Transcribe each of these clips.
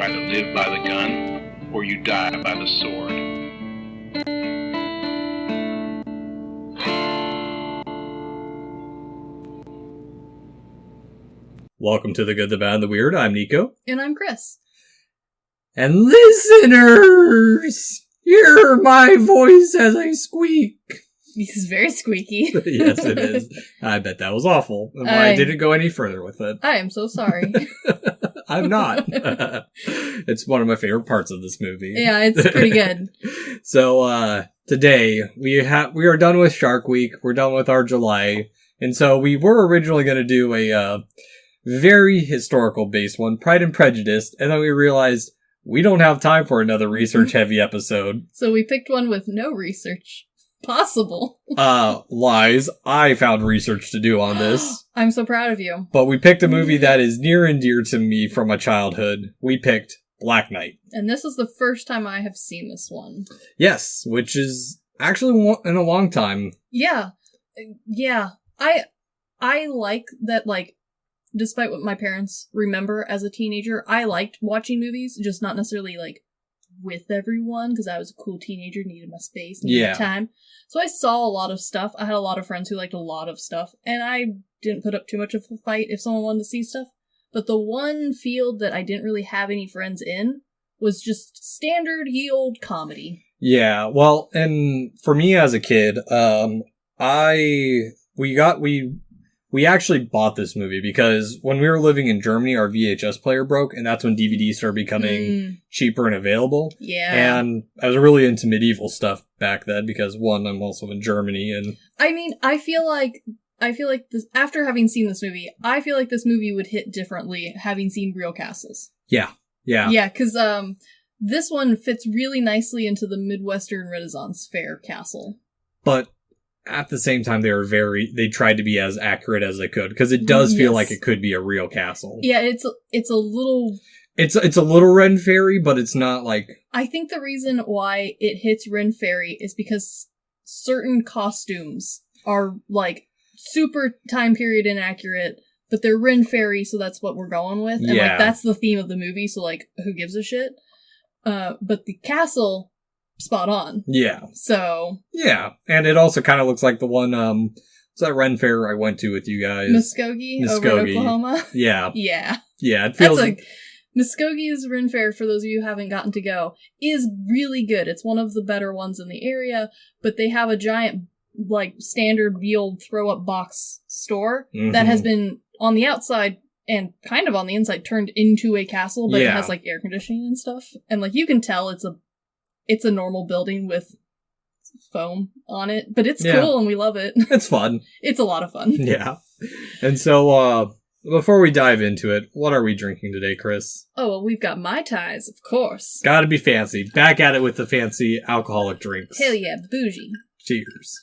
either live by the gun or you die by the sword. Welcome to The Good, the Bad, and the Weird. I'm Nico. And I'm Chris. And listeners, hear my voice as I squeak. This is very squeaky. Yes, it is. I bet that was awful. I didn't go any further with it. I am so sorry. I'm not. It's one of my favorite parts of this movie. Yeah, it's pretty good. So, today, we are done with Shark Week. We're done with our July. And so we were originally going to do a, very historical-based one, Pride and Prejudice, and then we realized we don't have time for another research-heavy episode. So we picked one with no research possible. Lies. I found research to do on this. I'm so proud of you. But we picked a movie that is near and dear to me from my childhood. We picked Black Knight. And this is the first time I have seen this one. Yes, which is actually in a long time. Yeah. Yeah. I like that, like, despite what my parents remember as a teenager, I liked watching movies, just not necessarily, like, with everyone, because I was a cool teenager, needed my space, needed time. So I saw a lot of stuff. I had a lot of friends who liked a lot of stuff, and I didn't put up too much of a fight if someone wanted to see stuff. But the one field that I didn't really have any friends in was just standard ye old comedy. Yeah, well, and for me as a kid, we actually bought this movie because when we were living in Germany, our VHS player broke, and that's when DVDs started becoming cheaper and available. Yeah. And I was really into medieval stuff back then because, one, I'm also in Germany, and... I mean, I feel like this, after having seen this movie, I feel like this movie would hit differently having seen real castles. Yeah. Yeah. Yeah, because, this one fits really nicely into the Midwestern Renaissance Fair castle. But at the same time, they tried to be as accurate as they could, because it does feel like it could be a real castle. Yeah, it's a little... It's a little Ren Fairy, but it's not like... I think the reason why it hits Ren Fairy is because certain costumes are, like, super time period inaccurate, but they're Ren Fairy, so that's what we're going with. And, like, that's the theme of the movie, so, like, who gives a shit? But the castle... spot on. Yeah. So. Yeah. And it also kind of looks like the one, was that Ren Fair I went to with you guys? Muskogee over in Oklahoma? Yeah. Yeah. Yeah, it feels like... Muskogee's Ren Fair, for those of you who haven't gotten to go, is really good. It's one of the better ones in the area, but they have a giant, like, standard old throw-up box store that has been, on the outside and kind of on the inside, turned into a castle, but it has, like, air conditioning and stuff. And, like, you can tell it's a normal building with foam on it, but it's cool and we love it. It's fun. It's a lot of fun. Yeah. And so, before we dive into it, what are we drinking today, Chris? Oh, well, we've got Mai Tais, of course. Gotta be fancy. Back at it with the fancy alcoholic drinks. Hell yeah, bougie. Cheers.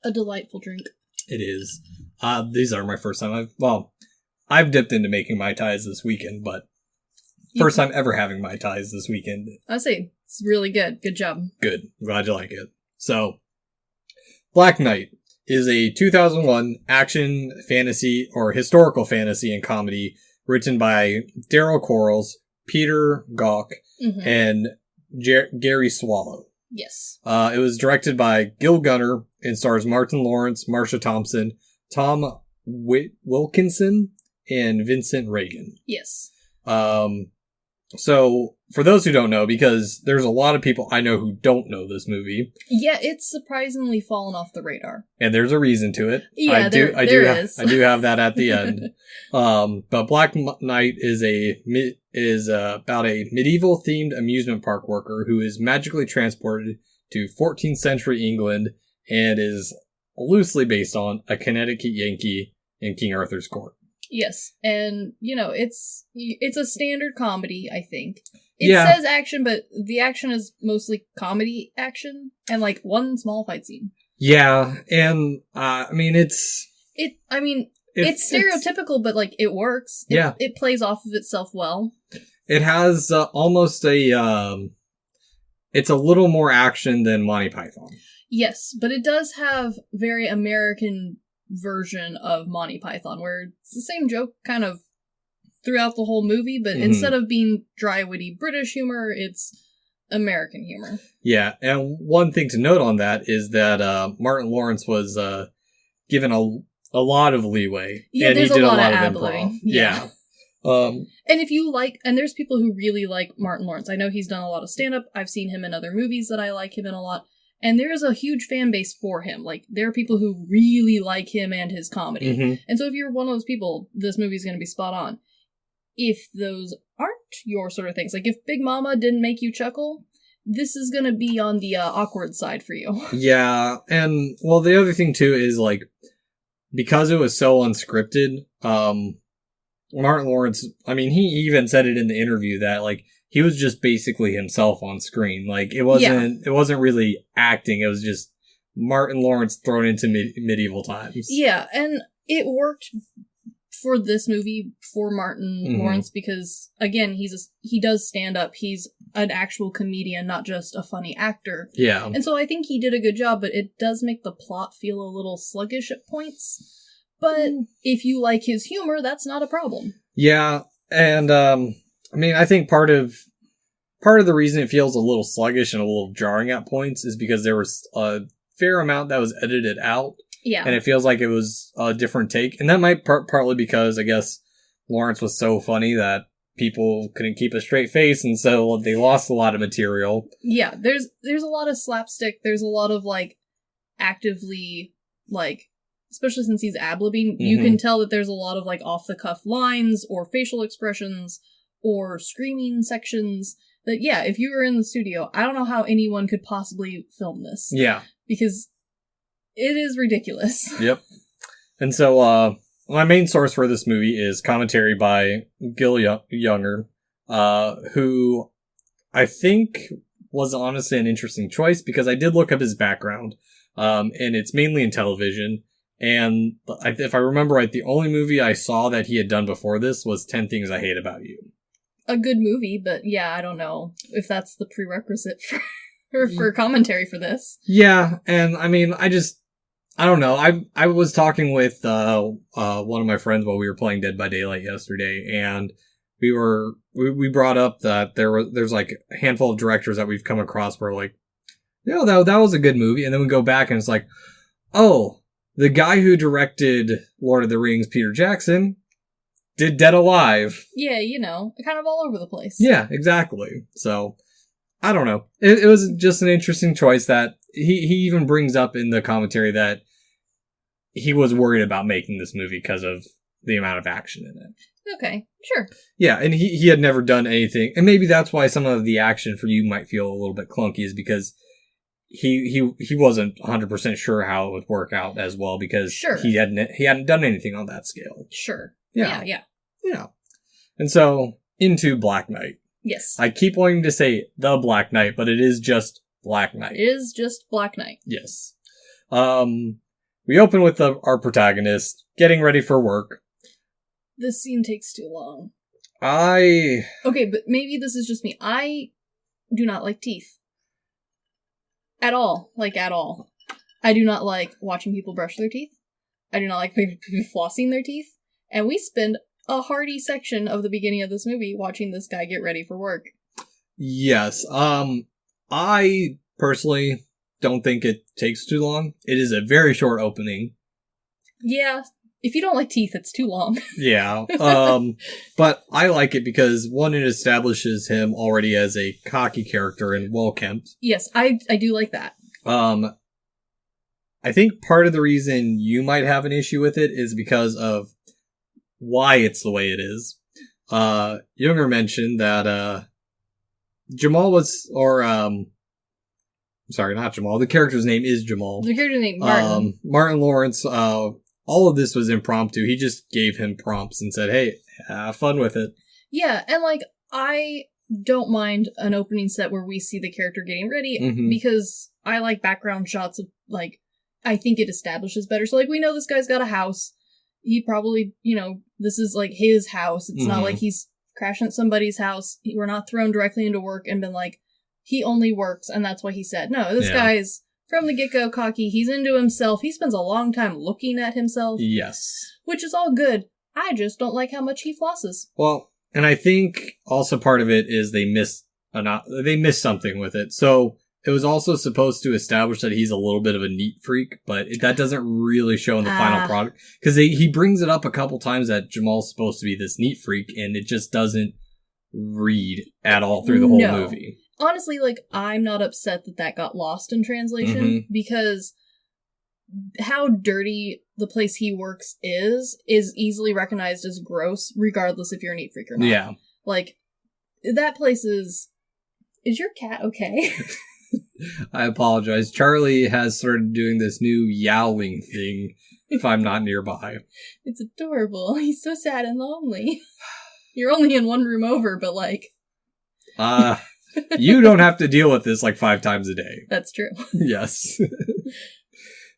A delightful drink. It is. These are my first time. I've dipped into making Mai Tais this weekend, but first time ever having Mai Tais this weekend. I see. It's really good. Good job. Good. I'm glad you like it. So, Black Knight is a 2001 action fantasy or historical fantasy and comedy written by Daryl Quarles, Peter Gauck, and Gary Swallow. Yes. It was directed by Gil Gunner and stars Martin Lawrence, Marsha Thompson, Tom Wilkinson, and Vincent Reagan. Yes. So, for those who don't know, because there's a lot of people I know who don't know this movie. Yeah, it's surprisingly fallen off the radar. And there's a reason to it. Yeah, there is. I do have that at the end. But Black Knight is about a medieval-themed amusement park worker who is magically transported to 14th century England and is loosely based on a Connecticut Yankee in King Arthur's court. Yes, and, you know, it's a standard comedy, I think. It says action, but the action is mostly comedy action, and, like, one small fight scene. Yeah, and, it's stereotypical, but, like, it works. It plays off of itself well. It has almost it's a little more action than Monty Python. Yes, but it does have very American version of Monty Python, where it's the same joke kind of throughout the whole movie, but instead of being dry, witty British humor, it's American humor. Yeah, and one thing to note on that is that Martin Lawrence was given a lot of leeway. Yeah, and there's he did a lot of improv. ad-libbing. Yeah. And if you like, and there's people who really like Martin Lawrence. I know he's done a lot of stand-up. I've seen him in other movies that I like him in a lot. And there's a huge fan base for him. Like, there are people who really like him and his comedy. Mm-hmm. And so if you're one of those people, this movie's going to be spot on. If those aren't your sort of things, like if Big Mama didn't make you chuckle, this is going to be on the awkward side for you. Yeah, and, well, the other thing, too, is, like, because it was so unscripted, Martin Lawrence, I mean, he even said it in the interview that, like, he was just basically himself on screen. Like, it wasn't really acting, it was just Martin Lawrence thrown into medieval times. Yeah, and it worked for this movie for Martin Lawrence because, again, he does stand up. He's an actual comedian, not just a funny actor. Yeah. And so I think he did a good job, but it does make the plot feel a little sluggish at points. But if you like his humor, that's not a problem. Yeah, and I mean, I think part of the reason it feels a little sluggish and a little jarring at points is because there was a fair amount that was edited out. Yeah. And it feels like it was a different take. And that might partly because, I guess, Lawrence was so funny that people couldn't keep a straight face, and so they lost a lot of material. Yeah, there's a lot of slapstick. There's a lot of, like, actively, like, especially since he's ad-libbing, you can tell that there's a lot of, like, off-the-cuff lines or facial expressions or screaming sections that, yeah, if you were in the studio, I don't know how anyone could possibly film this. Yeah. Because it is ridiculous. Yep. And so, my main source for this movie is commentary by Gil Younger, who I think was honestly an interesting choice because I did look up his background, and it's mainly in television. And if I remember right, the only movie I saw that he had done before this was 10 Things I Hate About You. A good movie, but yeah, I don't know if that's the prerequisite for commentary for this. Yeah, and I mean, I don't know. I was talking with one of my friends while we were playing Dead by Daylight yesterday, and we brought up that there's like a handful of directors that we've come across where like, yeah, that was a good movie, and then we go back and it's like, oh, the guy who directed Lord of the Rings, Peter Jackson, did Dead Alive. Yeah, kind of all over the place. Yeah, exactly. So, I don't know. It was just an interesting choice that he even brings up in the commentary that he was worried about making this movie because of the amount of action in it. Okay, sure. Yeah, and he had never done anything. And maybe that's why some of the action for you might feel a little bit clunky is because he wasn't 100% sure how it would work out as well because he hadn't done anything on that scale. Sure. Yeah. And so, into Black Knight. Yes. I keep wanting to say The Black Knight, but it is just Black Knight. It is just Black Knight. Yes. We open with our protagonist getting ready for work. This scene takes too long. Okay, but maybe this is just me. I do not like teeth. At all. Like, at all. I do not like watching people brush their teeth. I do not like people flossing their teeth. And we spend a hearty section of the beginning of this movie watching this guy get ready for work. Yes. I personally don't think it takes too long. It is a very short opening. Yeah. If you don't like teeth, it's too long. Yeah. But I like it because, one, it establishes him already as a cocky character and well-kept. Yes, I do like that. I think part of the reason you might have an issue with it is because of why it's the way it is. Younger mentioned that Jamal was, sorry, not Jamal. The character's name is Jamal. The character's name Martin. Martin Lawrence. All of this was impromptu. He just gave him prompts and said, "Hey, have fun with it." Yeah, and like I don't mind an opening set where we see the character getting ready because I like background shots of like I think it establishes better. So like we know this guy's got a house. He probably, this is like his house. It's not like he's crashing at somebody's house. We're not thrown directly into work and been like, he only works and that's what he said. No, this guy's from the get-go cocky. He's into himself. He spends a long time looking at himself. Yes. Which is all good. I just don't like how much he flosses. Well, and I think also part of it is they missed something with it. So it was also supposed to establish that he's a little bit of a neat freak, but that doesn't really show in the final product. Because he brings it up a couple times that Jamal's supposed to be this neat freak, and it just doesn't read at all through the whole movie. Honestly, like, I'm not upset that got lost in translation, because how dirty the place he works is easily recognized as gross, regardless if you're a neat freak or not. Yeah. Like, that place is your cat okay? I apologize. Charlie has started doing this new yowling thing if I'm not nearby. It's adorable. He's so sad and lonely. You're only in one room over, but like... you don't have to deal with this like 5 times a day. That's true. Yes.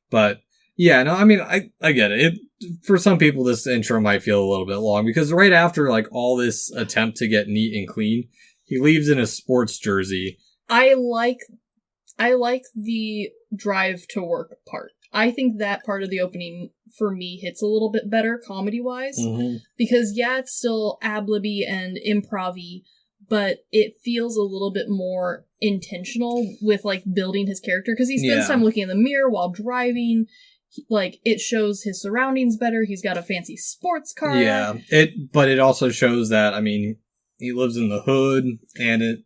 But, yeah, no, I mean, I get it. For some people, this intro might feel a little bit long, because right after, like, all this attempt to get neat and clean, he leaves in a sports jersey. I like the drive to work part. I think that part of the opening, for me, hits a little bit better, comedy-wise. Because, yeah, it's still ad-libby and improv-y, but it feels a little bit more intentional with, like, building his character. Because he spends time looking in the mirror while driving. Like, it shows his surroundings better. He's got a fancy sports car. Yeah, but it also shows that, I mean, he lives in the hood, and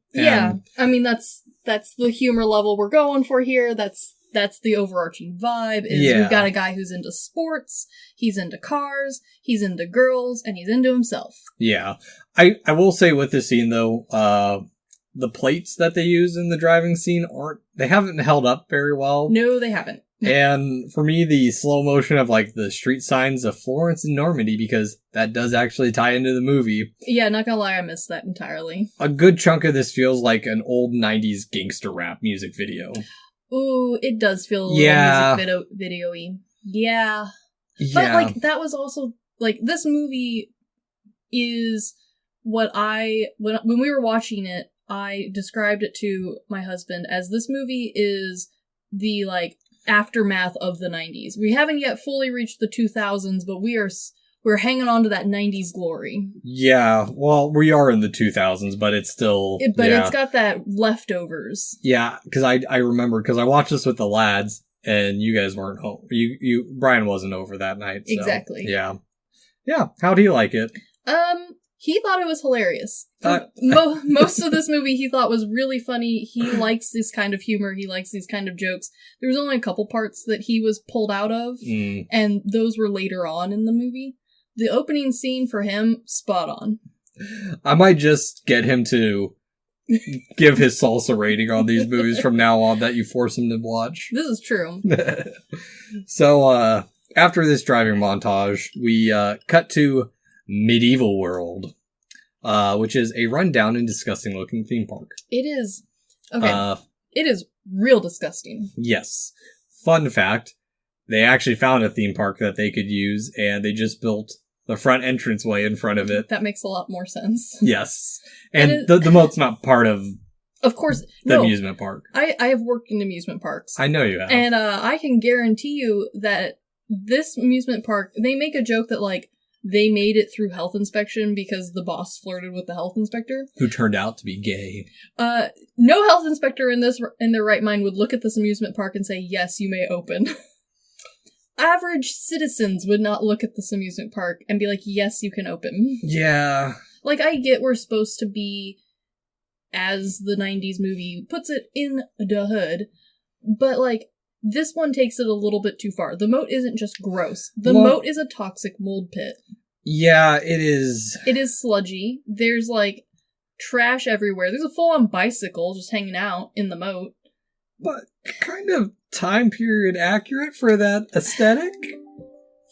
I mean, that's the humor level we're going for here. That's the overarching vibe, is we've got a guy who's into sports, he's into cars, he's into girls, and he's into himself. Yeah. I will say with this scene, though, the plates that they use in the driving scene they haven't held up very well. No, they haven't. And for me, the slow motion of, like, the street signs of Florence and Normandy, because that does actually tie into the movie. Yeah, not gonna lie, I missed that entirely. A good chunk of this feels like an old 90s gangster rap music video. Ooh, it does feel a little music video-y. Yeah. But, like, that was also, like, this movie is what when we were watching it, I described it to my husband as this movie is the, like, aftermath of the 90s. We haven't yet fully reached the 2000s, but we're hanging on to that 90s glory. Yeah, well, we are in the 2000s, but it's still... It's got that leftovers. Yeah, because I remember, because I watched this with the lads, and you guys weren't home. Brian wasn't over that night. So, exactly. Yeah. Yeah, how'd he like it? He thought it was hilarious. Most of this movie he thought was really funny. He likes this kind of humor. He likes these kind of jokes. There was only a couple parts that he was pulled out of, and those were later on in the movie. The opening scene for him, spot on. I might just get him to give his salsa rating on these movies from now on that you force him to watch. This is true. So, after this driving montage, we cut to Medieval World, which is a rundown and disgusting looking theme park. It is. Okay. It is real disgusting. Yes. Fun fact, they actually found a theme park that they could use, and they just built the front entranceway in front of it. That makes a lot more sense. Yes. And the moat's not part of course, the amusement park. I have worked in amusement parks. I know you have. And I can guarantee you that this amusement park, they make a joke that, like, they made it through health inspection because the boss flirted with the health inspector. Who turned out to be gay. No health inspector in their right mind would look at this amusement park and say, yes, you may open. Average citizens would not look at this amusement park and be like, yes, you can open. Yeah. Like, I get we're supposed to be, as the 90s movie puts it, in the hood, but, like, this one takes it a little bit too far. The moat isn't just gross. The moat is a toxic mold pit. Yeah, it is. It is sludgy. There's, like, trash everywhere. There's a full-on bicycle just hanging out in the moat. But kind of time period accurate for that aesthetic?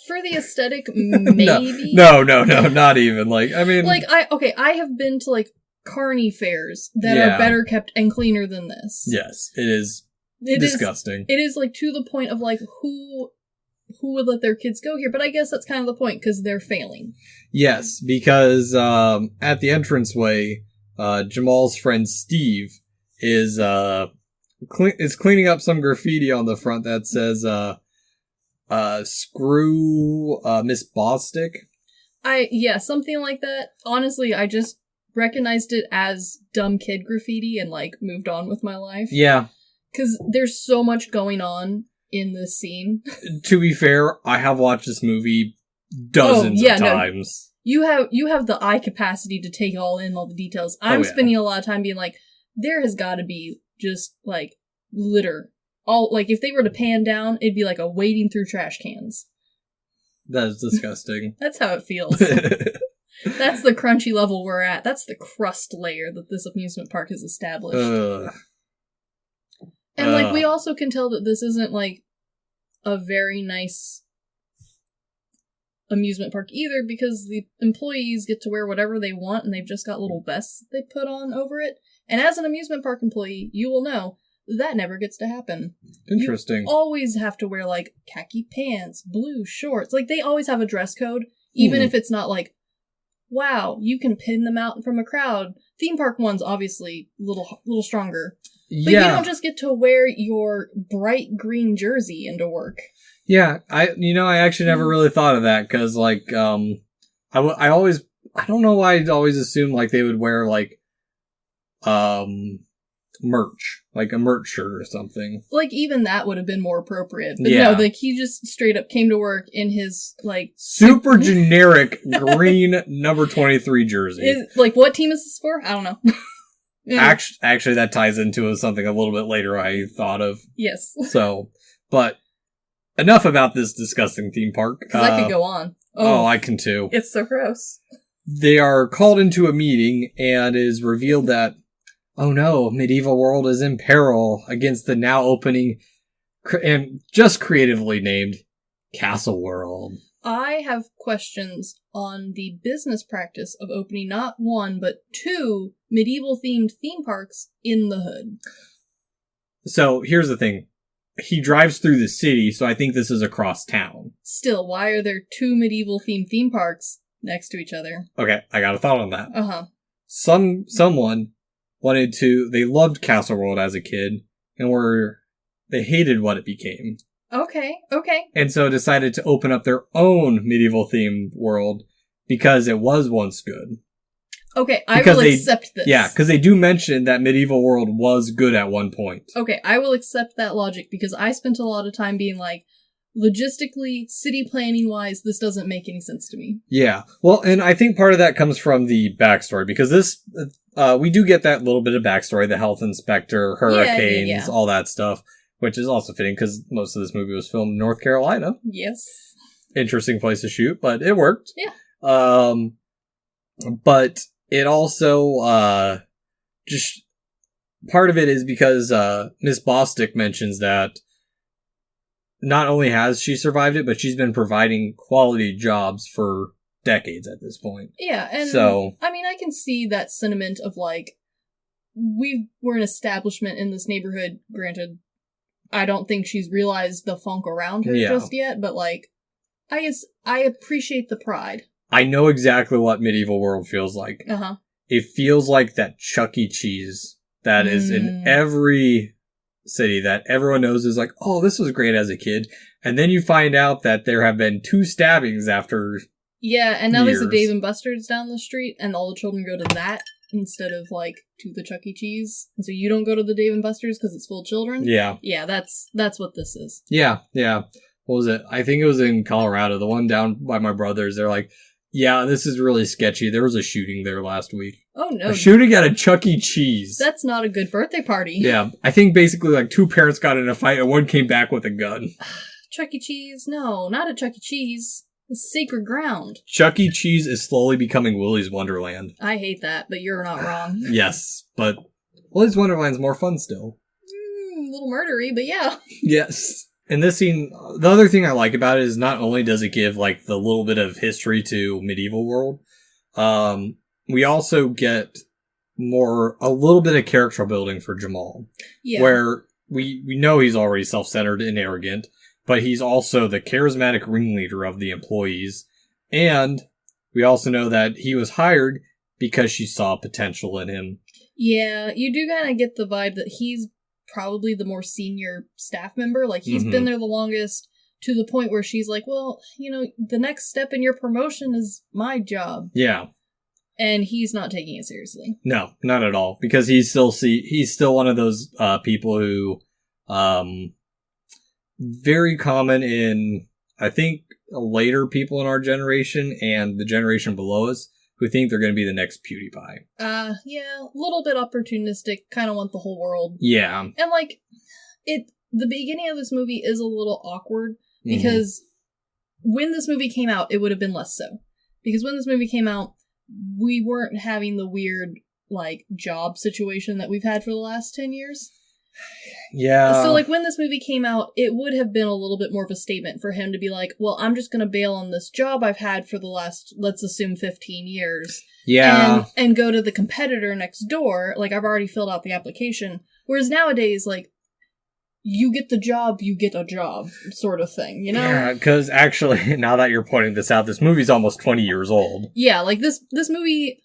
For the aesthetic, maybe? No, not even. Like, I mean... Like, I have been to, like, carny fairs that are better kept and cleaner than this. Yes, it is. Disgusting. It is, like, to the point of, like, who would let their kids go here? But I guess that's kind of the point, because they're failing. Yes, because at the entranceway, Jamal's friend Steve is cleaning up some graffiti on the front that says, screw Miss Bostic. Something like that. Honestly, I just recognized it as dumb kid graffiti and, like, moved on with my life. Yeah. Because there's so much going on in this scene. To be fair, I have watched this movie dozens of times. No, you have the eye capacity to take all the details. I'm spending a lot of time being like, there has got to be just, like, litter. All, like, if they were to pan down, it'd be like a wading through trash cans. That is disgusting. That's how it feels. That's the crunchy level we're at. That's the crust layer that this amusement park has established. And, like, we also can tell that this isn't, like, a very nice amusement park either, because the employees get to wear whatever they want, and they've just got little vests that they put on over it. And as an amusement park employee, you will know that never gets to happen. Interesting. You always have to wear, like, khaki pants, blue shorts. Like, they always have a dress code, even if it's not like, wow, you can pin them out from a crowd. Theme park ones, obviously, a little stronger. But you don't just get to wear your bright green jersey into work. Yeah, I actually never really thought of that, because, like, I don't know why I'd always assumed, like, they would wear, like, merch, like a merch shirt or something. Like, even that would have been more appropriate. But no, like, he just straight up came to work in his, like... super generic green number 23 jersey. Like, what team is this for? I don't know. Yeah. Actually, that ties into something a little bit later I thought of. Yes. So, but enough about this disgusting theme park. Because I could go on. Oh, I can too. It's so gross. They are called into a meeting, and it is revealed that, oh no, Medieval World is in peril against the now opening and just creatively named Castle World. I have questions on the business practice of opening not one, but 2 medieval-themed theme parks in the hood. So, here's the thing. He drives through the city, so I think this is across town. Still, why are there 2 medieval-themed theme parks next to each other? Okay, I got a thought on that. Uh-huh. Someone they loved Castle World as a kid, and they hated what it became. Okay. And so decided to open up their own medieval-themed world because it was once good. Okay, I will accept this. Yeah, because they do mention that Medieval World was good at one point. Okay, I will accept that logic because I spent a lot of time being like, logistically, city planning-wise, this doesn't make any sense to me. Yeah, well, and I think part of that comes from the backstory, because this, we do get that little bit of backstory, the health inspector, hurricanes, all that stuff, which is also fitting because most of this movie was filmed in North Carolina. Yes. Interesting place to shoot, but it worked. Yeah. But it also, just, part of it is because, Miss Bostic mentions that not only has she survived it, but she's been providing quality jobs for decades at this point. Yeah, and so, I mean, I can see that sentiment of, like, we're an establishment in this neighborhood. Granted, I don't think she's realized the funk around her just yet, but, like, I appreciate the pride. I know exactly what Medieval World feels like. Uh-huh. It feels like that Chuck E. Cheese that is in every city that everyone knows is like, oh, this was great as a kid. And then you find out that there have been 2 stabbings after and now years. There's a Dave & Buster's down the street, and all the children go to that instead of, like, to the Chuck E. Cheese. And so you don't go to the Dave & Buster's because it's full of children? Yeah. Yeah, that's what this is. Yeah. What was it? I think it was in Colorado, the one down by my brother's. They're like, yeah, this is really sketchy. There was a shooting there last week. Oh, no. A shooting at a Chuck E. Cheese. That's not a good birthday party. Yeah. I think basically like 2 parents got in a fight and one came back with a gun. Chuck E. Cheese? No, not a Chuck E. Cheese. It's sacred ground. Chuck E. Cheese is slowly becoming Willy's Wonderland. I hate that, but you're not wrong. Yes, but Willy's Wonderland's more fun still. A little murdery, but yeah. Yes. In this scene, the other thing I like about it is not only does it give, like, the little bit of history to Medieval World, we also get a little bit of character building for Jamal. Yeah. Where we know he's already self-centered and arrogant, but he's also the charismatic ringleader of the employees. And we also know that he was hired because she saw potential in him. Yeah, you do kind of get the vibe that he's probably the more senior staff member. Like, he's been there the longest. to the point where she's like, well, the next step in your promotion is my job. Yeah. And he's not taking it seriously. No, not at all. Because he's still one of those people who, very common in, I think, later people in our generation and the generation below us who think they're going to be the next PewDiePie. Yeah, a little bit opportunistic, kind of want the whole world. Yeah. And, like, the beginning of this movie is a little awkward, because when this movie came out, it would have been less so. Because when this movie came out, we weren't having the weird, like, job situation that we've had for the last 10 years. Yeah. So, like, when this movie came out, it would have been a little bit more of a statement for him to be like, well, I'm just going to bail on this job I've had for the last, let's assume, 15 years. Yeah. And go to the competitor next door. Like, I've already filled out the application. Whereas nowadays, like, you get the job, you get a job, sort of thing, you know? Yeah, because actually, now that you're pointing this out, this movie's almost 20 years old. Yeah, like, this movie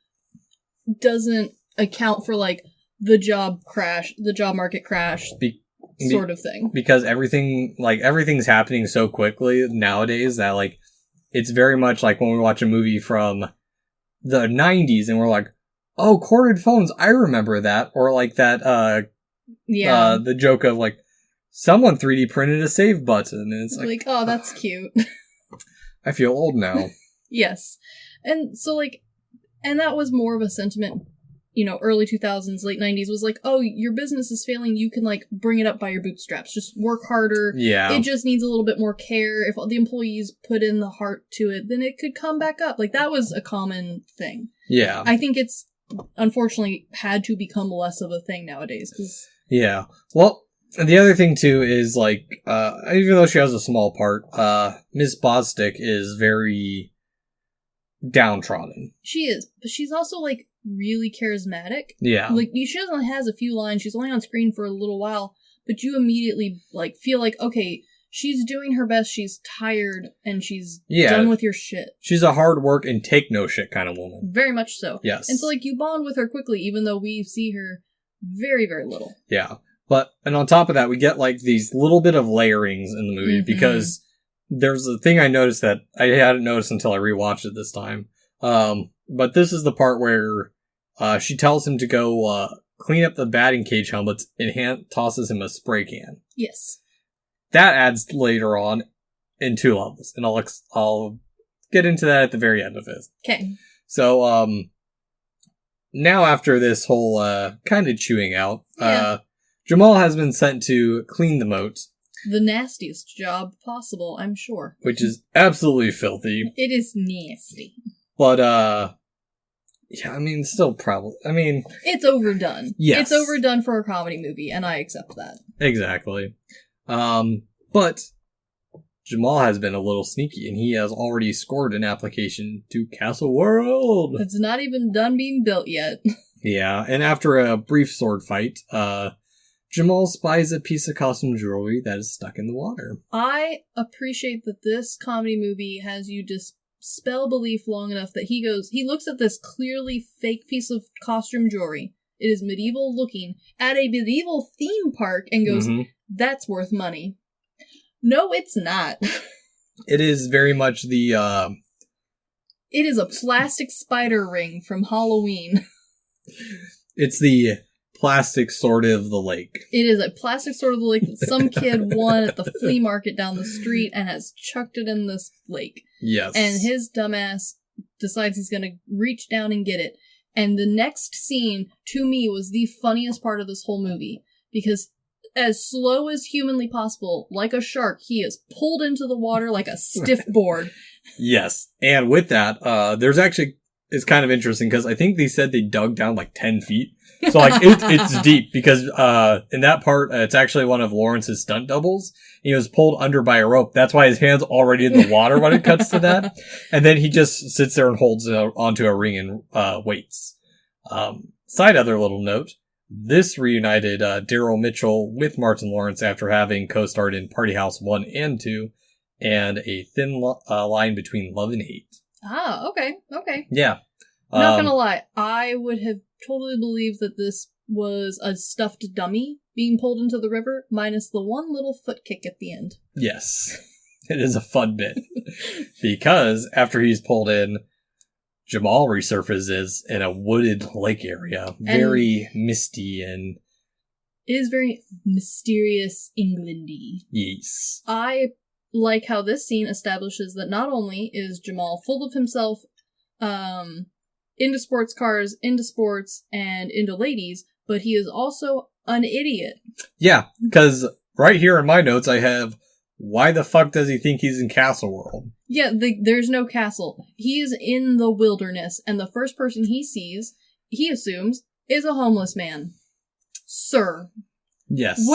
doesn't account for, like, the job market crash, sort of thing. Because everything's happening so quickly nowadays that, like, it's very much like when we watch a movie from the 90s and we're like, oh, corded phones, I remember that. Or, like, that, the joke of, like, someone 3D printed a save button, and it's like, oh, that's cute. I feel old now. Yes. And so, like, and that was more of a sentiment, early 2000s, late 90s, was like, oh, your business is failing, you can, like, bring it up by your bootstraps. Just work harder. Yeah. It just needs a little bit more care. If the employees put in the heart to it, then it could come back up. Like, that was a common thing. Yeah. I think it's, unfortunately, had to become less of a thing nowadays. Yeah. Well, the other thing, too, is, like, even though she has a small part, Ms. Bostic is very downtrodden. She is. But she's also, like, really charismatic. Yeah. Like, she only has a few lines. She's only on screen for a little while. But you immediately, like, feel like, okay, she's doing her best. She's tired. And she's done with your shit. She's a hard work and take no shit kind of woman. Very much so. Yes. And so, like, you bond with her quickly, even though we see her very, very little. Yeah. And on top of that, we get, like, these little bit of layerings in the movie, because there's a thing I noticed that I hadn't noticed until I rewatched it this time. But this is the part where she tells him to go clean up the batting cage helmets and tosses him a spray can. Yes. That adds later on in 2 levels, and I'll get into that at the very end of it. Okay. So, now after this whole kind of chewing out, Jamal has been sent to clean the moat. The nastiest job possible, I'm sure. Which is absolutely filthy. It is nasty. But, yeah, I mean, still probably, I mean... It's overdone. Yes. It's overdone for a comedy movie, and I accept that. Exactly. But Jamal has been a little sneaky, and he has already scored an application to Castle World. It's not even done being built yet. Yeah, and after a brief sword fight, Jamal spies a piece of costume jewelry that is stuck in the water. I appreciate that this comedy movie has you dispel belief long enough that he looks at this clearly fake piece of costume jewelry. It is medieval looking at a medieval theme park and goes, that's worth money. No, it's not. It is very much the, It is a plastic spider ring from Halloween. It's the plastic sword of the lake. It is a plastic sword of the lake that some kid won at the flea market down the street and has chucked it in this lake. Yes. And his dumbass decides he's going to reach down and get it. And the next scene, to me, was the funniest part of this whole movie. Because as slow as humanly possible, like a shark, he is pulled into the water like a stiff board. Yes. And with that, there's actually... It's kind of interesting because I think they said they dug down like 10 feet. So like it's deep because in that part, it's actually one of Lawrence's stunt doubles. He was pulled under by a rope. That's why his hand's already in the water when it cuts to that. And then he just sits there and holds onto a ring and waits. Side other little note. This reunited Daryl Mitchell with Martin Lawrence after having co-starred in Party House 1 and 2 and A Thin Line Between Love and Hate. Ah, okay. Yeah. Not gonna lie, I would have totally believed that this was a stuffed dummy being pulled into the river, minus the one little foot kick at the end. Yes. It is a fun bit. Because after he's pulled in, Jamal resurfaces in a wooded lake area. Very misty and... It is very mysterious Englandy. Yes. I like how this scene establishes that not only is Jamal full of himself, into sports cars, into sports, and into ladies, but he is also an idiot. Yeah, because right here in my notes I have, why the fuck does he think he's in Castle World? Yeah, there's no castle. He is in the wilderness, and the first person he sees, he assumes, is a homeless man. Sir. Yes.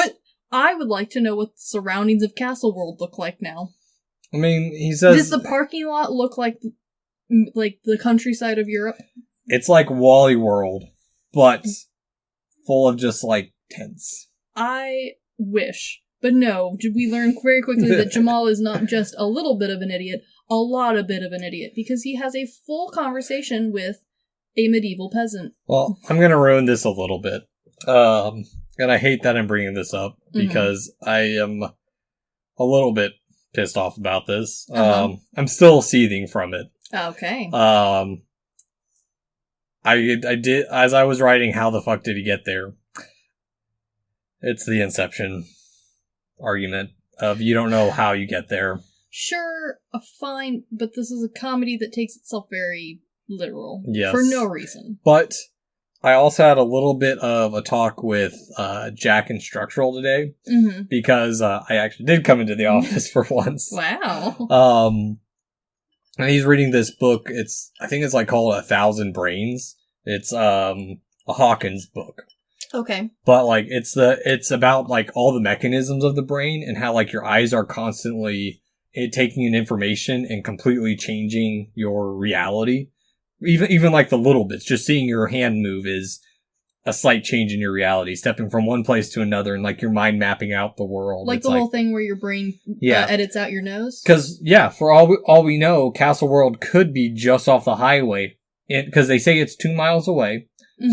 I would like to know what the surroundings of Castle World look like now. I mean, he says... Does the parking lot look like the countryside of Europe? It's like Wally World, but full of just, like, tents. I wish. But no, we learn very quickly that Jamal is not just a little bit of an idiot, a lot of bit of an idiot, because he has a full conversation with a medieval peasant. Well, I'm gonna ruin this a little bit. And I hate that I'm bringing this up, because I am a little bit pissed off about this. I'm still seething from it. Okay. I did, as I was writing, how the fuck did he get there? It's the Inception argument of you don't know how you get there. Sure, fine, but this is a comedy that takes itself very literal. Yes. For no reason. But I also had a little bit of a talk with Jack in Structural today, because I actually did come into the office for once. Wow. And he's reading this book. I think it's like called 1,000 Brains. It's a Hawkins book. Okay. But like it's about like all the mechanisms of the brain and how like your eyes are constantly taking in information and completely changing your reality. Even like the little bits, just seeing your hand move is a slight change in your reality, stepping from one place to another and like your mind mapping out the world. Like it's the whole thing where your brain edits out your nose? Because, yeah, for all we know, Castle World could be just off the highway. Because they say it's 2 miles away.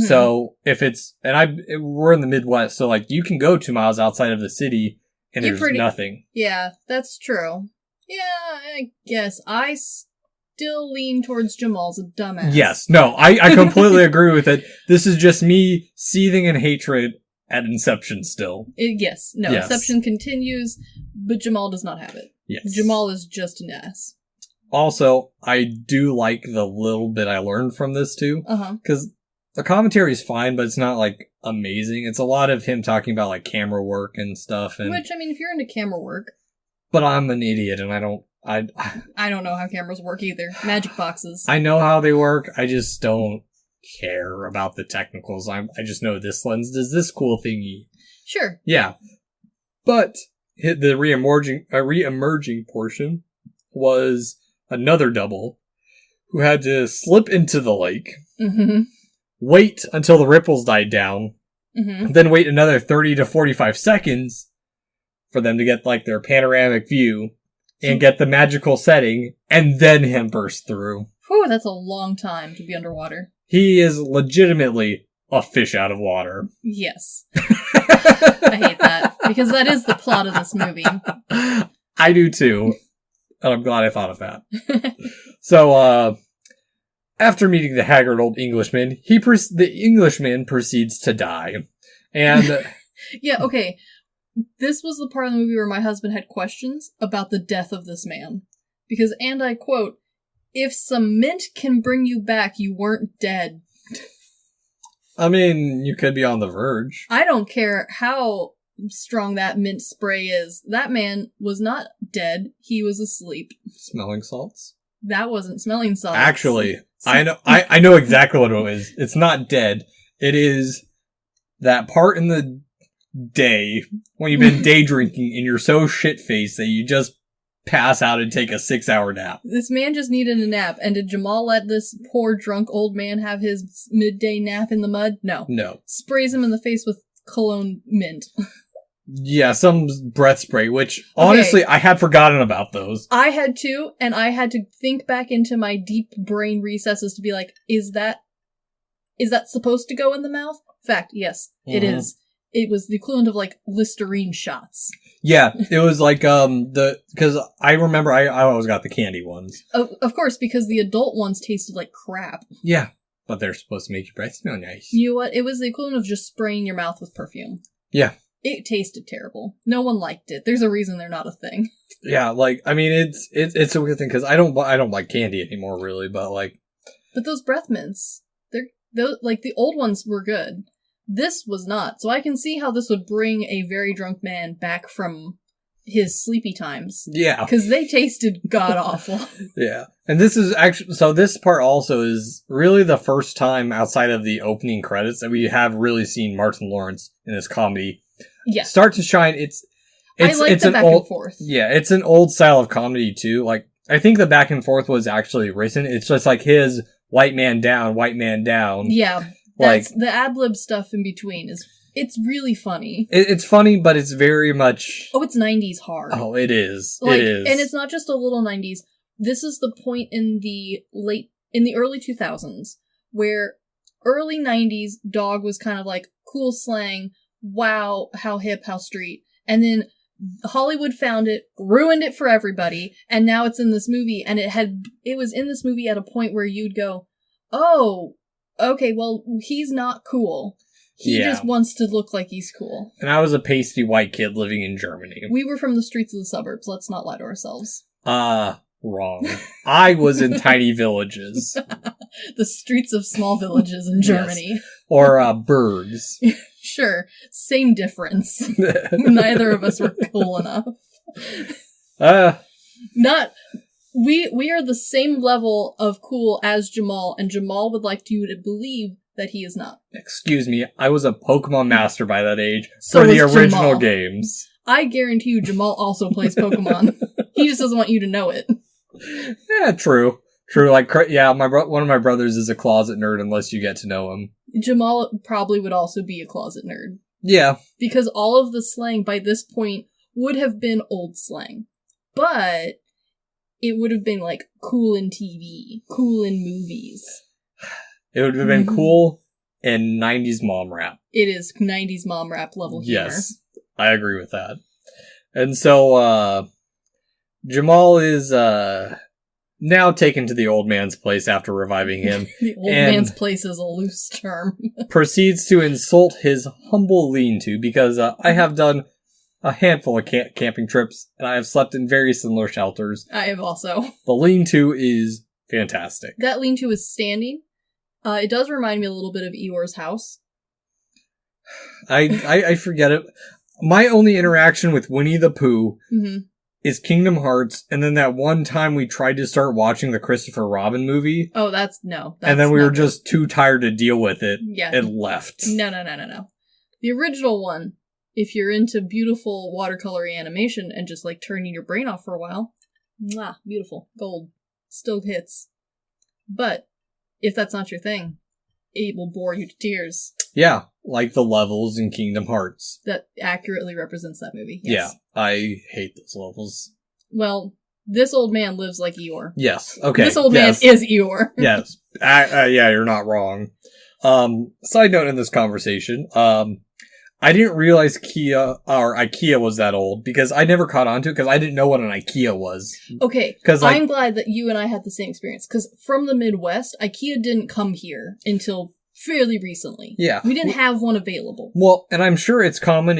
So if it's, we're in the Midwest, so like you can go 2 miles outside of the city and there's nothing. Yeah, that's true. Yeah, I guess I still lean towards Jamal's a dumbass. Yes, no, I completely agree with it. This is just me seething in hatred at Inception still. Yes. Inception continues, but Jamal does not have it. Yes. Jamal is just an ass. Also, I do like the little bit I learned from this too. Because the commentary is fine, but it's not, like, amazing. It's a lot of him talking about, like, camera work and stuff. And which, I mean, if you're into camera work. But I'm an idiot, and I don't know how cameras work either. Magic boxes. I know how they work. I just don't care about the technicals. I just know this lens does this cool thingy. Sure. Yeah. But the re-emerging portion was another double who had to slip into the lake. Wait until the ripples died down, then wait another 30 to 45 seconds for them to get, like, their panoramic view and get the magical setting, and then him burst through. Whew, that's a long time to be underwater. He is legitimately a fish out of water. Yes. I hate that, because that is the plot of this movie. I do too, and I'm glad I thought of that. So, after meeting the haggard old Englishman, the Englishman proceeds to die. And yeah, okay. This was the part of the movie where my husband had questions about the death of this man. Because, and I quote, "If some mint can bring you back, you weren't dead." I mean, you could be on the verge. I don't care how strong that mint spray is. That man was not dead. He was asleep. Smelling salts? That wasn't smelling salts. Actually, I know exactly what it is. It's not dead. It is that part in the day when you've been day drinking and you're so shit-faced that you just pass out and take a 6-hour nap. This man just needed a nap, and did Jamal let this poor drunk old man have his midday nap in the mud? No. Sprays him in the face with cologne mint. Yeah, some breath spray, which, honestly, I had forgotten about those. I had too, and I had to think back into my deep brain recesses to be like, is that supposed to go in the mouth? Fact, yes, it is. it was the equivalent of like Listerine shots. Yeah, it was like, because I remember I always got the candy ones. Of course, because the adult ones tasted like crap. Yeah, but they're supposed to make your breath smell nice. You know what? It was the equivalent of just spraying your mouth with perfume. Yeah. It tasted terrible. No one liked it. There's a reason they're not a thing. Yeah, like, I mean, it's a weird thing, because I don't like candy anymore, really, but like... But those breath mints, like, the old ones were good. This was not. So I can see how this would bring a very drunk man back from his sleepy times. Yeah. Because they tasted god-awful. Yeah. And this is actually... So this part also is really the first time outside of the opening credits that we have really seen Martin Lawrence in this comedy start to shine. I like the back and forth. Yeah, it's an old style of comedy, too. Like, I think the back and forth was actually written. It's just like his white man down. Yeah. That's the ad-lib stuff in between it's really funny. It's funny, but it's very much... Oh, it's 90s hard. Oh, it is. Like, it is. And it's not just a little 90s. This is the point in the early 2000s where early 90s dog was kind of like cool slang, wow, how hip, how street. And then Hollywood found it, ruined it for everybody, and now it's in this movie, and it was in this movie at a point where you'd go, oh, okay, well, he's not cool. He just wants to look like he's cool. And I was a pasty white kid living in Germany. We were from the streets of the suburbs, let's not lie to ourselves. Wrong. I was in tiny villages. The streets of small villages in Germany. Yes. Or, burgs. Sure. Same difference. Neither of us were cool enough. We are the same level of cool as Jamal, and Jamal would like you to believe that he is not. Excuse me, I was a Pokemon master by that age for the original games. I guarantee you Jamal also plays Pokemon. He just doesn't want you to know it. Yeah, true. Like, yeah, one of my brothers is a closet nerd unless you get to know him. Jamal probably would also be a closet nerd. Yeah. Because all of the slang by this point would have been old slang. But it would have been like cool in TV, cool in movies. It would have been cool in 90s mom rap. It is 90s mom rap level humor. Yes, I agree with that. And so, Jamal is, now taken to the old man's place after reviving him. The old man's place is a loose term. Proceeds to insult his humble lean-to because I have done a handful of camping trips and I have slept in very similar shelters. I have also. The lean-to is fantastic. That lean-to is standing. It does remind me a little bit of Eeyore's house. I forget it. My only interaction with Winnie the Pooh is Kingdom Hearts, and then that one time we tried to start watching the Christopher Robin movie. Oh, no. And then we were just too tired to deal with it and left. No. The original one, if you're into beautiful watercolor animation and just like turning your brain off for a while, mwah, beautiful. Gold. Still hits. But if that's not your thing, it will bore you to tears. Yeah, like the levels in Kingdom Hearts. That accurately represents that movie. Yes. Yeah, I hate those levels. Well, this old man lives like Eeyore. Yes, okay. This old man is Eeyore. Yes. Yeah, you're not wrong. Side note in this conversation, I didn't realize IKEA was that old because I never caught on to it because I didn't know what an IKEA was. Okay, I'm glad that you and I had the same experience because from the Midwest, IKEA didn't come here until fairly recently. Yeah. We didn't have one available. Well, and I'm sure it's common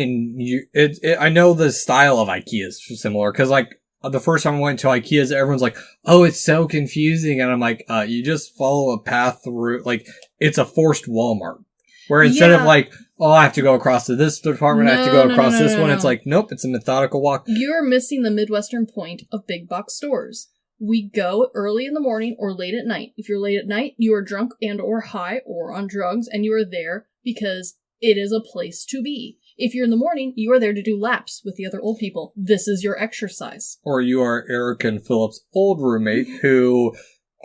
I know the style of IKEA is similar because like the first time I went to IKEA's, everyone's like, oh, it's so confusing. And I'm like, you just follow a path through, like, it's a forced Walmart. Where instead of like, oh, I have to go across to this department, I have to go across this one, it's like, nope, it's a methodical walk. You're missing the Midwestern point of big box stores. We go early in the morning or late at night. If you're late at night, you are drunk and or high or on drugs, and you are there because it is a place to be. If you're in the morning, you are there to do laps with the other old people. This is your exercise. Or you are Eric and Philip's old roommate who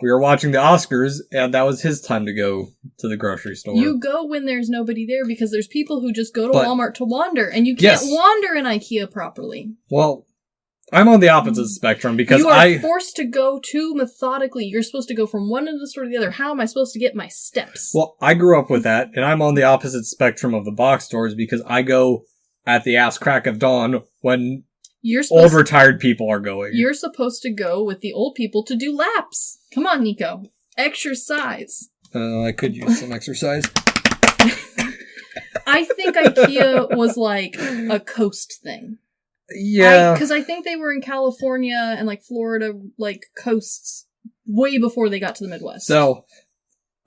we were watching the Oscars, and that was his time to go to the grocery store. You go when there's nobody there because there's people who just go to Walmart to wander, and you can't wander in IKEA properly. Well, I'm on the opposite spectrum because you are forced to go too methodically. You're supposed to go from one end of the store to the other. How am I supposed to get my steps? Well, I grew up with that, and I'm on the opposite spectrum of the box stores because I go at the ass crack of dawn when old retired people are going. You're supposed to go with the old people to do laps. Come on, Nico. Exercise. I could use some exercise. I think IKEA was like a coast thing. Yeah. Because I think they were in California and like Florida, like coasts way before they got to the Midwest. So,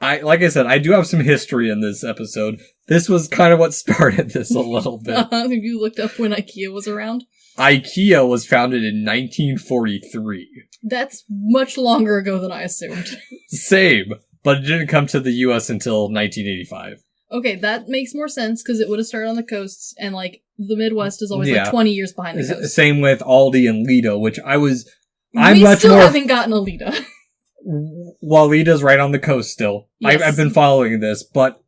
like I said, I do have some history in this episode. This was kind of what started this a little bit. Have you looked up when IKEA was around? IKEA was founded in 1943. That's much longer ago than I assumed. Same, but it didn't come to the U.S. until 1985. Okay, that makes more sense because it would have started on the coasts, and like the Midwest is always like 20 years behind the coast. Same with Aldi and Lidl, which we still haven't gotten a Lidl. Well, Lidl's right on the coast still. Yes. I've been following this, but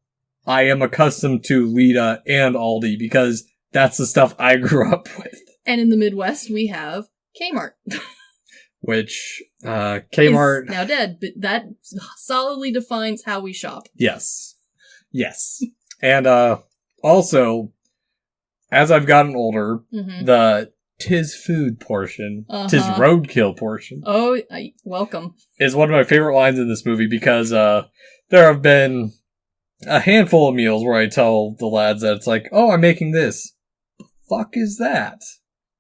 I am accustomed to Lidl and Aldi because that's the stuff I grew up with. And in the Midwest, we have Kmart. Which, Kmart... is now dead, but that solidly defines how we shop. Yes. And, also, as I've gotten older, the tis food portion, tis roadkill portion. Oh, welcome. Is one of my favorite lines in this movie because, there have been a handful of meals where I tell the lads that it's like, oh, I'm making this. The fuck is that?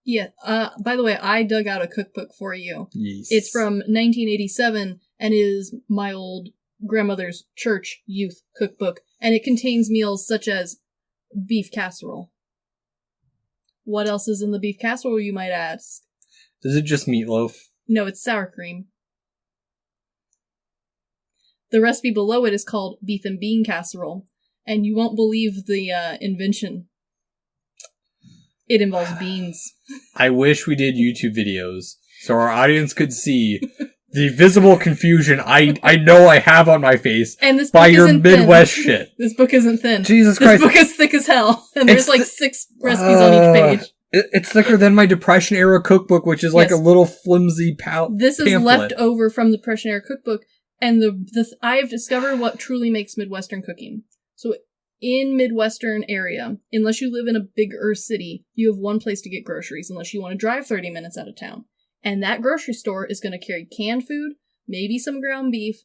Yeah, by the way, I dug out a cookbook for you. Yes. It's from 1987 and is my old grandmother's church youth cookbook, and it contains meals such as beef casserole. What else is in the beef casserole, you might ask? Is it just meatloaf? No, it's sour cream. The recipe below it is called beef and bean casserole, and you won't believe the invention. It involves beans. I wish we did YouTube videos so our audience could see the visible confusion I know I have on my face and this by book your isn't Midwest thin. shit. This book isn't thin. Jesus Christ. This book is thick as hell, and there's like 6 recipes on each page. It's thicker than my Depression era cookbook, which is like a little flimsy This is pamphlet. left over from the Depression era cookbook, and I have discovered what truly makes Midwestern cooking. So in Midwestern area, unless you live in a bigger city, you have one place to get groceries unless you want to drive 30 minutes out of town. And that grocery store is going to carry canned food, maybe some ground beef,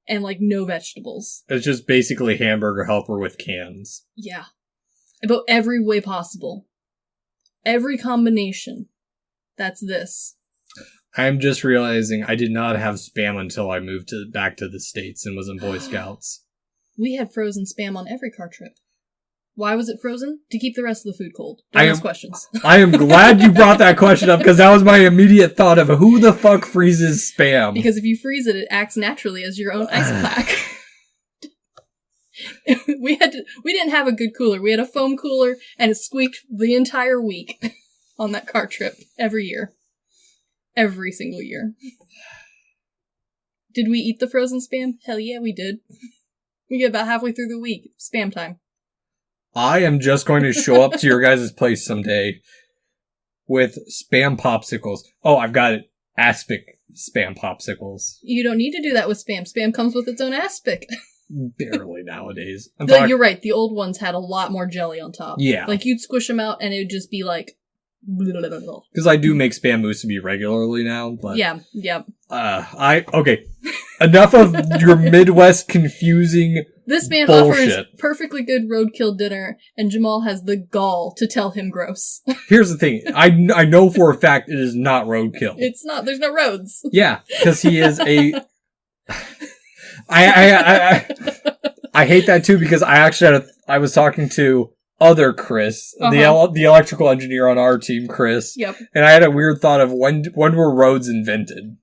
and like no vegetables. It's just basically Hamburger Helper with cans. Yeah. About every way possible. Every combination. That's this. I'm just realizing I did not have Spam until I moved back to the States and was in Boy Scouts. We had frozen Spam on every car trip. Why was it frozen? To keep the rest of the food cold. Don't ask questions. I am glad you brought that question up because that was my immediate thought of who the fuck freezes Spam. Because if you freeze it, it acts naturally as your own ice pack. We didn't have a good cooler. We had a foam cooler, and it squeaked the entire week on that car trip every year. Every single year. Did we eat the frozen Spam? Hell yeah, we did. We get about halfway through the week. Spam time. I am just going to show up to your guys' place someday with Spam popsicles. Oh, I've got it. Aspic Spam popsicles. You don't need to do that with Spam. Spam comes with its own aspic. Barely nowadays. You're right. The old ones had a lot more jelly on top. Yeah. Like, you'd squish them out and it would just be like... Because I do make Spam musubi regularly now, but... Yeah. Okay. Enough of your Midwest confusing This man bullshit. offers perfectly good roadkill dinner, and Jamal has the gall to tell him gross. Here's the thing. I know for a fact it is not roadkill. It's not. There's no roads. Yeah, because he is a... I hate that too because I was talking to other Chris, the electrical engineer on our team, Chris. Yep. And I had a weird thought of when were roads invented?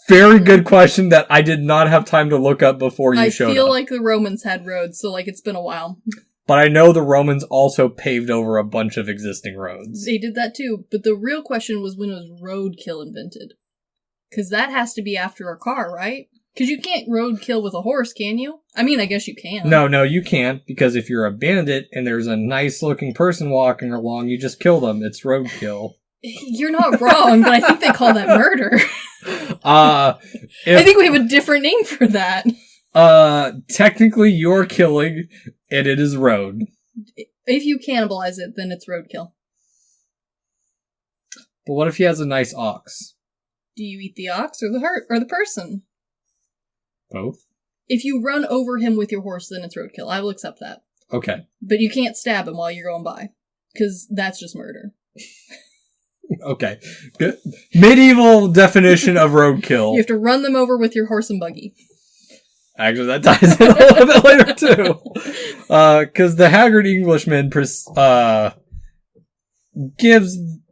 Very good question that I did not have time to look up before you showed up. I feel like the Romans had roads, so like it's been a while. But I know the Romans also paved over a bunch of existing roads. They did that too, but the real question was when was roadkill invented? Because that has to be after a car, right? Because you can't roadkill with a horse, can you? I mean, I guess you can. No, you can't, because if you're a bandit and there's a nice-looking person walking along, you just kill them. It's roadkill. You're not wrong, but I think they call that murder. I think we have a different name for that. Technically you're killing, and it is road. If you cannibalize it, then it's roadkill. But what if he has a nice ox? Do you eat the ox or the person? Both. If you run over him with your horse, then it's roadkill. I will accept that. Okay. But you can't stab him while you're going by, because that's just murder. Okay. Good. Medieval definition of roadkill. You have to run them over with your horse and buggy. Actually, that ties in a little bit later, too. Because the haggard Englishman gives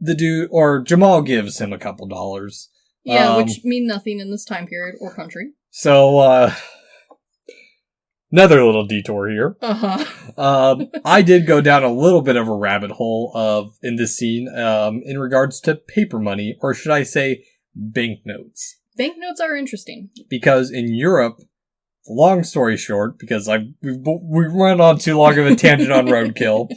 the dude, or Jamal gives him a couple dollars. Yeah, which mean nothing in this time period or country. So, another little detour here. I did go down a little bit of a rabbit hole in this scene in regards to paper money, or should I say banknotes. Banknotes are interesting. Because in Europe, long story short, because we've run on too long of a tangent on roadkill,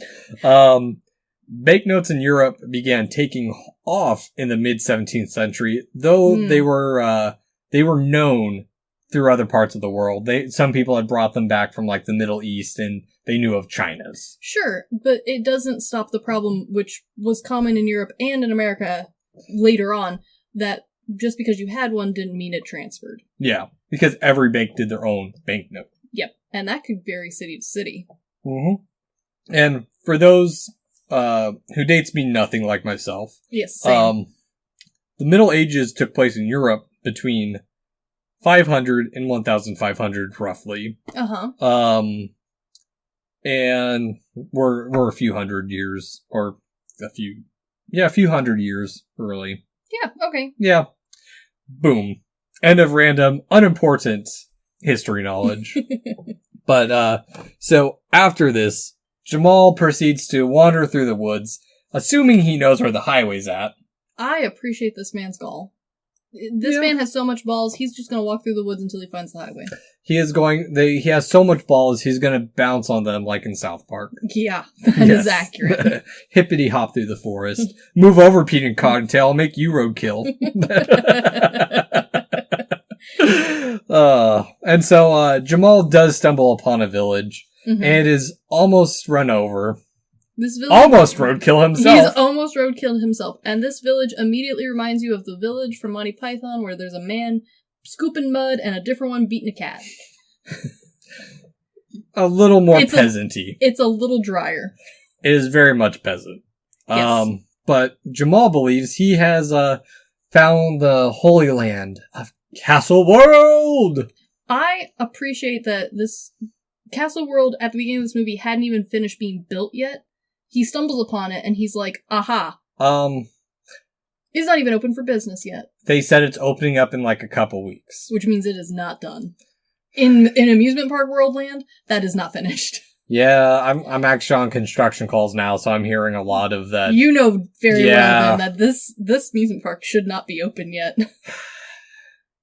banknotes in Europe began taking off in the mid-17th century, though they were known through other parts of the world. Some people had brought them back from like the Middle East, and they knew of China's. Sure, but it doesn't stop the problem, which was common in Europe and in America later on, that just because you had one didn't mean it transferred. Yeah, because every bank did their own banknote. Yep, and that could vary city to city. Mm-hmm. And for those who dates me nothing like myself, yes, same. The Middle Ages took place in Europe between 500 and 1500 roughly. And we're a few hundred years, or a few hundred years early. Yeah, okay. Yeah. Boom. End of random, unimportant history knowledge. But, so after this, Jamal proceeds to wander through the woods, assuming he knows where the highway's at. I appreciate this man's gall. This man has so much balls, he's just gonna walk through the woods until he finds the highway. He has so much balls, he's gonna bounce on them like in South Park. Yeah, that is accurate. Hippity hop through the forest. Move over, Pete and Cottontail, I'll make you roadkill. And so, Jamal does stumble upon a village, and is almost run over. This village almost roadkill himself. He's almost roadkilled himself. And this village immediately reminds you of the village from Monty Python where there's a man scooping mud and a different one beating a cat. A little more peasant-y. It's a little drier. It is very much peasant. Yes. But Jamal believes he has found the Holy Land of Castle World. I appreciate that this Castle World at the beginning of this movie hadn't even finished being built yet. He stumbles upon it, and he's like, aha. It's not even open for business yet. They said it's opening up in like a couple weeks. Which means it is not done. In amusement park world land, that is not finished. Yeah, I'm actually on construction calls now, so I'm hearing a lot of that. You know very well, then, that this amusement park should not be open yet.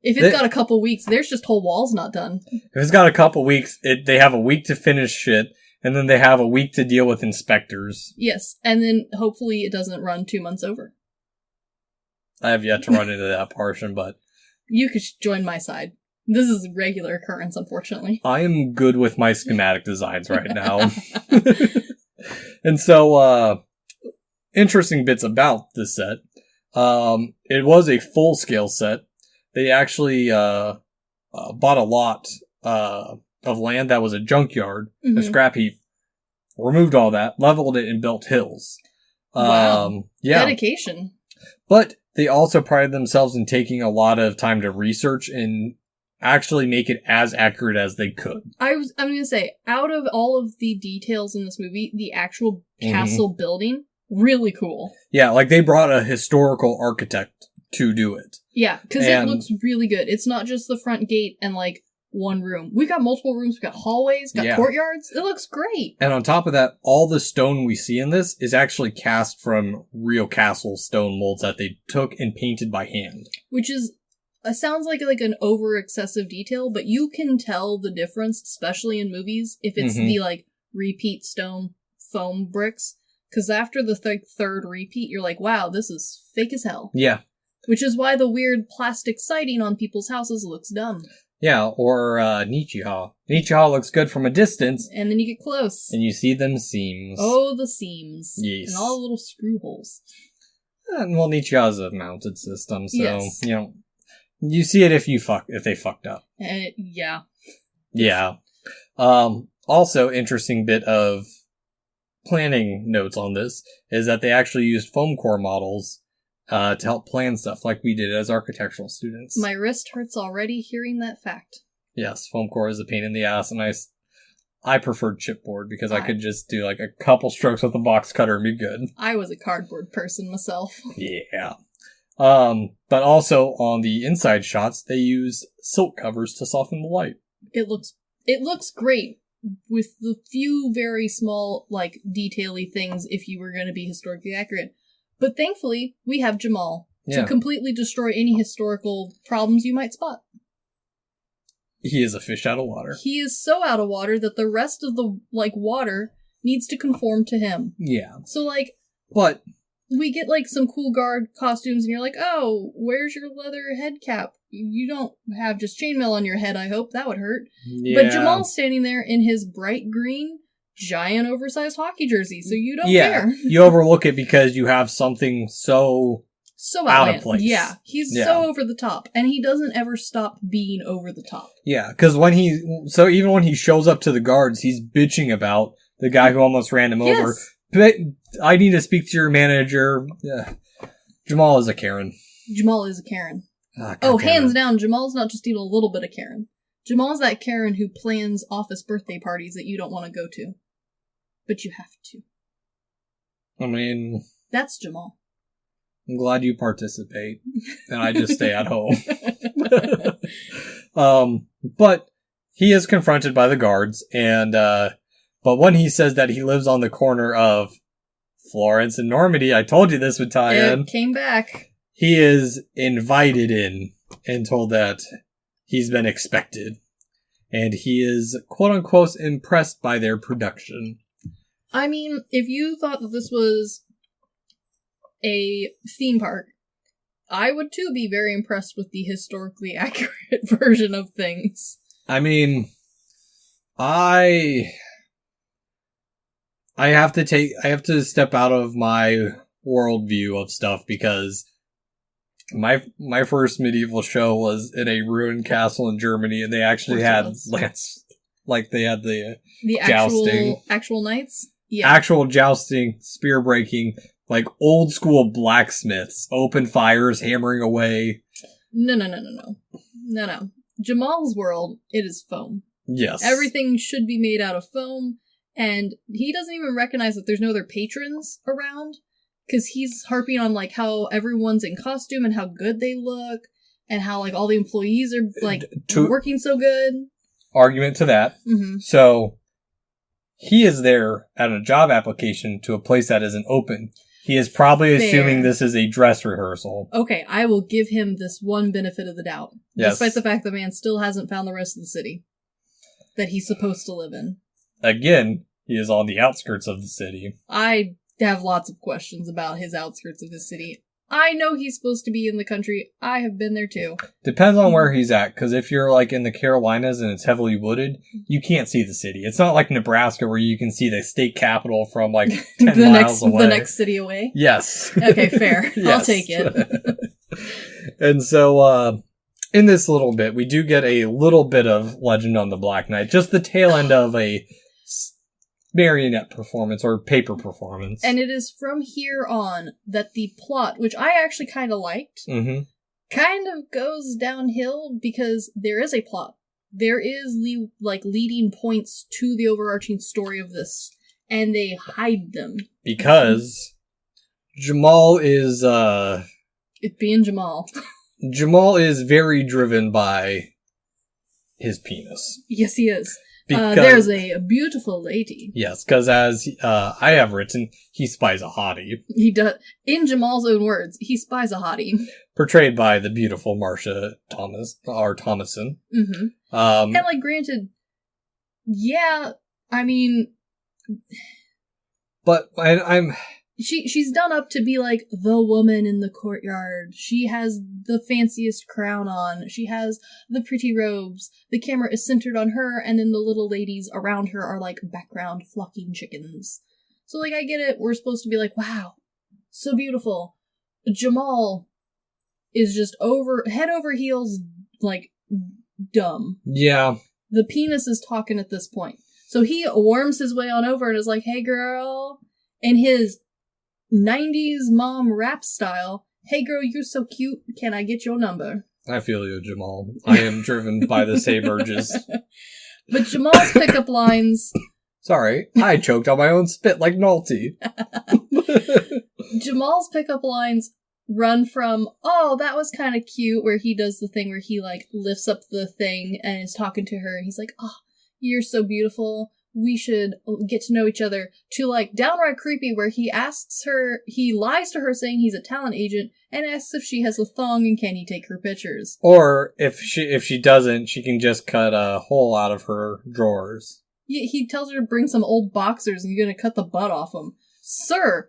If it's got a couple weeks, there's just whole walls not done. If it's got a couple weeks, they have a week to finish shit. And then they have a week to deal with inspectors. Yes, and then hopefully it doesn't run 2 months over. I have yet to run into that portion, but... You could join my side. This is a regular occurrence, unfortunately. I am good with my schematic designs right now. And so, interesting bits about this set. It was a full-scale set. They actually bought a lot of land that was a junkyard, a scrap heap, removed all that, leveled it, and built hills. Wow. Dedication. But they also prided themselves in taking a lot of time to research and actually make it as accurate as they could. I'm going to say, out of all of the details in this movie, the actual castle building, really cool. Yeah, like they brought a historical architect to do it. Yeah, because it looks really good. It's not just the front gate and like one room. We've got multiple rooms, we've got hallways, got courtyards. It looks great. And on top of that, all the stone we see in this is actually cast from real castle stone molds that they took and painted by hand. Which is, sounds like an over excessive detail, but you can tell the difference, especially in movies, if it's the like repeat stone foam bricks. Because after the third repeat, you're like, wow, this is fake as hell. Yeah. Which is why the weird plastic siding on people's houses looks dumb. Yeah, or Nicho. Nicho looks good from a distance. And then you get close. And you see them seams. Oh, the seams. Yes. And all the little screw holes. Well, Nicho has a mounted system, so, yes. You see it if they fucked up. Yeah. Yeah. Also, interesting bit of planning notes on this is that they actually used foam core models to help plan stuff like we did as architectural students. My wrist hurts already hearing that fact. Yes, foam core is a pain in the ass, and I preferred chipboard because I could just do like a couple strokes with a box cutter and be good. I was a cardboard person myself. Yeah. But also on the inside shots, they used silk covers to soften the light. It looks great with the few very small, like, detail-y things if you were going to be historically accurate. But thankfully, we have Jamal to completely destroy any historical problems you might spot. He is a fish out of water. He is so out of water that the rest of the, like, water needs to conform to him. Yeah. So, like... But... we get, like, some cool guard costumes, and you're like, oh, where's your leather head cap? You don't have just chainmail on your head, I hope. That would hurt. Yeah. But Jamal's standing there in his bright green, giant, oversized hockey jersey, so you don't care. You overlook it because you have something so out of place. Yeah, he's so over the top, and he doesn't ever stop being over the top. Yeah, because even when he shows up to the guards, he's bitching about the guy who almost ran him over. But I need to speak to your manager. Jamal is a Karen. Jamal is a Karen. Hands down, Jamal's not just even a little bit of Karen. Jamal's that Karen who plans office birthday parties that you don't want to go to. But you have to. I mean... that's Jamal. I'm glad you participate. And I just stay at home. But he is confronted by the guards, and... but when he says that he lives on the corner of Florence and Normandy, I told you this would tie in. It came back. He is invited in and told that he's been expected. And he is, quote-unquote, impressed by their production. I mean, if you thought that this was a theme park, I would too be very impressed with the historically accurate version of things. I mean, I have to step out of my worldview of stuff because my first medieval show was in a ruined castle in Germany, and they actually had they had the jousting, actual knights, actual jousting, spear breaking, like old school blacksmiths, open fires, hammering away. No. Jamal's world, it is foam. Yes, everything should be made out of foam. And he doesn't even recognize that there's no other patrons around, because he's harping on, like, how everyone's in costume and how good they look, and how, like, all the employees are, like, working so good. Argument to that. Mm-hmm. So, he is there at a job application to a place that isn't open. He is probably assuming this is a dress rehearsal. Okay, I will give him this one benefit of the doubt. Yes. Despite the fact the man still hasn't found the rest of the city that he's supposed to live in. Again, he is on the outskirts of the city. I have lots of questions about his outskirts of his city. I know he's supposed to be in the country. I have been there too. Depends on where he's at, because if you're like in the Carolinas and it's heavily wooded, you can't see the city. It's not like Nebraska where you can see the state capitol from like 10 miles away. The next city away? Yes. Okay, fair. Yes. I'll take it. And so, in this little bit, we do get a little bit of Legend on the Black Knight. Just the tail end of a marionette performance or paper performance. And it is from here on that the plot, which I actually kind of liked, kind of goes downhill because there is a plot. There is leading points to the overarching story of this, and they hide them. Because Jamal is, it being Jamal. Jamal is very driven by his penis. Yes, he is. There's a beautiful lady. Yes, because as I have written, he spies a hottie. He does. In Jamal's own words, he spies a hottie. Portrayed by the beautiful Marcia Thomason. Mm-hmm. And, like, granted, yeah, I mean, But I'm... She's done up to be like the woman in the courtyard. She has the fanciest crown on. She has the pretty robes. The camera is centered on her, and then the little ladies around her are like background flocking chickens. So like, I get it. We're supposed to be like, wow, so beautiful. Jamal is just head over heels, like, dumb. Yeah. The penis is talking at this point. So he worms his way on over and is like, hey girl, in his 90s mom rap style, hey girl, you're so cute, can I get your number? I feel you, Jamal. I am driven by the same urges. But Jamal's pickup lines... Sorry, I choked on my own spit like Nolte. Jamal's pickup lines run from, oh, that was kind of cute, where he does the thing where he, like, lifts up the thing and is talking to her, and he's like, oh, you're so beautiful, we should get to know each other, to, like, downright creepy, where he lies to her saying he's a talent agent, and asks if she has a thong and can he take her pictures. Or, if she doesn't, she can just cut a hole out of her drawers. He tells her to bring some old boxers and you're gonna cut the butt off them. Sir!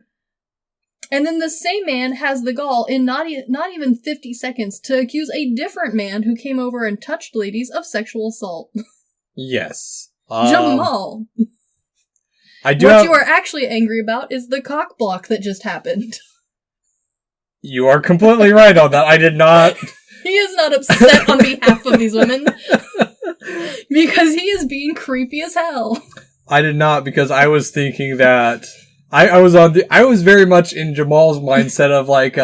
And then the same man has the gall in not even 50 seconds to accuse a different man who came over and touched ladies of sexual assault. Yes. Jamal! What you are actually angry about is the cock block that just happened. You are completely right on that. I did not... He is not upset on behalf of these women. Because he is being creepy as hell. I did not, because I was thinking that... I was very much in Jamal's mindset of like,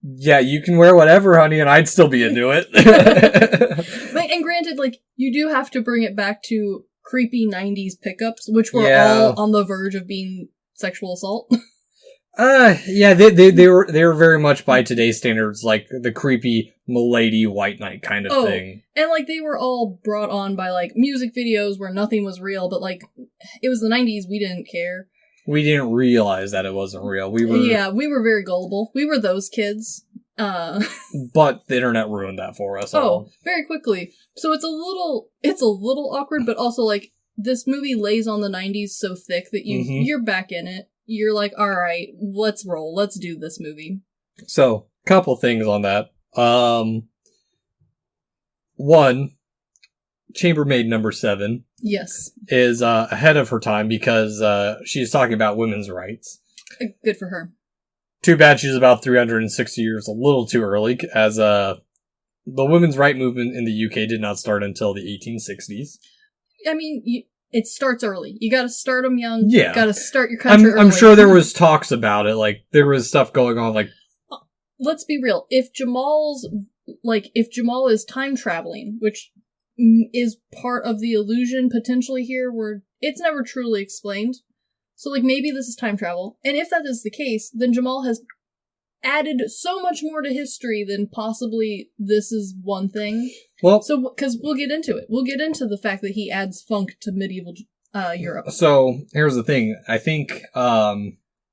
yeah, you can wear whatever, honey, and I'd still be into it. And granted, like, you do have to bring it back to creepy 90s pickups, which were all on the verge of being sexual assault. Yeah, they were very much by today's standards, like the creepy milady white knight kind of thing. And like they were all brought on by like music videos where nothing was real, but like it was the 90s, we didn't care. We didn't realize that it wasn't real. We were very gullible. We were those kids. But the internet ruined that for us. Oh, very quickly. So it's a little awkward, but also like this movie lays on the 90s so thick that you're back in it. You're like, all right, let's roll. Let's do this movie. So, couple things on that. One, chambermaid number 7. Yes. Is ahead of her time because she's talking about women's rights. Good for her. Too bad she's about 360 years, a little too early, as the women's right movement in the UK did not start until the 1860s. I mean, it starts early. You gotta start them young. Yeah. You gotta start your country early. I'm sure there was talks about it. Like, there was stuff going on, like... Let's be real. If Jamal is time traveling, which is part of the illusion potentially here, where it's never truly explained. So, like, maybe this is time travel. And if that is the case, then Jamal has added so much more to history than possibly this is one thing. Well, so, because we'll get into it. We'll get into the fact that he adds funk to medieval Europe. So, here's the thing. I think,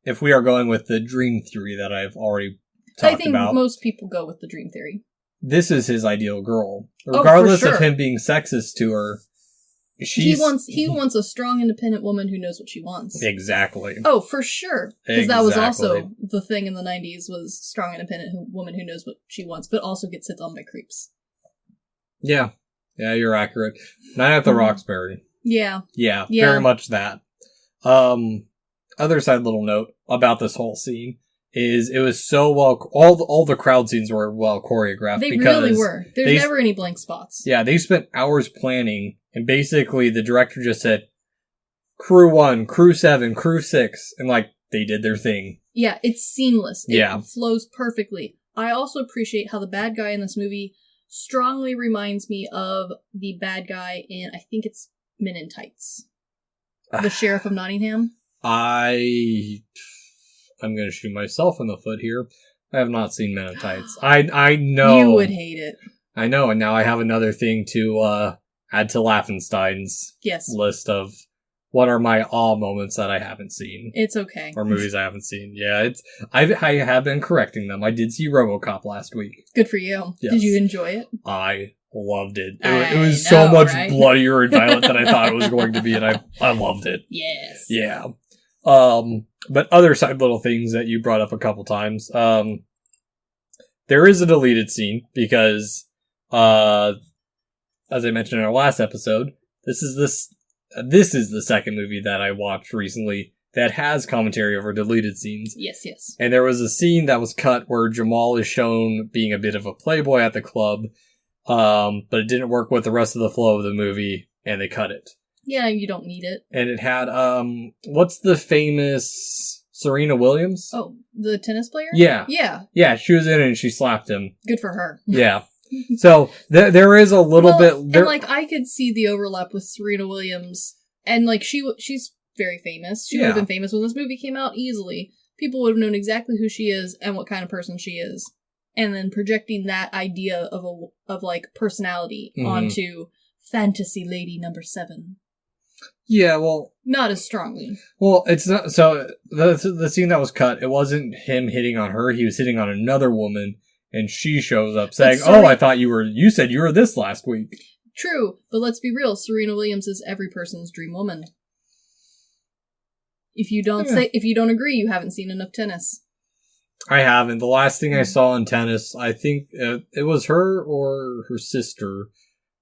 if we are going with the dream theory that I've already talked about... I think most people go with the dream theory. This is his ideal girl. Regardless of him being sexist to her, he wants a strong, independent woman who knows what she wants. Exactly. Oh, for sure. Because that was also the thing in the 90s, was strong, independent woman who knows what she wants, but also gets hit on by creeps. Yeah. Yeah, you're accurate. Night at the Roxbury. Yeah. Yeah, very much that. Other side little note about this whole scene is it was so well... All the crowd scenes were well choreographed. They really were. There's never any blank spots. Yeah, they spent hours planning, and basically the director just said, Crew 1, Crew 7, Crew 6, and like, they did their thing. Yeah, it's seamless. It flows perfectly. I also appreciate how the bad guy in this movie strongly reminds me of the bad guy in, I think it's Men in Tights. The Sheriff of Nottingham. I'm going to shoot myself in the foot here. I have not seen Men in Tights. I know. You would hate it. I know, and now I have another thing to add to Laffenstein's list of what are my awe moments that I haven't seen. It's okay. Or movies I haven't seen. Yeah, I have been correcting them. I did see Robocop last week. Good for you. Yes. Did you enjoy it? I loved it. It was so much bloodier and violent than I thought it was going to be, and I loved it. Yes. Yeah. But other side little things that you brought up a couple times. There is a deleted scene because, as I mentioned in our last episode, this is the second movie that I watched recently that has commentary over deleted scenes. Yes. And there was a scene that was cut where Jamal is shown being a bit of a playboy at the club, but it didn't work with the rest of the flow of the movie, and they cut it. Yeah, you don't need it. And it had, what's the famous Serena Williams? Oh, the tennis player? Yeah. Yeah. Yeah, she was in it and she slapped him. Good for her. Yeah. So, there is a little bit... And, like, I could see the overlap with Serena Williams, and, like, she's very famous. She would have been famous when this movie came out easily. People would have known exactly who she is and what kind of person she is. And then projecting that idea of like, personality onto fantasy lady number 7. Yeah, well... Not as strongly. Well, it's not... So, the scene that was cut, it wasn't him hitting on her, he was hitting on another woman, and she shows up saying, I thought you said you were this last week. True, but let's be real, Serena Williams is every person's dream woman. If you don't agree, you haven't seen enough tennis. I haven't. The last thing I saw in tennis, I think it was her or her sister,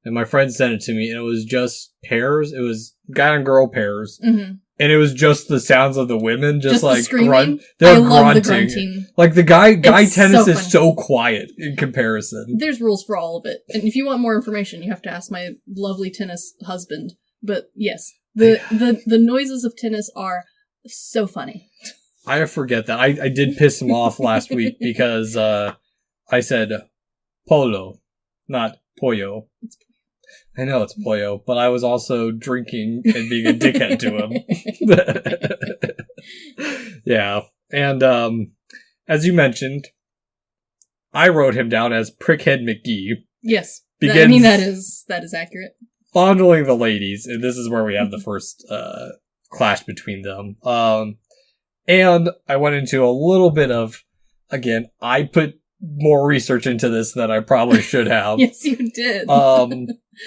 and my friend sent it to me, and it was just pairs. It was guy and girl pairs. Mm-hmm. And it was just the sounds of the women, just like grunt. They're grunting. The grunting. Like the guy tennis is so quiet in comparison. There's rules for all of it. And if you want more information, you have to ask my lovely tennis husband. But yes, the noises of tennis are so funny. I forget that. I did piss him off last week because I said polo, not pollo. I know it's pollo, but I was also drinking and being a dickhead to him. Yeah. And as you mentioned, I wrote him down as Prickhead McGee. Yes. I mean, that is accurate. Fondling the ladies, and this is where we have the first clash between them. And I went into a little bit of, again, I put more research into this than I probably should have. Yes, you did.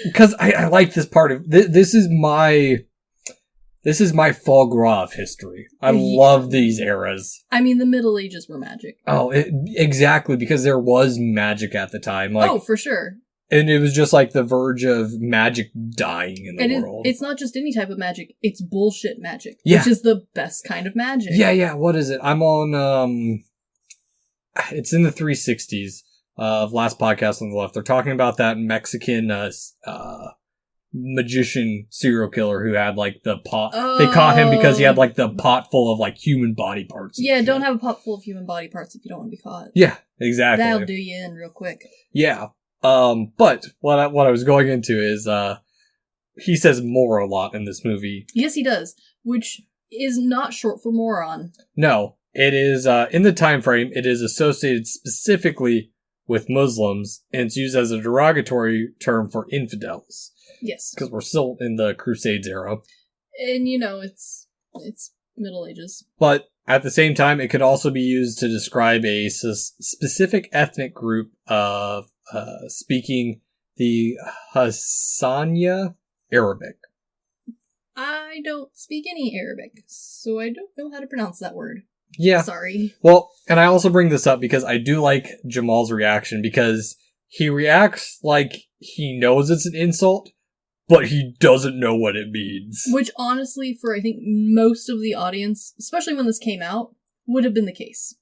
Because I like this part of this is my foie gras of history. I love these eras. I mean, the Middle Ages were magic. Oh, exactly, because there was magic at the time. Like, for sure. And it was just like the verge of magic dying in the world. It's not just any type of magic. It's bullshit magic. Yeah. Which is the best kind of magic. Yeah. What is it? I'm on, it's in the 360s of last podcast on the left. They're talking about that Mexican, magician serial killer who had like the pot. Oh. They caught him because he had like the pot full of like human body parts. Yeah, don't have a pot full of human body parts if you don't want to be caught. Yeah, exactly. That'll do you in real quick. Yeah. But what I was going into is, he says more a lot in this movie. Yes, he does. Which is not short for moron. No, it is, in the time frame, it is associated specifically with Muslims, and it's used as a derogatory term for infidels. Yes. Because we're still in the Crusades era. And, it's Middle Ages. But at the same time, it could also be used to describe a specific ethnic group of speaking the Hassaniya Arabic. I don't speak any Arabic, so I don't know how to pronounce that word. Yeah. Sorry. Well, and I also bring this up because I do like Jamal's reaction, because he reacts like he knows it's an insult, but he doesn't know what it means. Which, honestly, for I think most of the audience, especially when this came out, would have been the case.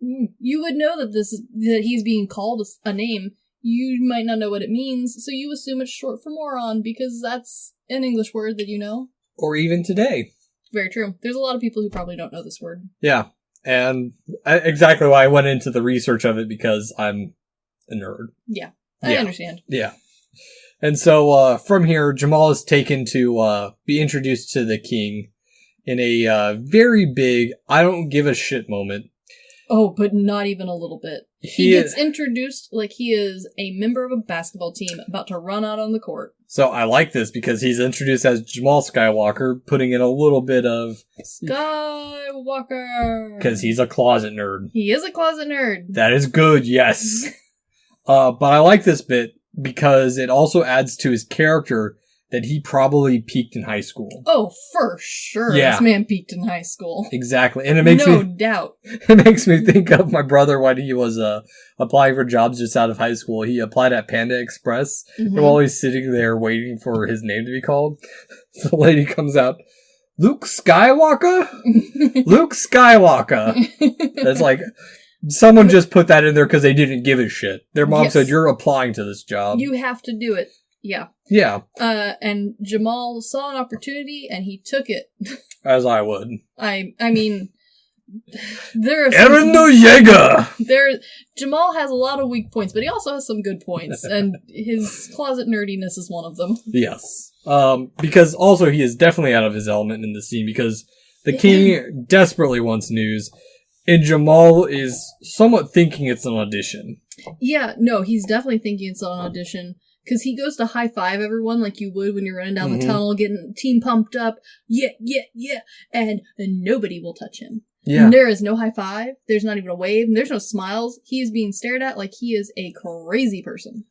You would know that he's being called a name. You might not know what it means, so you assume it's short for moron because that's an English word that you know. Or even today. Very true. There's a lot of people who probably don't know this word. Yeah, and exactly why I went into the research of it, because I'm a nerd. Yeah, I understand. Yeah. And so from here, Jamal is taken to be introduced to the king in a very big, I don't give a shit moment. Oh, but not even a little bit. He gets introduced like he is a member of a basketball team about to run out on the court. So I like this because he's introduced as Jamal Skywalker, putting in a little bit of Skywalker. Because he's a closet nerd. He is a closet nerd. That is good, yes. But I like this bit because it also adds to his character that he probably peaked in high school. Oh, for sure. Yeah. This man peaked in high school. Exactly. And it makes no doubt. It makes me think of my brother when he was applying for jobs just out of high school. He applied at Panda Express, and while he's sitting there waiting for his name to be called, the lady comes out, Luke Skywalker? Luke Skywalker. It's like, someone just put that in there because they didn't give a shit. Their mom said, you're applying to this job. You have to do it. Yeah. Yeah. And Jamal saw an opportunity and he took it. As I would. I mean, there are Aaron the Jaeger! Jamal has a lot of weak points, but he also has some good points, and his closet nerdiness is one of them. Yes. Because also he is definitely out of his element in the scene because the king desperately wants news, and Jamal is somewhat thinking it's an audition. Yeah, no, he's definitely thinking it's an audition. Because he goes to high-five everyone like you would when you're running down the tunnel, getting team pumped up. Yeah, yeah, yeah. And nobody will touch him. Yeah. And there is no high-five. There's not even a wave. And there's no smiles. He is being stared at like he is a crazy person.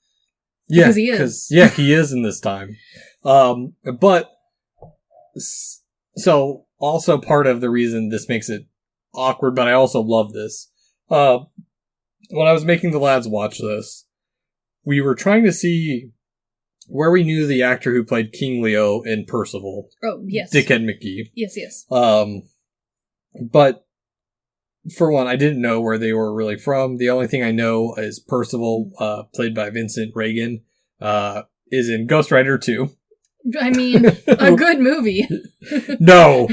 Yeah, because he is. Yeah, he is in this time. But, so, also part of the reason this makes it awkward, but I also love this. When I was making the lads watch this, we were trying to see where we knew the actor who played King Leo in Percival. Oh, yes. Dickhead McGee. Yes, yes. But, for one, I didn't know where they were really from. The only thing I know is Percival, played by Vincent Reagan, is in Ghost Rider 2. I mean, a good movie. No,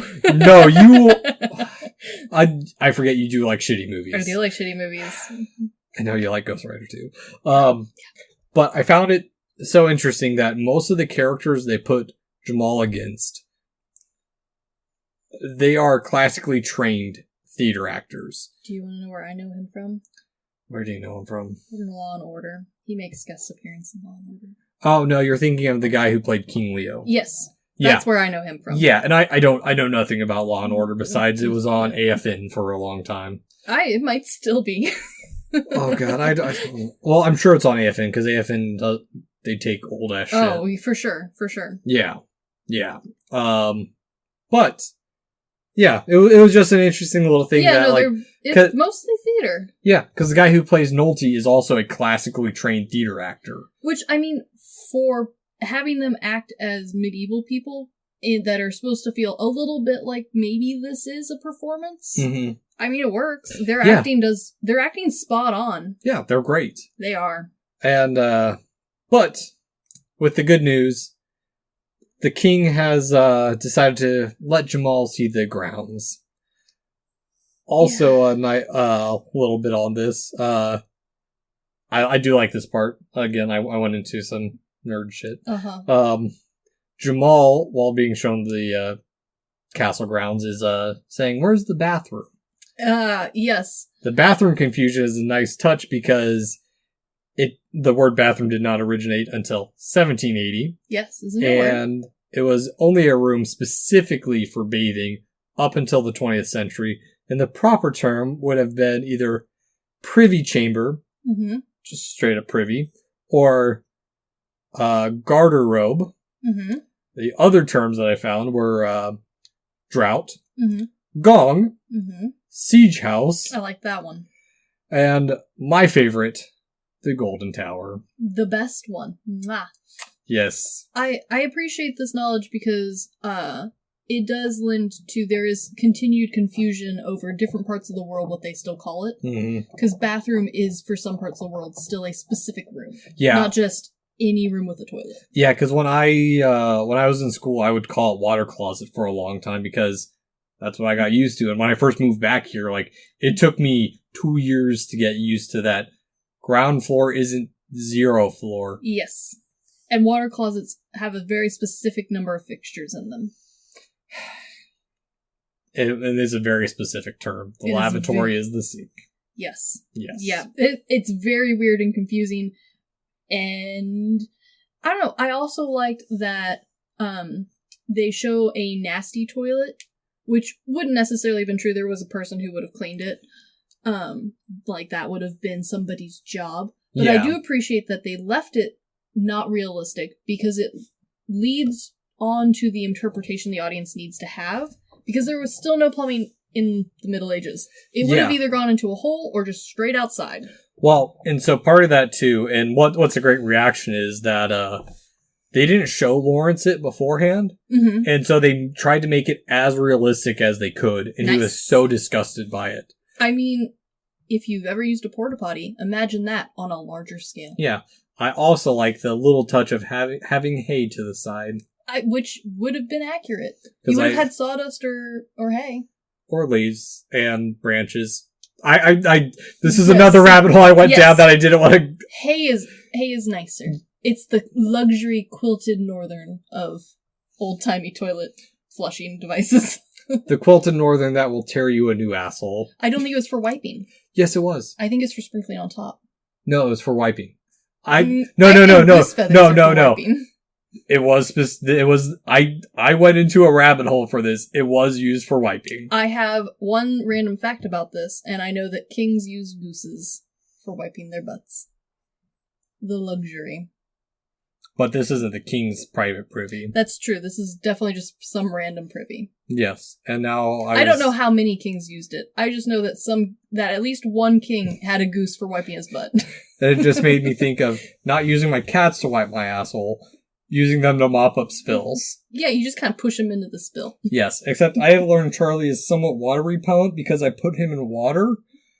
I forget you do like shitty movies. I do like shitty movies. I know you like Ghost Rider too. But I found it so interesting that most of the characters they put Jamal against, they are classically trained theater actors. Do you want to know where I know him from? Where do you know him from? In Law and Order. He makes guest appearance in Law and Order. Oh, no, you're thinking of the guy who played King Leo. Yes. That's where I know him from. Yeah, and I know nothing about Law and Order besides it was on AFN for a long time. It might still be. Oh god, well, I'm sure it's on AFN because AFN they take old ass shit. Oh, for sure. Yeah. But yeah, it was just an interesting little thing. Yeah, that, it's mostly theater. Yeah, because the guy who plays Nolte is also a classically trained theater actor. Which, I mean, for having them act as medieval people that are supposed to feel a little bit like maybe this is a performance. Mm-hmm. I mean, it works. Their acting spot on. Yeah, they're great. They are. And, but, with the good news, the king has, decided to let Jamal see the grounds. Also, a little bit on this, I do like this part. Again, I went into some nerd shit. Uh-huh. Jamal, while being shown the, castle grounds, is, saying, "Where's the bathroom?" Yes. The bathroom confusion is a nice touch because the word bathroom did not originate until 1780. Yes, isn't it? And it was only a room specifically for bathing up until the 20th century. And the proper term would have been either privy chamber, just straight up privy, or garter robe. Mm-hmm. The other terms that I found were draught, gong, siege house. I like that one. And my favorite, the Golden Tower. The best one. Mwah. Yes. I appreciate this knowledge because it does lend to there is continued confusion over different parts of the world what they still call it. Because bathroom is, for some parts of the world, still a specific room. Yeah. Not just any room with a toilet. Yeah, because when I was in school, I would call it water closet for a long time because that's what I got used to. And when I first moved back here, it took me 2 years to get used to that. Ground floor isn't 0 floor. Yes. And water closets have a very specific number of fixtures in them. It is a very specific term. The lavatory is the sink. Yes. Yes. Yeah. It's very weird and confusing. And I don't know. I also liked that they show a nasty toilet, which wouldn't necessarily have been true. There was a person who would have cleaned it. That would have been somebody's job. But I do appreciate that they left it not realistic because leads on to the interpretation the audience needs to have, because there was still no plumbing in the Middle Ages. It would have either gone into a hole or just straight outside. Well, and so part of that too, and what's a great reaction is that they didn't show Lawrence it beforehand, and so they tried to make it as realistic as they could, and he was so disgusted by it. I mean, if you've ever used a porta potty, imagine that on a larger scale. Yeah. I also like the little touch of having hay to the side. Which would have been accurate. You would have had sawdust or hay. Or leaves and branches. This is another rabbit hole I went down that I didn't want to... Hay is nicer. It's the luxury quilted northern of old-timey toilet flushing devices. The quilted northern that will tear you a new asshole. I don't think it was for wiping. Yes, it was. I think it's for sprinkling on top. No, it was for wiping. No. It was, I went into a rabbit hole for this. It was used for wiping. I have one random fact about this, and I know that kings use gooses for wiping their butts. The luxury. But this isn't the king's private privy. That's true. This is definitely just some random privy. Yes. And now I don't know how many kings used it. I just know that at least one king had a goose for wiping his butt. It just made me think of not using my cats to wipe my asshole, using them to mop up spills. Yeah, you just kind of push him into the spill. Yes, except I have learned Charlie is somewhat water repellent because I put him in water,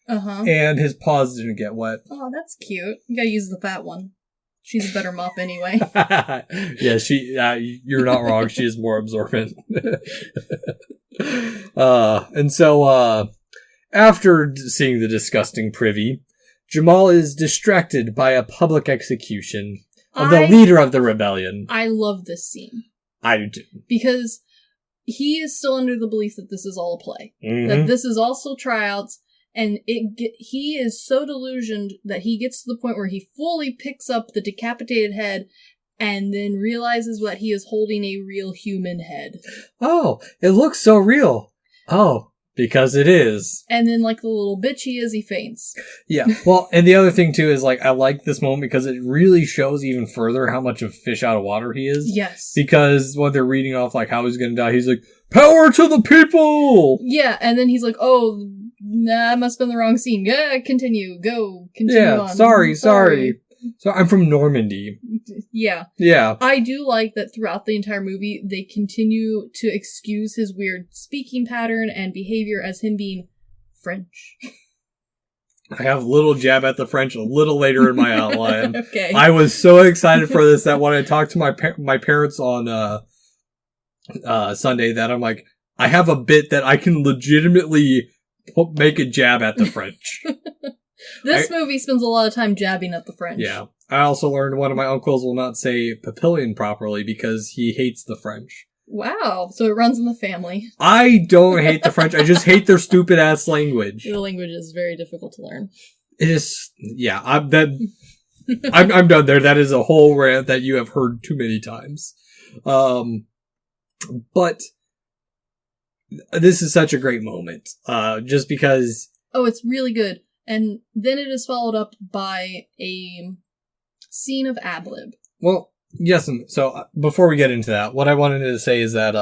and his paws didn't get wet. Oh, that's cute. You gotta use the fat one. She's a better mop anyway. Yeah, you're not wrong. She is more absorbent. And so, after seeing the disgusting privy, Jamal is distracted by a public execution of the leader of the rebellion. I love this scene. I do too. Because he is still under the belief that this is all a play. That this is all still tryouts. And he is so delusioned that he gets to the point where he fully picks up the decapitated head and then realizes that he is holding a real human head. Oh, it looks so real. Oh, because it is. And then, like the little bitch he is, he faints. Yeah. Well, and the other thing, too, is, like, I like this moment because it really shows even further how much of fish out of water he is. Yes. Because when they're reading off, like, how he's gonna die, he's like, power to the people! Yeah, and then he's like, oh, nah, I must have been the wrong scene. Yeah, continue on. Sorry. So I'm from Normandy. Yeah. Yeah. I do like that throughout the entire movie, they continue to excuse his weird speaking pattern and behavior as him being French. I have a little jab at the French a little later in my outline. Okay. I was so excited for this that when I talked to my parents on Sunday, that I'm like, I have a bit that I can legitimately make a jab at the French. This movie spends a lot of time jabbing at the French. Yeah. I also learned one of my uncles will not say papillion properly because he hates the French. Wow. So it runs in the family. I don't hate the French. I just hate their stupid ass language. The language is very difficult to learn. It is. Yeah. I'm done there. That is a whole rant that you have heard too many times. But this is such a great moment. Just because. Oh, it's really good. And then it is followed up by a scene of ad-lib. Well, yes, and so before we get into that, what I wanted to say is that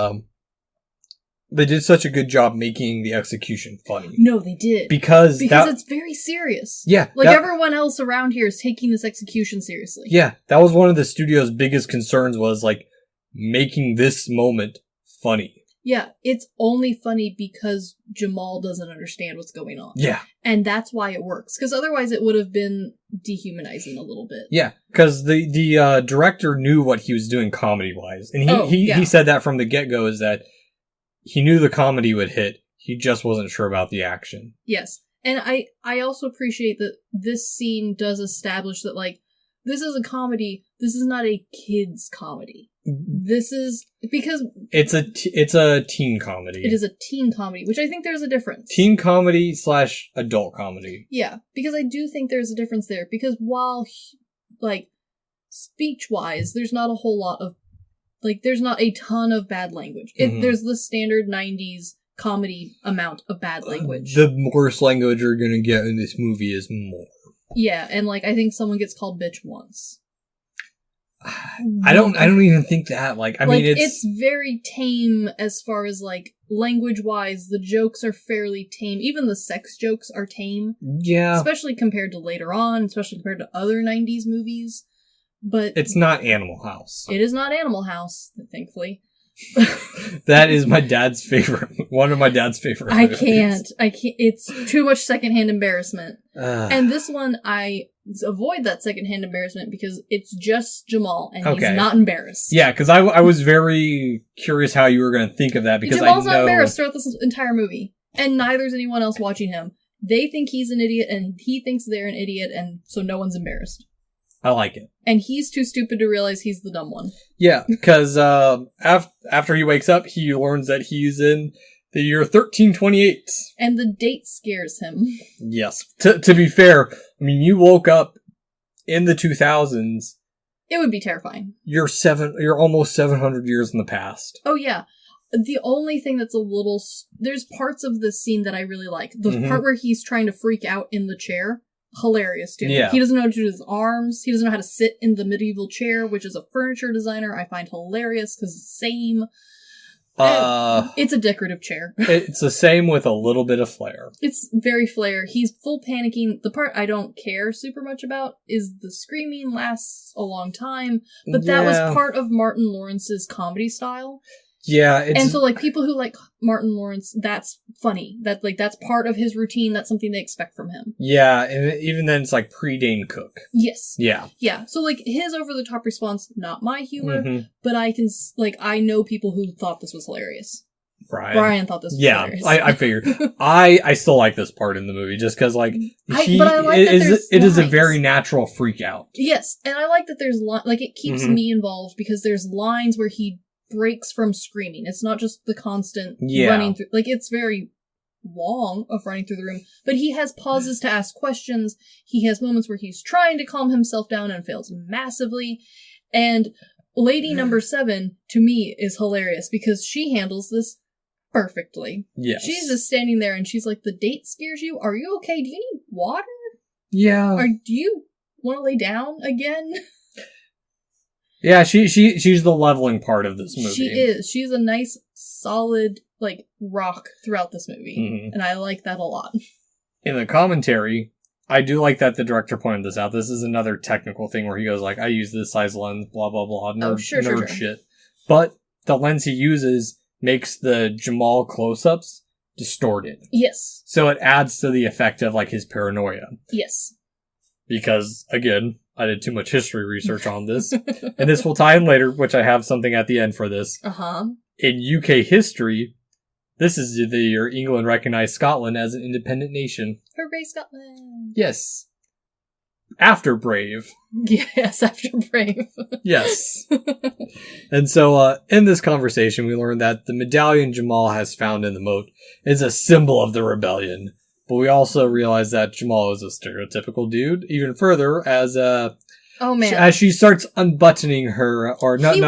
they did such a good job making the execution funny. No, they did. Because it's very serious. Yeah. Everyone else around here is taking this execution seriously. Yeah, that was one of the studio's biggest concerns was, like, making this moment funny. Yeah, it's only funny because Jamal doesn't understand what's going on. Yeah. And that's why it works. Because otherwise it would have been dehumanizing a little bit. Yeah, because the director knew what he was doing comedy-wise. And he said that from the get-go, is that he knew the comedy would hit. He just wasn't sure about the action. Yes. And I also appreciate that this scene does establish that, like, this is a comedy. This is not a kid's comedy. This is because it's a teen comedy. It is a teen comedy, which I think there's a difference. Teen comedy / adult comedy. Yeah, because I do think there's a difference there. Because while, like, speech-wise, there's not a whole lot of, like, there's not a ton of bad language. There's the standard 90s comedy amount of bad language. The worst language you're gonna get in this movie is more. Yeah, and, like, I think someone gets called bitch once. I don't even think that. Like, I mean, it's very tame as far as, like, language-wise. The jokes are fairly tame. Even the sex jokes are tame. Yeah. Especially compared to later on, especially compared to other 90s movies. But it's not Animal House. It is not Animal House, thankfully. That is my dad's favorite. One of my dad's favorite movies. I can't. It's too much secondhand embarrassment. And this one, I avoid that secondhand embarrassment because it's just Jamal, and he's not embarrassed. Yeah, because I was very curious how you were going to think of that, because Jamal's not embarrassed throughout this entire movie, and neither is anyone else watching him. They think he's an idiot, and he thinks they're an idiot, and so no one's embarrassed. I like it. And he's too stupid to realize he's the dumb one. Yeah, because after he wakes up, he learns that he's in the year 1328. And the date scares him. Yes. To be fair, I mean, you woke up in the 2000s. It would be terrifying. You're almost 700 years in the past. Oh, yeah. The only thing that's a little... There's parts of this scene that I really like. The part where he's trying to freak out in the chair. Hilarious, dude. Yeah. He doesn't know how to do his arms. He doesn't know how to sit in the medieval chair, which is a furniture designer I find hilarious because it's the same. It's a decorative chair. It's the same with a little bit of flair. It's very flair. He's full panicking. The part I don't care super much about is the screaming lasts a long time, but that was part of Martin Lawrence's comedy style. Yeah, and so, like, people who like Martin Lawrence, that's funny. That's part of his routine. That's something they expect from him. Yeah, and even then, it's like pre-Dane Cook. Yes. Yeah. Yeah. So, like, his over-the-top response, not my humor, but I know people who thought this was hilarious. Brian thought this was hilarious. I figured. I still like this part in the movie just because, like, it is a very natural freak out. Yes, and I like that there's it keeps me involved because there's lines where he breaks from screaming. It's not just the constant running through. Like, it's very long of running through the room, but he has pauses to ask questions. He has moments where he's trying to calm himself down and fails massively. And Lady Number 7, to me, is hilarious because she handles this perfectly. Yes. She's just standing there and she's like, the date scares you? Are you okay? Do you need water? Yeah. Or do you want to lay down again? Yeah, she's the leveling part of this movie. She is. She's a nice, solid, like, rock throughout this movie. And I like that a lot. In the commentary, I do like that the director pointed this out. This is another technical thing where he goes like, I use this size lens, blah, blah, blah, nerd shit. But the lens he uses makes the Jamal close-ups distorted. Yes. So it adds to the effect of, like, his paranoia. Yes. Because, again, I did too much history research on this. And this will tie in later, which I have something at the end for this. In UK history, this is the year England recognized Scotland as an independent nation. Hooray, Scotland! Yes. After Brave. Yes, after Brave. Yes. And so, in this conversation, we learned that the medallion Jamal has found in the moat is a symbol of the rebellion. But we also realize that Jamal is a stereotypical dude. Even further, as as she starts unbuttoning her, or not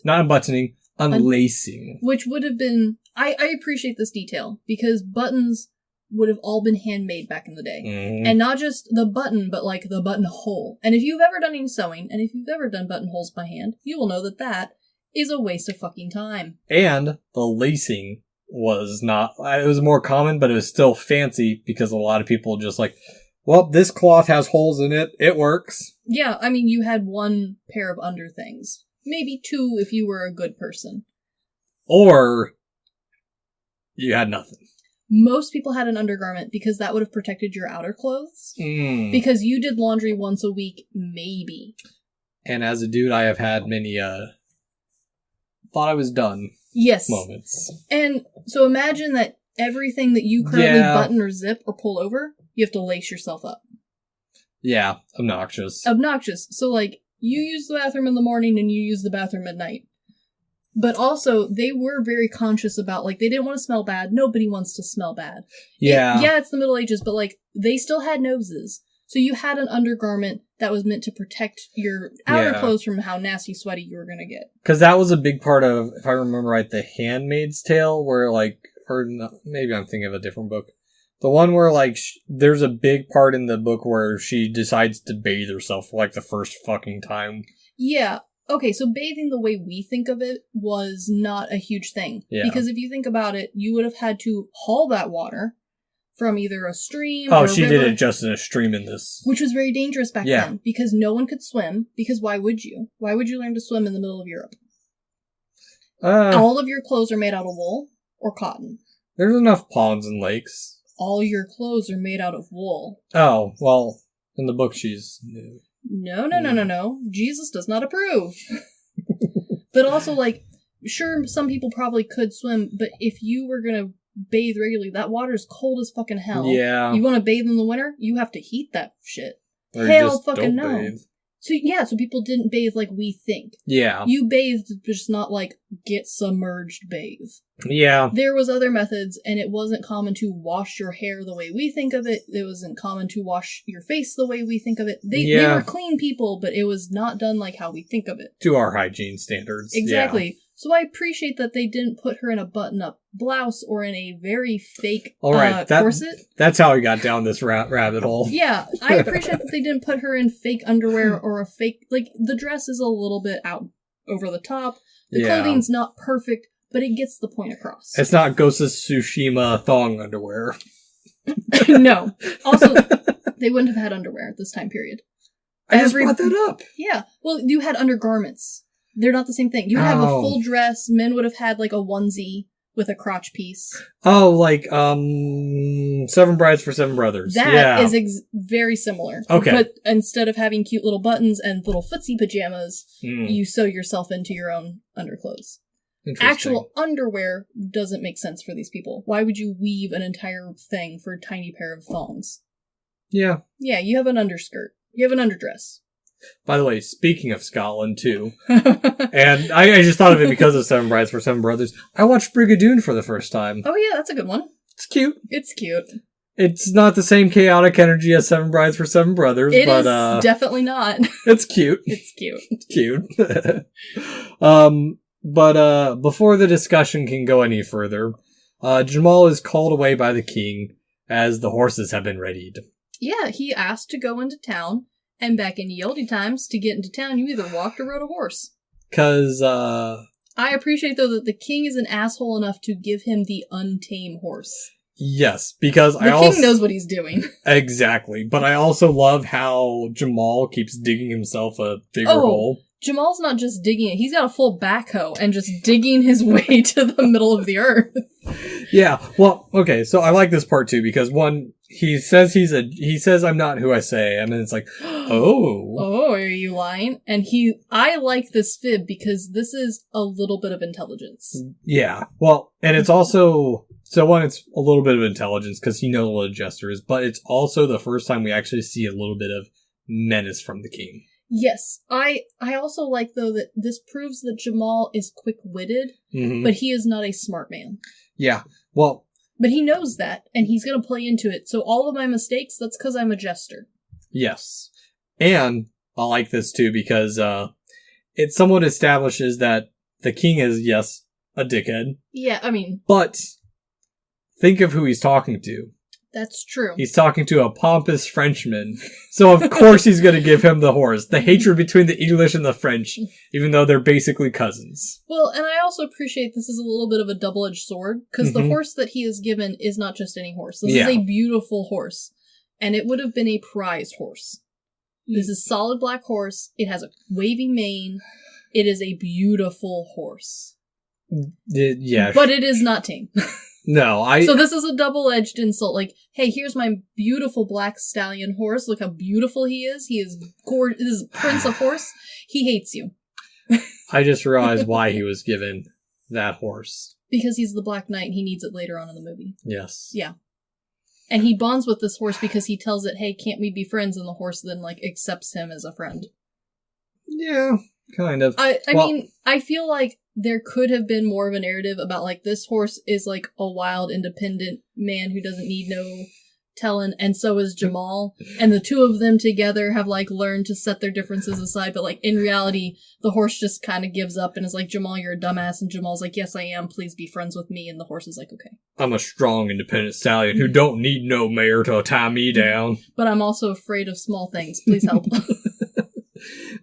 unbuttoning, unlacing. Which would have been, I appreciate this detail, because buttons would have all been handmade back in the day. And not just the button, but like the buttonhole. And if you've ever done any sewing, and if you've ever done buttonholes by hand, you will know that that is a waste of fucking time. And the lacing was not, it was more common, but it was still fancy because a lot of people just like, well, this cloth has holes in it, it works. Yeah, I mean, you had one pair of under things. Maybe two if you were a good person. Or you had nothing. Most people had an undergarment because that would have protected your outer clothes. Because you did laundry once a week, maybe. And as a dude, I have had many, thought I was done. Yes. Moments. And so imagine that everything that you currently button or zip or pull over, you have to lace yourself up. Yeah, obnoxious. So, like, you use the bathroom in the morning and you use the bathroom at night. But also, they were very conscious about, like, they didn't want to smell bad. Nobody wants to smell bad. Yeah. It's the Middle Ages, but, like, they still had noses. So you had an undergarment that was meant to protect your outer clothes from how nasty sweaty you were going to get. Because that was a big part of, if I remember right, The Handmaid's Tale, where, like, or no, maybe I'm thinking of a different book. The one where, like, there's a big part in the book where she decides to bathe herself for, like, the first fucking time. Yeah. okay, so bathing the way we think of it was not a huge thing. Yeah. Because if you think about it, you would have had to haul that water from either a stream Oh, or a she river, did it just in a stream in this. which was very dangerous back Yeah. then because no one could swim. Because why would you? Why would you learn to swim in the middle of Europe? All of your clothes are made out of wool or cotton. There's enough ponds and lakes. All your clothes are made out of wool. Oh, well, in the book she's new. No. Jesus does not approve. But also, like, sure, some people probably could swim, but if you were gonna bathe regularly, that water's cold as fucking hell. Yeah. You want to bathe in the winter? You have to heat that shit. Or you Hell just fucking don't no. bathe. So people didn't bathe like we think. Yeah. You bathed, just not like get submerged bathe. Yeah. There was other methods, and it wasn't common to wash your hair the way we think of it. It wasn't common to wash your face the way we think of it. They were clean people, but it was not done like how we think of it. To our hygiene standards. Exactly. Yeah. So I appreciate that they didn't put her in a button-up blouse or in a very fake All right, corset. That's how we got down this rabbit hole. Yeah, I appreciate that they didn't put her in fake underwear or a fake... Like, the dress is a little bit out over the top. The clothing's not perfect, but it gets the point across. It's not Ghost of Tsushima thong underwear. No. Also, they wouldn't have had underwear at this time period. I just brought that up. Yeah. Well, you had undergarments. They're not the same thing. You have a full dress. Men would have had like a onesie with a crotch piece. Oh, like Seven Brides for Seven Brothers. That is very similar. Okay. But instead of having cute little buttons and little footsie pajamas, you sew yourself into your own underclothes. Actual underwear doesn't make sense for these people. Why would you weave an entire thing for a tiny pair of thongs? Yeah. Yeah, you have an underskirt. You have an underdress. By the way, speaking of Scotland, too, and I just thought of it because of Seven Brides for Seven Brothers, I watched Brigadoon for the first time. Oh yeah, that's a good one. It's cute. It's cute. It's not the same chaotic energy as Seven Brides for Seven Brothers, but is definitely not. It's cute. It's cute. It's cute. But before the discussion can go any further, Jamal is called away by the king as the horses have been readied. Yeah, he asked to go into town. And back in Yeldy times, to get into town, you either walked or rode a horse. 'Cause, I appreciate, though, that the king is an asshole enough to give him the untamed horse. yes, because the king knows what he's doing. Exactly, but I also love how Jamal keeps digging himself a bigger hole. Jamal's not just digging it, he's got a full backhoe and just digging his way to the middle of the earth. Yeah, well, okay, so I like this part too, because one, he says I'm not who I say, and then it's like, oh, are you lying? And I like this fib because this is a little bit of intelligence. Yeah, well, and it's also, so one, it's a little bit of intelligence, because he knows what a jester is, but it's also the first time we actually see a little bit of menace from the king. Yes, I also like, though, that this proves that Jamal is quick-witted, but he is not a smart man. Yeah, well... But he knows that, and he's going to play into it. So all of my mistakes, that's because I'm a jester. Yes. And I like this, too, because it somewhat establishes that the king is, yes, a dickhead. Yeah, I mean... But think of who he's talking to. That's true. He's talking to a pompous Frenchman. So of course he's going to give him the horse. The hatred between the English and the French, even though they're basically cousins. Well, and I also appreciate this is a little bit of a double-edged sword, because the horse that he is given is not just any horse. This is a beautiful horse, and it would have been a prized horse. This is solid black horse. It has a wavy mane. It is a beautiful horse. Yeah. But it is not tame. No, So this is a double-edged insult. Like, hey, here's my beautiful black stallion horse. Look how beautiful he is. He is gorgeous. This is Prince of Horse. He hates you. I just realized why he was given that horse. Because he's the Black Knight and he needs it later on in the movie. Yes. Yeah. And he bonds with this horse because he tells it, hey, can't we be friends? And the horse then, like, accepts him as a friend. Yeah, kind of. I mean, I feel like there could have been more of a narrative about, like, this horse is, like, a wild, independent man who doesn't need no telling, and so is Jamal. And the two of them together have, like, learned to set their differences aside, but, like, in reality, the horse just kind of gives up and is like, Jamal, you're a dumbass, and Jamal's like, yes, I am, please be friends with me, and the horse is like, okay. I'm a strong, independent stallion who don't need no mare to tie me down. But I'm also afraid of small things, please help.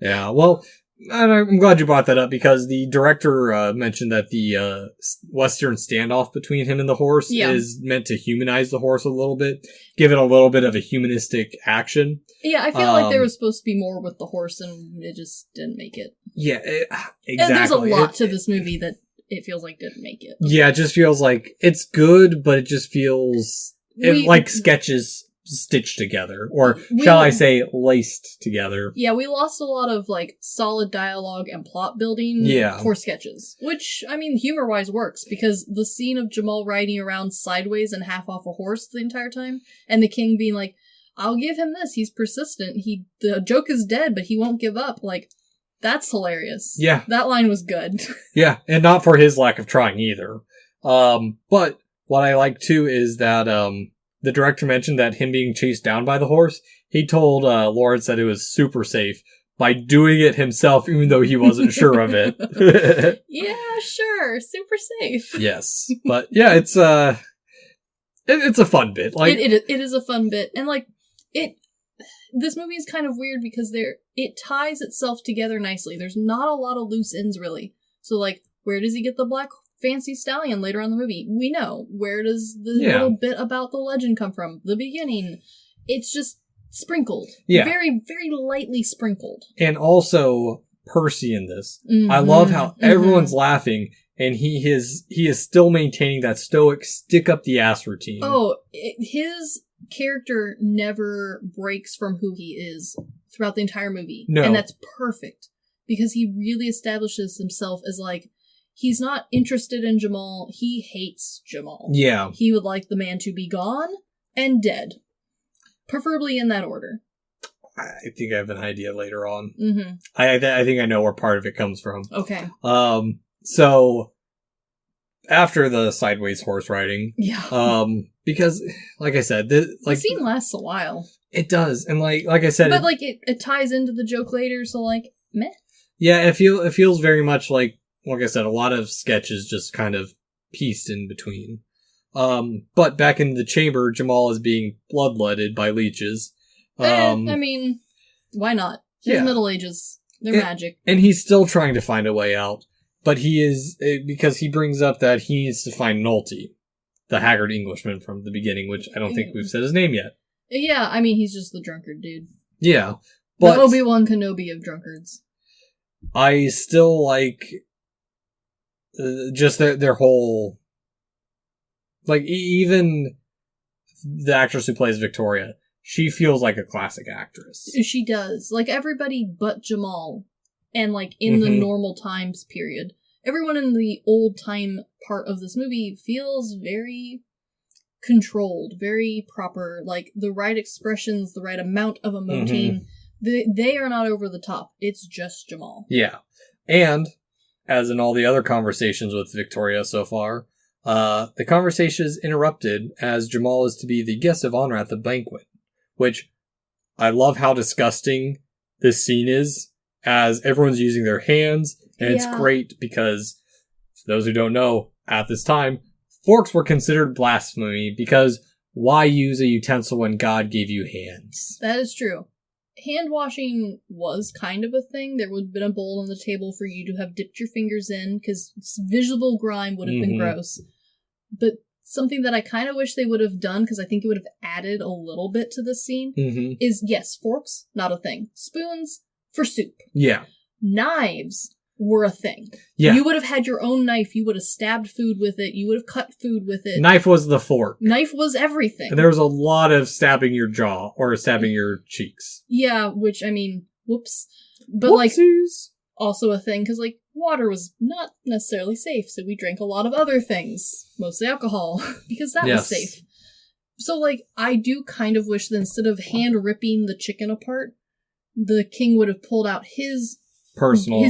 Yeah, well... And I'm glad you brought that up because the director mentioned that the Western standoff between him and the horse is meant to humanize the horse a little bit, give it a little bit of a humanistic action. Yeah, I feel like there was supposed to be more with the horse, and it just didn't make it. Yeah, exactly. And there's a lot to this movie that it feels like didn't make it. Yeah, it just feels like it's good, but it just feels like sketches stitched together, or shall I say laced together. Yeah, we lost a lot of like solid dialogue and plot building for sketches, which I mean humor-wise works because the scene of Jamal riding around sideways and half off a horse the entire time, and the king being like, I'll give him this, he's persistent, the joke is dead but he won't give up, like that's hilarious. Yeah, that line was good. Yeah, and not for his lack of trying either. But what I like too is that the director mentioned that him being chased down by the horse, he told Lawrence that it was super safe by doing it himself, even though he wasn't sure of it. Yeah, sure. Super safe. Yes. But yeah, it's a fun bit. Like it is a fun bit. And like this movie is kind of weird because it ties itself together nicely. There's not a lot of loose ends really. So like, where does he get the black fancy stallion later on in the movie? We know. Where does the little bit about the legend come from? The beginning. It's just sprinkled. Yeah. Very, very lightly sprinkled. And also Percy in this. Mm-hmm. I love how everyone's laughing and he is still maintaining that stoic stick up the ass routine. Oh, his character never breaks from who he is throughout the entire movie. No. And that's perfect because he really establishes himself as like, he's not interested in Jamal. He hates Jamal. Yeah. He would like the man to be gone and dead. Preferably in that order. I think I have an idea later on. Mm-hmm. I think I know where part of it comes from. Okay. So, after the sideways horse riding. Yeah. Because, like I said, the scene lasts a while. It does. And like I said. But it ties into the joke later, so meh. Yeah, it feels very much like I said, a lot of sketches just kind of pieced in between. But back in the chamber, Jamal is being bloodletted by leeches. I mean, why not? It's Middle Ages. They're magic. And he's still trying to find a way out. But he is, because he brings up that he needs to find Nolte, the haggard Englishman from the beginning, which I don't think we've said his name yet. Yeah, I mean, he's just the drunkard dude. Yeah. But the Obi-Wan Kenobi of drunkards. I still like just their whole, even the actress who plays Victoria, she feels like a classic actress. She does. Like everybody but Jamal, and in the normal times period, everyone in the old time part of this movie feels very controlled, very proper, like the right expressions, the right amount of emoting. They are not over the top. It's just Jamal. Yeah. And as in all the other conversations with Victoria so far, the conversation is interrupted as Jamal is to be the guest of honor at the banquet, which I love how disgusting this scene is, as everyone's using their hands, and it's great because, for those who don't know, at this time, forks were considered blasphemy because why use a utensil when God gave you hands? That is true. Hand washing was kind of a thing. There would have been a bowl on the table for you to have dipped your fingers in, because visible grime would have been gross. But something that I kind of wish they would have done, because I think it would have added a little bit to this scene, is, yes, forks, not a thing. Spoons, for soup. Yeah. Knives were a thing. Yeah. You would have had your own knife. You would have stabbed food with it. You would have cut food with it. Knife was the fork. Knife was everything. And there was a lot of stabbing your jaw or stabbing your cheeks. Yeah, which, I mean, whoops. But, Whoopsies. Also a thing, because, water was not necessarily safe, so we drank a lot of other things. Mostly alcohol, because that was safe. So, I do kind of wish that instead of hand-ripping the chicken apart, the king would have pulled out his personal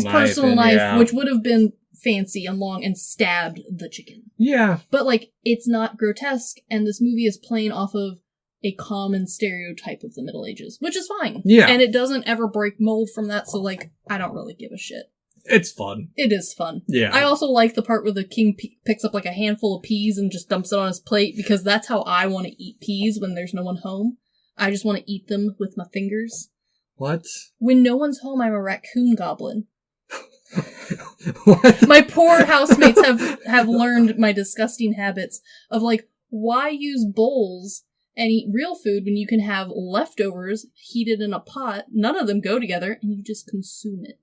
knife, which would have been fancy and long, and stabbed the chicken. Yeah. But, it's not grotesque, and this movie is playing off of a common stereotype of the Middle Ages, which is fine. Yeah. And it doesn't ever break mold from that, so, I don't really give a shit. It's fun. It is fun. Yeah. I also like the part where the king picks up, a handful of peas and just dumps it on his plate, because that's how I want to eat peas when there's no one home. I just want to eat them with my fingers. What? When no one's home, I'm a raccoon goblin. What? My poor housemates have learned my disgusting habits of, like, why use bowls and eat real food when you can have leftovers heated in a pot? None of them go together, and you just consume it.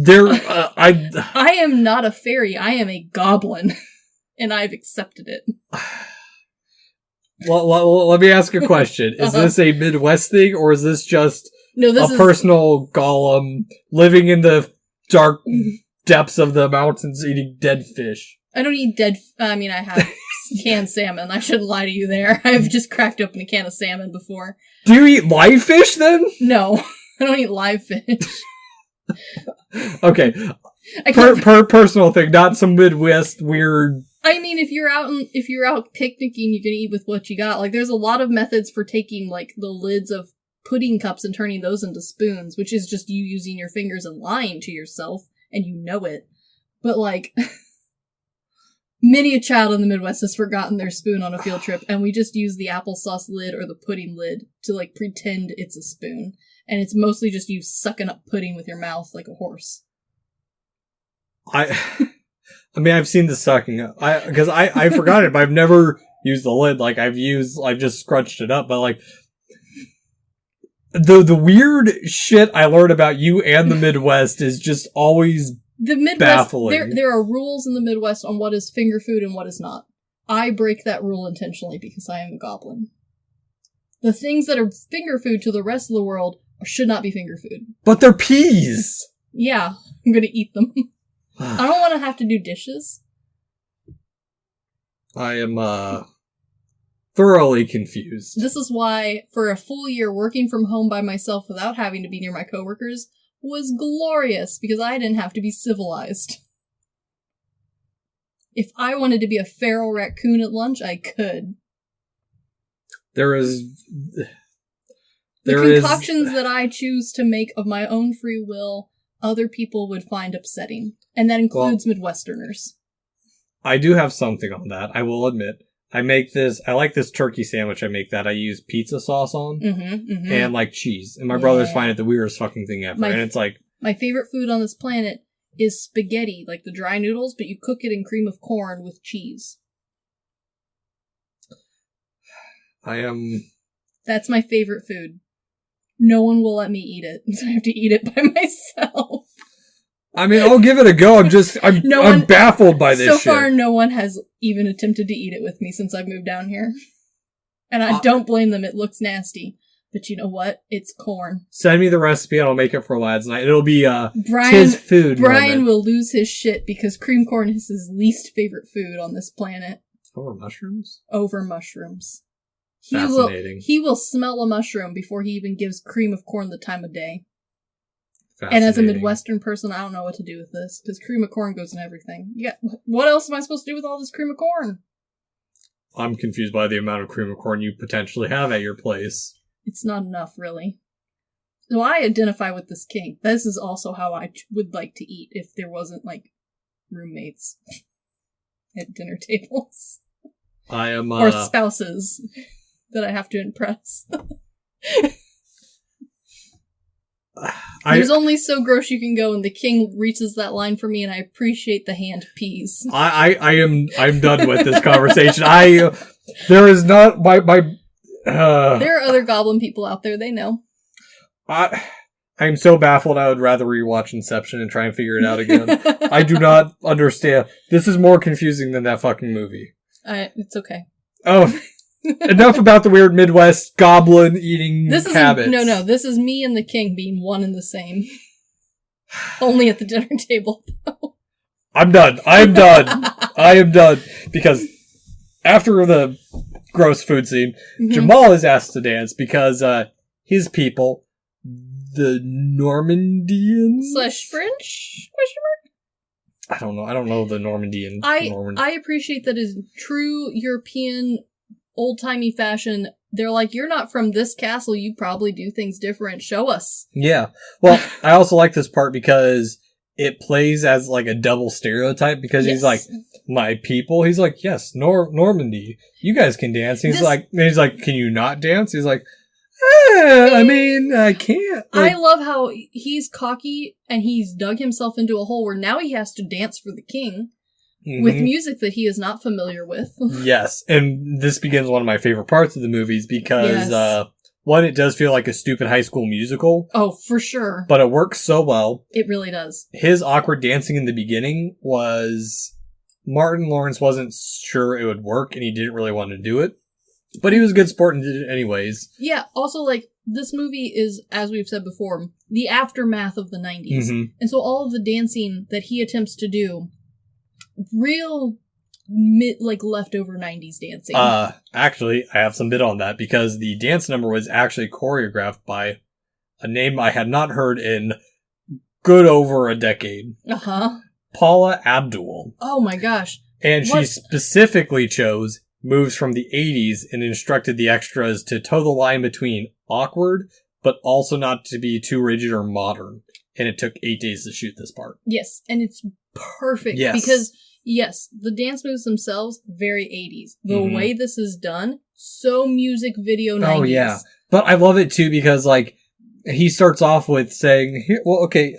I am not a fairy. I am a goblin, and I've accepted it. Well, let me ask you a question. Is this a Midwest thing, or is this just a personal golem living in the dark depths of the mountains eating dead fish? I don't eat I have canned salmon. I shouldn't lie to you there. I've just cracked open a can of salmon before. Do you eat live fish, then? No, I don't eat live fish. Okay. Personal thing, not some Midwest weird... I mean, if you're out picnicking, you can eat with what you got. Like, there's a lot of methods for taking, like, the lids of pudding cups and turning those into spoons, which is just you using your fingers and lying to yourself, and you know it. But, like, many a child in the Midwest has forgotten their spoon on a field trip, and we just use the applesauce lid or the pudding lid to, like, pretend it's a spoon. And it's mostly just you sucking up pudding with your mouth like a horse. I mean, I've seen the sucking up. Because I forgot it, but I've never used the lid. Like, I've just scrunched it up, but, like, the weird shit I learned about you and the Midwest is just always the Midwest, baffling. There are rules in the Midwest on what is finger food and what is not. I break that rule intentionally because I am a goblin. The things that are finger food to the rest of the world should not be finger food. But they're peas! Yeah, I'm gonna eat them. I don't want to have to do dishes. I am, thoroughly confused. This is why, for a full year working from home by myself without having to be near my coworkers was glorious, because I didn't have to be civilized. If I wanted to be a feral raccoon at lunch, I could. The concoctions that I choose to make of my own free will, other people would find upsetting. And that includes Midwesterners. I do have something on that, I will admit. I like this turkey sandwich I use pizza sauce on, and, like, cheese. And my brothers find it the weirdest fucking thing ever. And it's like... My favorite food on this planet is spaghetti, like the dry noodles, but you cook it in cream of corn with cheese. That's my favorite food. No one will let me eat it, so I have to eat it by myself. I mean, I'll give it a go. I'm baffled by this shit. So far, no one has even attempted to eat it with me since I've moved down here. And I don't blame them. It looks nasty. But you know what? It's corn. Send me the recipe and I'll make it for lads night. It'll be, his food Brian will lose his shit because cream corn is his least favorite food on this planet. Over mushrooms? Over mushrooms. Fascinating. He will smell a mushroom before he even gives cream of corn the time of day. And as a Midwestern person, I don't know what to do with this, because cream of corn goes in everything. Yeah, what else am I supposed to do with all this cream of corn? I'm confused by the amount of cream of corn you potentially have at your place. It's not enough, really. So I identify with this king. This is also how I would like to eat if there wasn't, like, roommates at dinner tables. I am, or spouses that I have to impress. There's only so gross you can go, and the king reaches that line for me, and I appreciate the hand peas. I'm done with this conversation. There is not there are other goblin people out there, they know. I'm so baffled I would rather rewatch Inception and try and figure it out again. I do not understand. This is more confusing than that fucking movie. It's okay. Oh, enough about the weird Midwest goblin eating habits. No, this is me and the king being one and the same. Only at the dinner table, though. I'm done. I am done. Because after the gross food scene, Jamal is asked to dance because his people, the Normandians? / French? ? I don't know. I don't know the Normandian. I appreciate that in true European old-timey fashion, they're like, you're not from this castle, you probably do things different. Show us. Yeah. Well, I also like this part because it plays as like a double stereotype because he's like, my people. He's like, yes, Normandy, you guys can dance. He's like, can you not dance? He's like, I mean, I can't. I love how he's cocky and he's dug himself into a hole where now he has to dance for the king with music that he is not familiar with. Yes, and this begins one of my favorite parts of the movies because, one, it does feel like a stupid high school musical. Oh, for sure. But it works so well. It really does. His awkward dancing in the beginning was... Martin Lawrence wasn't sure it would work, and he didn't really want to do it. But he was a good sport and did it anyways. Yeah, also, this movie is, as we've said before, the aftermath of the 90s. Mm-hmm. And so all of the dancing that he attempts to do, real, leftover 90s dancing. Actually, I have some bit on that, because the dance number was actually choreographed by a name I had not heard in good over a decade. Uh-huh. Paula Abdul. Oh my gosh. And she specifically chose moves from the 80s and instructed the extras to toe the line between awkward, but also not to be too rigid or modern. And it took 8 days to shoot this part. Yes, and it's perfect. Yes. Because, yes, the dance moves themselves, very 80s. The way this is done, so music video 90s. Oh, yeah. But I love it, too, because, he starts off with saying,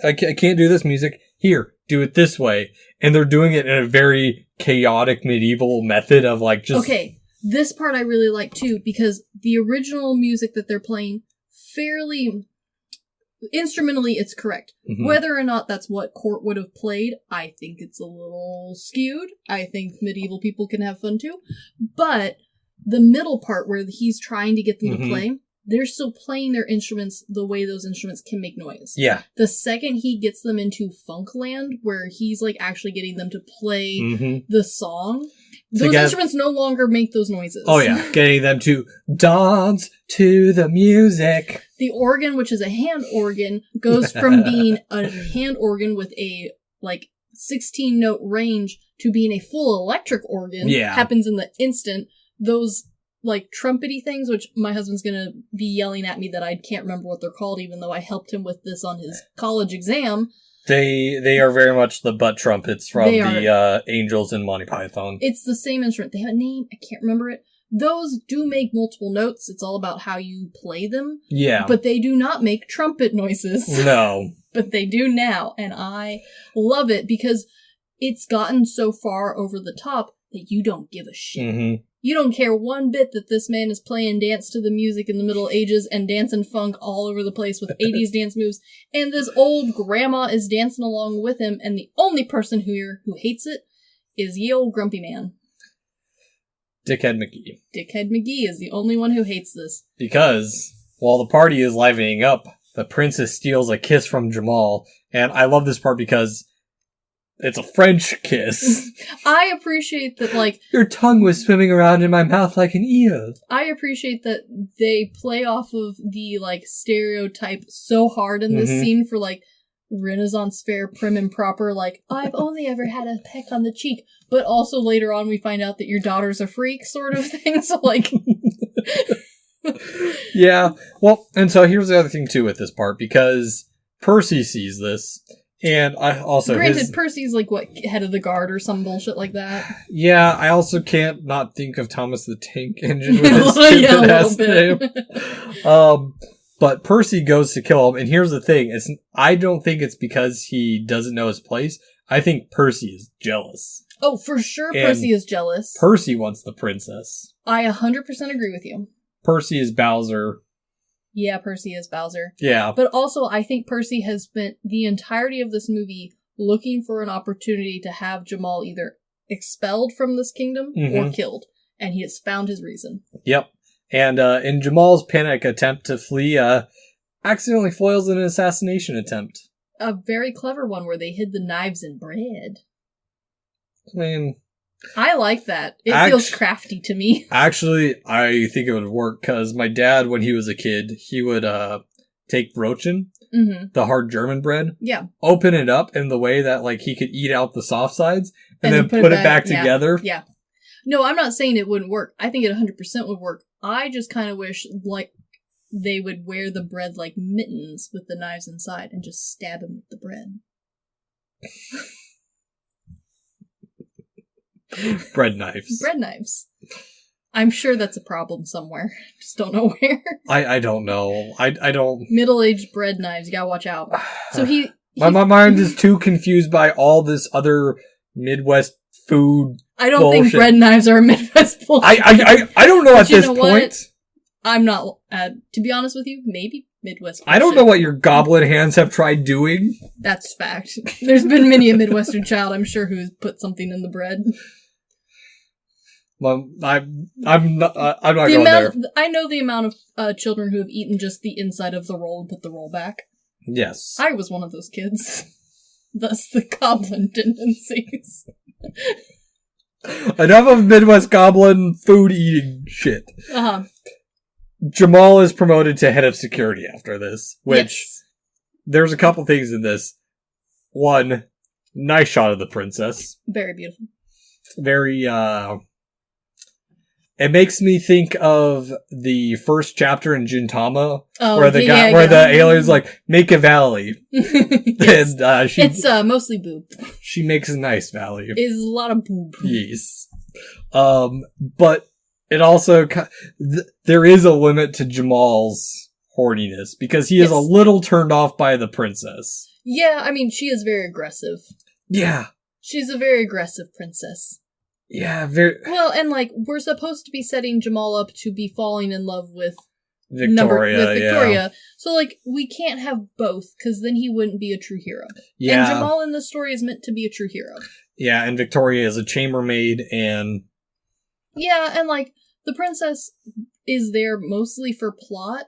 I can't do this music. Here, do it this way. And they're doing it in a very chaotic medieval method of just... Okay, this part I really like too, because the original music that they're playing, fairly... Instrumentally, it's correct. Mm-hmm. Whether or not that's what Court would have played, I think it's a little skewed. I think medieval people can have fun too. But the middle part where he's trying to get them to play... They're still playing their instruments the way those instruments can make noise. Yeah. The second he gets them into Funkland, where he's actually getting them to play the song, those instruments no longer make those noises. Oh yeah, getting them to dance to the music. The organ, which is a hand organ, goes from being a hand organ with a 16-note range to being a full electric organ. Yeah. Happens in the instant. Those trumpety things, which my husband's gonna be yelling at me that I can't remember what they're called, even though I helped him with this on his college exam. They are very much the butt trumpets from the Angels in Monty Python. It's the same instrument. They have a name. I can't remember it. Those do make multiple notes. It's all about how you play them. Yeah. But they do not make trumpet noises. No. But they do now, and I love it because it's gotten so far over the top that you don't give a shit. Mm-hmm. You don't care one bit that this man is playing dance to the music in the Middle Ages and dancing funk all over the place with 80s dance moves, and this old grandma is dancing along with him, and the only person who hates it is ye old grumpy man. Dickhead McGee. Dickhead McGee is the only one who hates this. Because, while the party is livening up, the princess steals a kiss from Jamal, and I love this part because... it's a French kiss. I appreciate that, your tongue was swimming around in my mouth like an eel. I appreciate that they play off of the, stereotype so hard in this scene for, Renaissance fair, prim and proper, I've only ever had a peck on the cheek. But also later on we find out that your daughter's a freak sort of thing, so, Yeah, well, and so here's the other thing, too, with this part, because Percy sees this... And I also... Granted, Percy's head of the guard or some bullshit like that. Yeah, I also can't not think of Thomas the Tank Engine with his stupid ass name. But Percy goes to kill him, and here's the thing. I don't think it's because he doesn't know his place. I think Percy is jealous. Oh, for sure Percy is jealous. Percy wants the princess. I 100% agree with you. Percy is Bowser. Yeah, Percy is Bowser. Yeah. But also, I think Percy has spent the entirety of this movie looking for an opportunity to have Jamal either expelled from this kingdom or killed. And he has found his reason. Yep. And in Jamal's panic attempt to flee, accidentally foils an assassination attempt. A very clever one where they hid the knives in bread. I mean... I like that. It feels crafty to me. Actually, I think it would work, because my dad, when he was a kid, he would take Brötchen, the hard German bread, open it up in the way that he could eat out the soft sides, and then put it back together. Yeah. No, I'm not saying it wouldn't work. I think it 100% would work. I just kind of wish, they would wear the bread like mittens with the knives inside and just stab him with the bread. Bread knives. Bread knives. I'm sure that's a problem somewhere. Just don't know where. I don't know. I don't... Middle-aged bread knives, you gotta watch out. So My mind is too confused by all this other Midwest food I don't bullshit. think bread knives are a Midwest bullshit. I don't know at this know point. What? I'm not, to be honest with you, maybe Midwest bullshit. I don't know what your goblin hands have tried doing. That's fact. There's been many a Midwestern child, I'm sure, who's put something in the bread. Well, I'm not going there. I know the amount of children who have eaten just the inside of the roll and put the roll back. Yes. I was one of those kids. Thus the goblin tendencies. Enough of Midwest goblin food eating shit. Uh-huh. Jamal is promoted to head of security after this, which Yes. there's a couple things in this. One, nice shot of the princess. Very beautiful. Very, it makes me think of the first chapter in Gintama, where the alien's like, make a valley. Yes. And, It's mostly boob. she makes a nice valley. It's a lot of boob. Yes. But it also, there is a limit to Jamal's horniness, because he is a little turned off by the princess. Yeah, I mean, she is very aggressive. Yeah. She's a very aggressive princess. Yeah, very... Well, and like, we're supposed to be setting Jamal up to be falling in love with Victoria, Victoria. So, like, we can't have both, because then he wouldn't be a true hero. Yeah. And Jamal in this story is meant to be a true hero. Yeah, and Victoria is a chambermaid, and... Yeah, and like, the princess is there mostly for plot,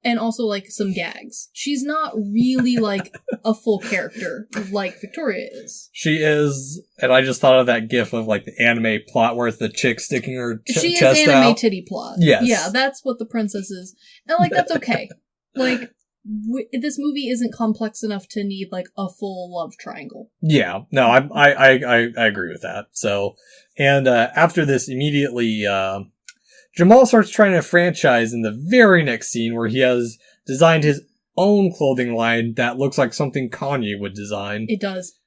and also, like, some gags. She's not really, like, a full character, like Victoria is. She is, and I just thought of that gif of, like, the anime plot where it's the chick sticking her She chest is anime out. titty plot. Yes. Yeah, that's what the princess is. And, like, that's okay. Like, this movie isn't complex enough to need, like, a full love triangle. Yeah, no, I agree with that. So, and after this, immediately, Jamal starts trying to franchise in the very next scene where he has designed his own clothing line that looks like something Kanye would design. It does.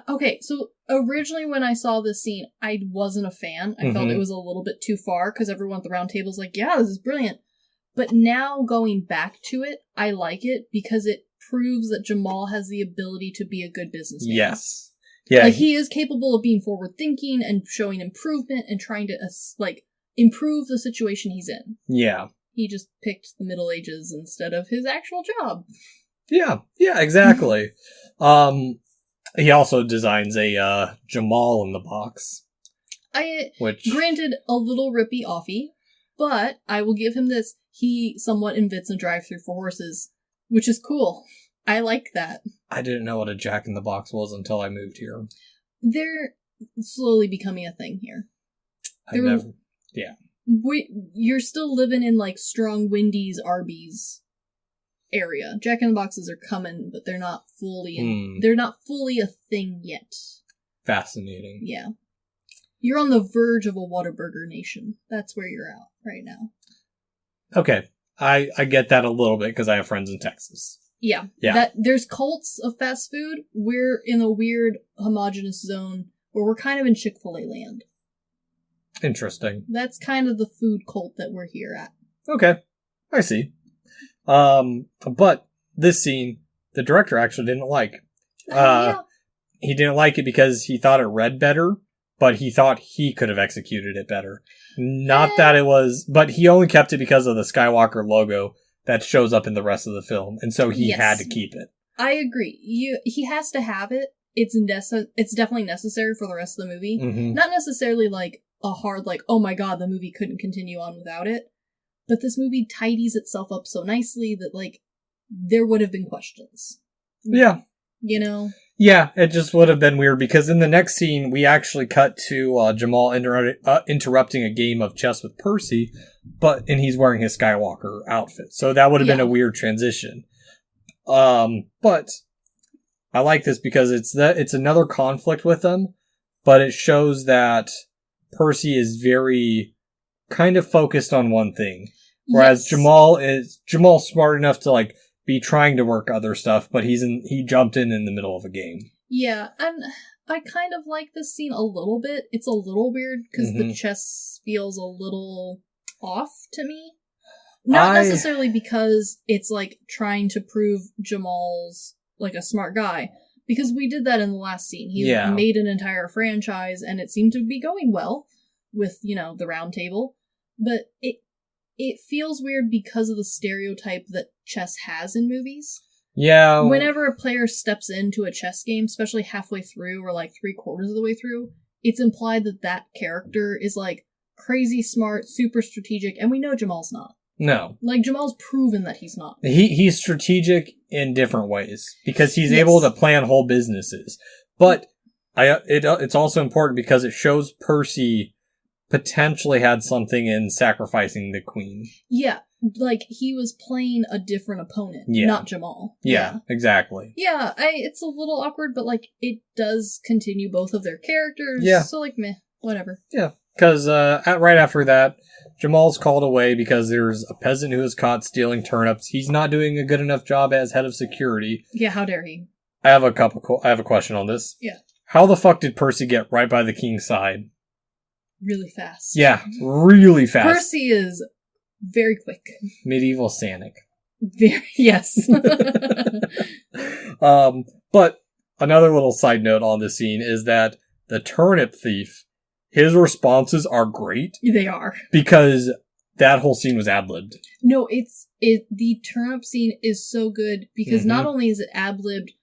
Okay, so originally when I saw this scene, I wasn't a fan. I felt it was a little bit too far because everyone at the round table's like, yeah, this is brilliant. But now going back to it, I like it because it proves that Jamal has the ability to be a good businessman. Yes. Yeah. Like, he is capable of being forward-thinking and showing improvement and trying to, improve the situation he's in. Yeah. He just picked the Middle Ages instead of his actual job. Yeah, exactly. He also designs a Jamal in the box. Granted, a little rippy offy, but I will give him this. He somewhat invents a drive-thru for horses, which is cool. I like that. I didn't know what a Jack in the Box was until I moved here. They're slowly becoming a thing here. Yeah. You're still living in, like, strong Wendy's, Arby's area. Jack in the Boxes are coming, but they're not fully they're not fully a thing yet. Fascinating. Yeah. You're on the verge of a Whataburger nation. That's where you're at right now. Okay. I get that a little bit because I have friends in Texas. Yeah. There's cults of fast food. We're in a weird homogenous zone where we're kind of in Chick-fil-A land. Interesting. That's kind of the food cult that we're here at. Okay. I see. But this scene, the director actually didn't like. Yeah. He didn't like it because he thought it read better, but he thought he could have executed it better. Not that it was, but he only kept it because of the Skywalker logo that shows up in the rest of the film, and so he had to keep it. I agree. He has to have it. It's definitely necessary for the rest of the movie. Mm-hmm. Not necessarily like a hard, like, oh my god, the movie couldn't continue on without it. But this movie tidies itself up so nicely that, like, there would have been questions. Yeah. You know? Yeah, it just would have been weird because in the next scene, we actually cut to Jamal interrupting a game of chess with Percy, and he's wearing his Skywalker outfit. So that would have been a weird transition. But I like this because it's another conflict with them, but it shows that Percy is very kind of focused on one thing. Whereas Jamal's smart enough to, like, be trying to work other stuff, but he jumped in the middle of a game. Yeah, and I kind of like this scene a little bit. It's a little weird because the chess feels a little off to me. Not necessarily because it's like trying to prove Jamal's like a smart guy, because we did that in the last scene. He made an entire franchise and it seemed to be going well with, the round table. But it feels weird because of the stereotype that chess has in movies. Yeah. Whenever a player steps into a chess game, especially halfway through or like 3/4 of the way through, it's implied that character is like crazy smart, super strategic, and we know Jamal's not. No. Like, Jamal's proven that he's not. He's strategic in different ways because he's able to plan whole businesses. But it's also important because it shows Percy potentially had something in sacrificing the queen. Yeah, like he was playing a different opponent, not Jamal. Yeah, exactly. Yeah, it's a little awkward, but like it does continue both of their characters. Yeah. So like, meh, whatever. Yeah, because right after that, Jamal's called away because there's a peasant who is caught stealing turnips. He's not doing a good enough job as head of security. Yeah, how dare he? I have a question on this. Yeah. How the fuck did Percy get right by the king's side? Really fast. Yeah, really fast. Percy is very quick. Medieval Sanic. Yes. But another little side note on this scene is that the turnip thief, his responses are great. They are. Because that whole scene was ad-libbed. No, the turnip scene is so good because not only is it ad-libbed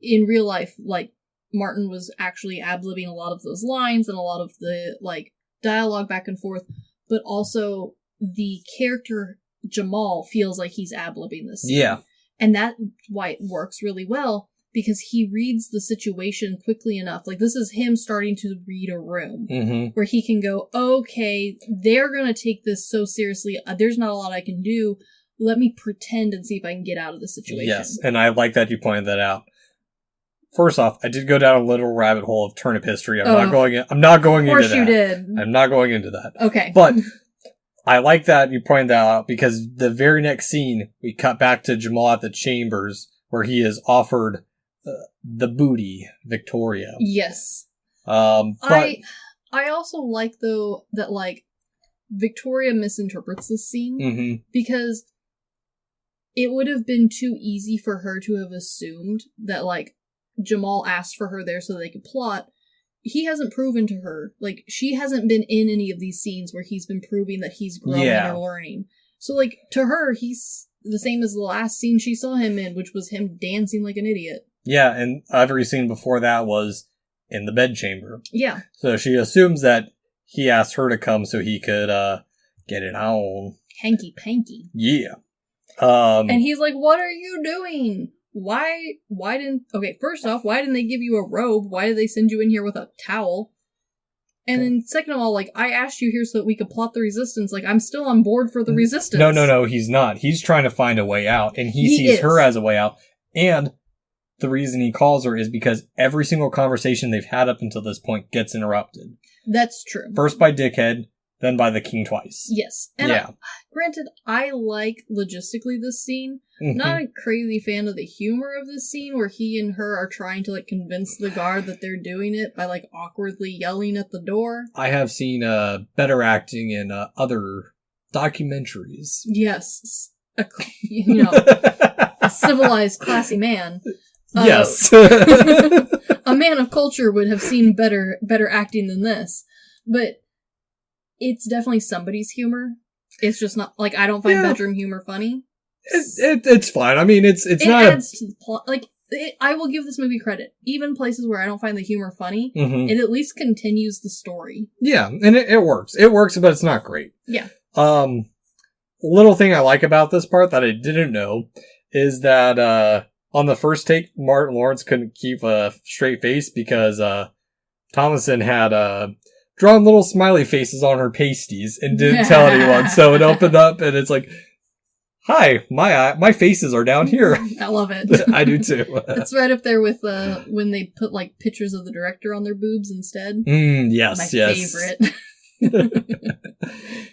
in real life, like Martin was actually ad-libbing a lot of those lines and a lot of the like dialogue back and forth, but also the character Jamal feels like he's ad-libbing this scene. Yeah. And that's why it works really well, because he reads the situation quickly enough. Like, this is him starting to read a room where he can go, okay, they're going to take this so seriously. There's not a lot I can do. Let me pretend and see if I can get out of the situation. Yes, and I like that you pointed that out. First off, I did go down a little rabbit hole of turnip history. I'm not going into that. Of course you did. I'm not going into that. Okay. But I like that you pointed that out because the very next scene, we cut back to Jamal at the chambers where he is offered the booty, Victoria. Yes. But I also like, though, that, like, Victoria misinterprets this scene because it would have been too easy for her to have assumed that, like, Jamal asked for her there so they could plot. He hasn't proven to her. Like, she hasn't been in any of these scenes where he's been proving that he's growing or learning. So, like, to her, he's the same as the last scene she saw him in, which was him dancing like an idiot. Yeah, and every scene before that was in the bedchamber. Yeah. So she assumes that he asked her to come so he could get it on. Hanky-panky. Yeah. And he's like, what are you doing? First off, why didn't they give you a robe? Why did they send you in here with a towel? And then second of all, like, I asked you here so that we could plot the resistance. Like, I'm still on board for the resistance. No, he's not. He's trying to find a way out, and he sees her as a way out. And the reason he calls her is because every single conversation they've had up until this point gets interrupted. That's true. First by Dickhead, then by the king twice. Yes. And granted, I like logistically this scene. Not a crazy fan of the humor of this scene where he and her are trying to, like, convince the guard that they're doing it by, like, awkwardly yelling at the door. I have seen better acting in other documentaries. Yes. A civilized, classy man. Yes. A man of culture would have seen better acting than this. But it's definitely somebody's humor. It's just not, like, I don't find bedroom humor funny. It's fine. I mean, it not adds to the plot. Like, I will give this movie credit. Even places where I don't find the humor funny, it at least continues the story. Yeah, and it works. It works, but it's not great. Yeah. Little thing I like about this part that I didn't know is that on the first take, Martin Lawrence couldn't keep a straight face because Thomason had drawn little smiley faces on her pasties and didn't tell anyone. So it opened up and it's like, hi, my faces are down here. I love it. I do too. It's right up there with when they put, like, pictures of the director on their boobs instead. Yes, my favorite. favorite.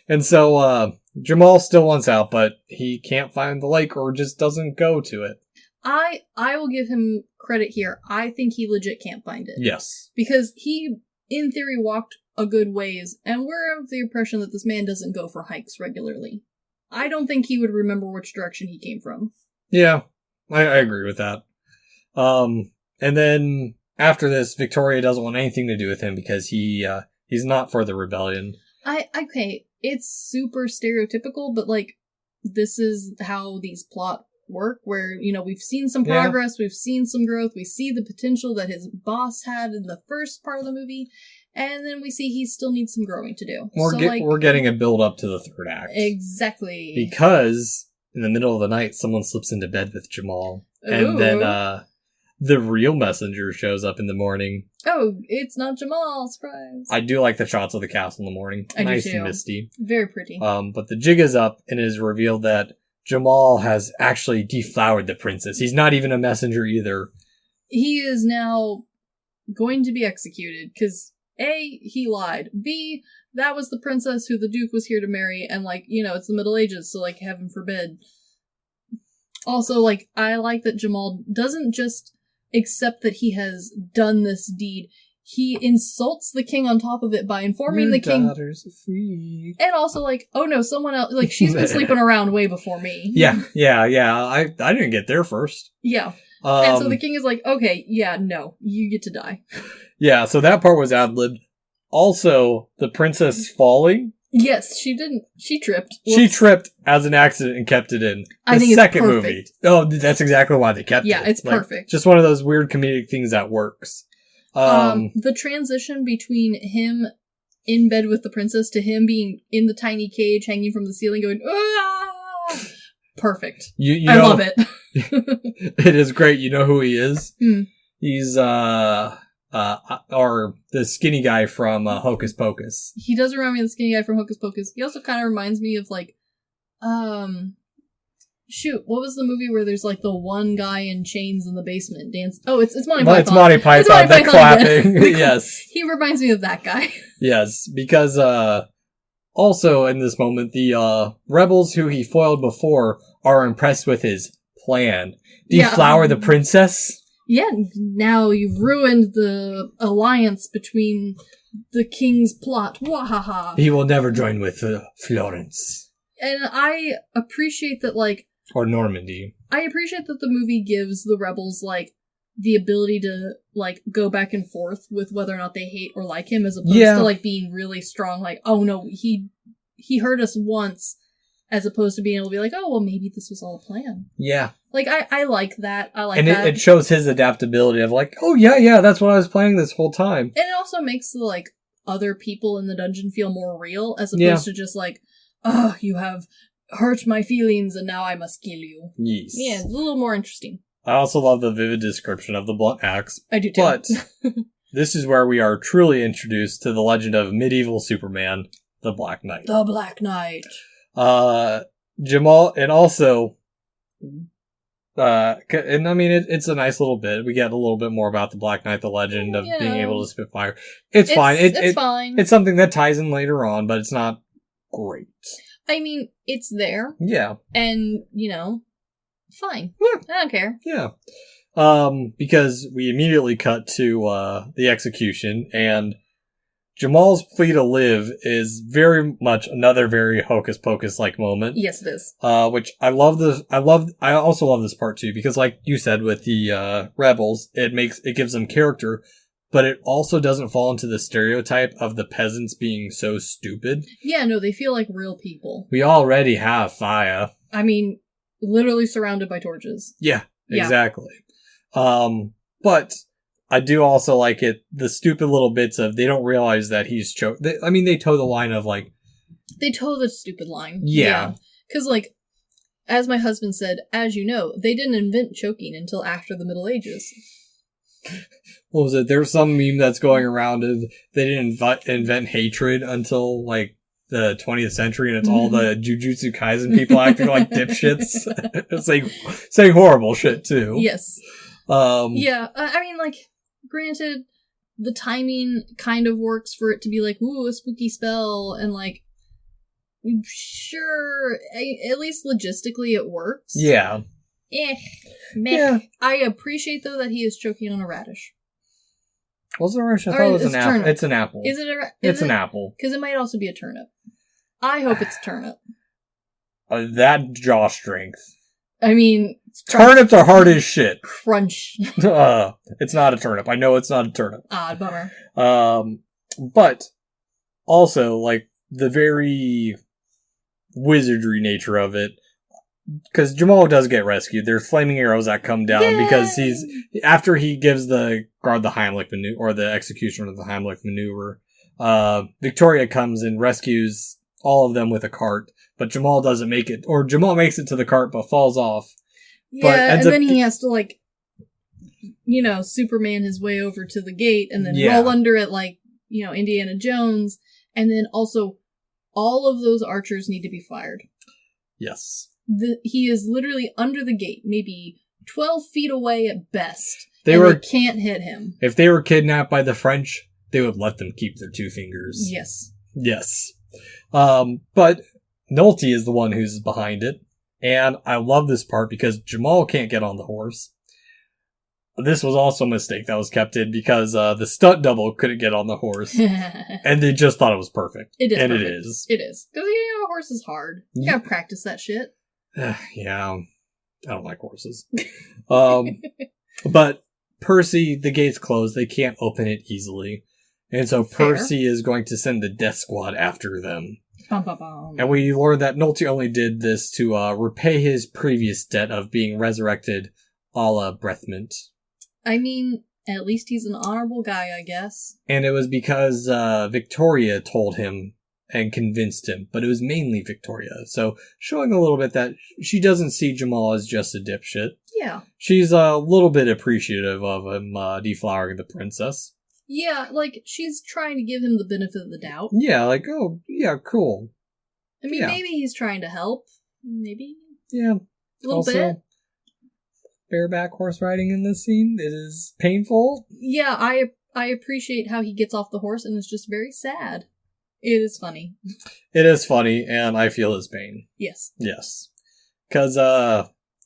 And so Jamal still wants out, but he can't find the lake or just doesn't go to it. I will give him credit here. I think he legit can't find it. Yes. Because he, in theory, walked a good ways, and we're of the impression that this man doesn't go for hikes regularly. I don't think he would remember which direction he came from. Yeah, I agree with that. And then after this, Victoria doesn't want anything to do with him because he's not for the rebellion. Okay, it's super stereotypical, but like, this is how these plot work, where, you know, we've seen some progress, we've seen some growth, we see the potential that his boss had in the first part of the movie, and then we see he still needs some growing to do. We're getting a build up to the third act. Exactly. Because in the middle of the night, someone slips into bed with Jamal. Ooh. And then the real messenger shows up in the morning. Oh, it's not Jamal. Surprise. I do like the shots of the castle in the morning. Nice and misty. Very pretty. But the jig is up, and it is revealed that Jamal has actually deflowered the princess. He's not even a messenger either. He is now going to be executed, because A, he lied. B, that was the princess who the Duke was here to marry, and, like, you know, it's the Middle Ages, so, like, heaven forbid. Also, like, I like that Jamal doesn't just accept that he has done this deed. He insults the king on top of it by informing the king. Daughters are free. And also, like, oh no, someone else, like, she's been sleeping around way before me. Yeah. I didn't get there first. Yeah. And so the king is like, okay, yeah, no, you get to die. Yeah, so that part was ad-libbed. Also, the princess falling. Yes, she didn't. She tripped. Whoops. She tripped as an accident and kept it in. I think second it's movie. Oh, that's exactly why they kept it. Yeah, it's perfect. Just one of those weird comedic things that works. The transition between him in bed with the princess to him being in the tiny cage hanging from the ceiling going, ah! Perfect. I love it. It is great. You know who he is? Hmm. He's, or the skinny guy from Hocus Pocus. He does remind me of the skinny guy from Hocus Pocus. He also kind of reminds me of, like, shoot, what was the movie where there's, like, the one guy in chains in the basement dance? Oh, it's Monty Python. It's Monty Python. They're clapping. Yes. He reminds me of that guy. Yes, because, also in this moment, the, rebels who he foiled before are impressed with his plan. Deflower the princess? Yeah, now you've ruined the alliance between the king's plot. Wahaha. He will never join with Florence. And I appreciate that, like... Or Normandy. I appreciate that the movie gives the rebels, like, the ability to, like, go back and forth with whether or not they hate or like him, as opposed to, like, being really strong, like, oh no, he hurt us once, as opposed to being able to be like, oh, well, maybe this was all a plan. Yeah. Like, I like that. I like and that. And it shows his adaptability of like, oh, yeah, that's what I was playing this whole time. And it also makes the, like, other people in the dungeon feel more real, as opposed to just like, oh, you have hurt my feelings and now I must kill you. Yes. Yeah, it's a little more interesting. I also love the vivid description of the blunt axe. I do too. But this is where we are truly introduced to the legend of medieval Superman, the Black Knight. The Black Knight. Jamal, and also, and I mean, it's a nice little bit. We get a little bit more about the Black Knight, the legend of being able to spit fire. It's fine. It's fine. It's something that ties in later on, but it's not great. I mean, it's there. Yeah. And, you know, fine. Yeah. I don't care. Yeah. Because we immediately cut to, the execution, and Jamal's plea to live is very much another very Hocus Pocus-like moment. Yes, it is. Which I also love this part too, because like you said with the, rebels, it gives them character, but it also doesn't fall into the stereotype of the peasants being so stupid. Yeah, no, they feel like real people. We already have fire. I mean, literally surrounded by torches. Yeah, exactly. But I do also like it, the stupid little bits of, they don't realize that he's they toe the line of like... They toe the stupid line. Yeah. Because, like, as my husband said, as you know, they didn't invent choking until after the Middle Ages. What was it? There's some meme that's going around of they didn't invent hatred until, like, the 20th century, and it's all the Jujutsu Kaisen people acting like dipshits. It's like saying horrible shit, too. Yes. Yeah, I mean, like, granted, the timing kind of works for it to be like, ooh, a spooky spell, and, like, sure, at least logistically it works. Yeah. Meh. Yeah. I appreciate, though, that he is choking on a radish. What's the radish? I Or thought it was it's an apple. turnip. It's an apple. Is it a... It's an apple. Because it might also be a turnip. I hope it's turnip. That jaw strength. I mean... Turnips are hard as shit. Crunch. It's not a turnip. I know it's not a turnip. Bummer. But also, like, the very wizardry nature of it, because Jamal does get rescued. There's flaming arrows that come down because after he gives the guard the Heimlich maneuver, or the executioner of the Heimlich maneuver, Victoria comes and rescues all of them with a cart, but Jamal doesn't make it, or Jamal makes it to the cart but falls off. Yeah, and then he has to, like, Superman his way over to the gate and then roll under it like, Indiana Jones. And then also, all of those archers need to be fired. Yes. He is literally under the gate, maybe 12 feet away at best. They can't hit him. If they were kidnapped by the French, they would let them keep their 2 fingers. Yes. Yes. But Nolte is the one who's behind it. And I love this part because Jamal can't get on the horse. This was also a mistake that was kept in because the stunt double couldn't get on the horse. And they just thought it was perfect. It is. And perfect. it is. It is. Because, a horse is hard. You gotta practice that shit. Yeah. I don't like horses. But Percy, the gate's closed. They can't open it easily. And so Percy is going to send the death squad after them. Bum, bum, bum. And we learned that Nolte only did this to repay his previous debt of being resurrected a la Brethmint. I mean, at least he's an honorable guy, I guess. And it was because Victoria told him and convinced him, but it was mainly Victoria. So showing a little bit that she doesn't see Jamal as just a dipshit. Yeah. She's a little bit appreciative of him deflowering the princess. Yeah, like, she's trying to give him the benefit of the doubt. Yeah, like, oh, yeah, cool. I mean, maybe he's trying to help. Maybe. Yeah. A little bit. Bareback horse riding in this scene, it is painful. Yeah, I appreciate how he gets off the horse and it's just very sad. It is funny. It is funny, and I feel his pain. Yes. Yes. Because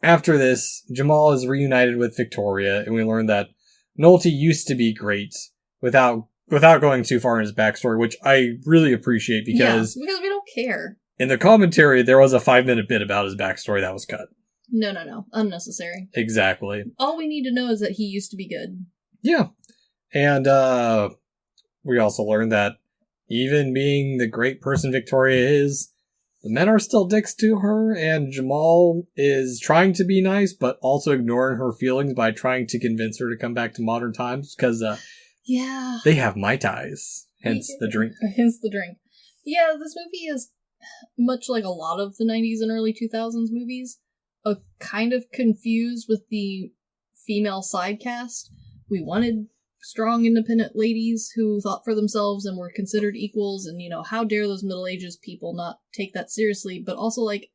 after this, Jamal is reunited with Victoria, and we learn that Nolte used to be great without going too far in his backstory, which I really appreciate because we don't care. In the commentary, there was a 5-minute bit about his backstory that was cut. No. Unnecessary. Exactly. All we need to know is that he used to be good. Yeah. And we also learned that even being the great person Victoria is, the men are still dicks to her, and Jamal is trying to be nice, but also ignoring her feelings by trying to convince her to come back to modern times, because they have Mai Tais, hence the drink. Hence the drink. Yeah, this movie is, much like a lot of the 90s and early 2000s movies, kind of confused with the female side cast. We wanted strong, independent ladies who thought for themselves and were considered equals, and, how dare those Middle Ages people not take that seriously, but also, like,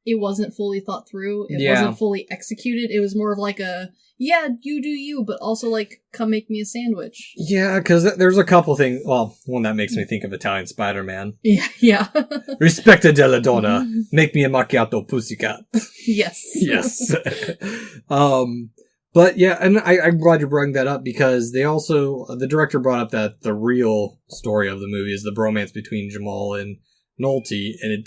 it wasn't fully thought through, it wasn't fully executed, it was more of like a, you do you, but also, like, come make me a sandwich. Yeah, because there's a couple things, one that makes me think of Italian Spider-Man. Yeah. Respecta della donna, make me a macchiato pussycat. Yes. Yes. But yeah, and I'm glad you brought that up because the director brought up that the real story of the movie is the bromance between Jamal and Nolte, and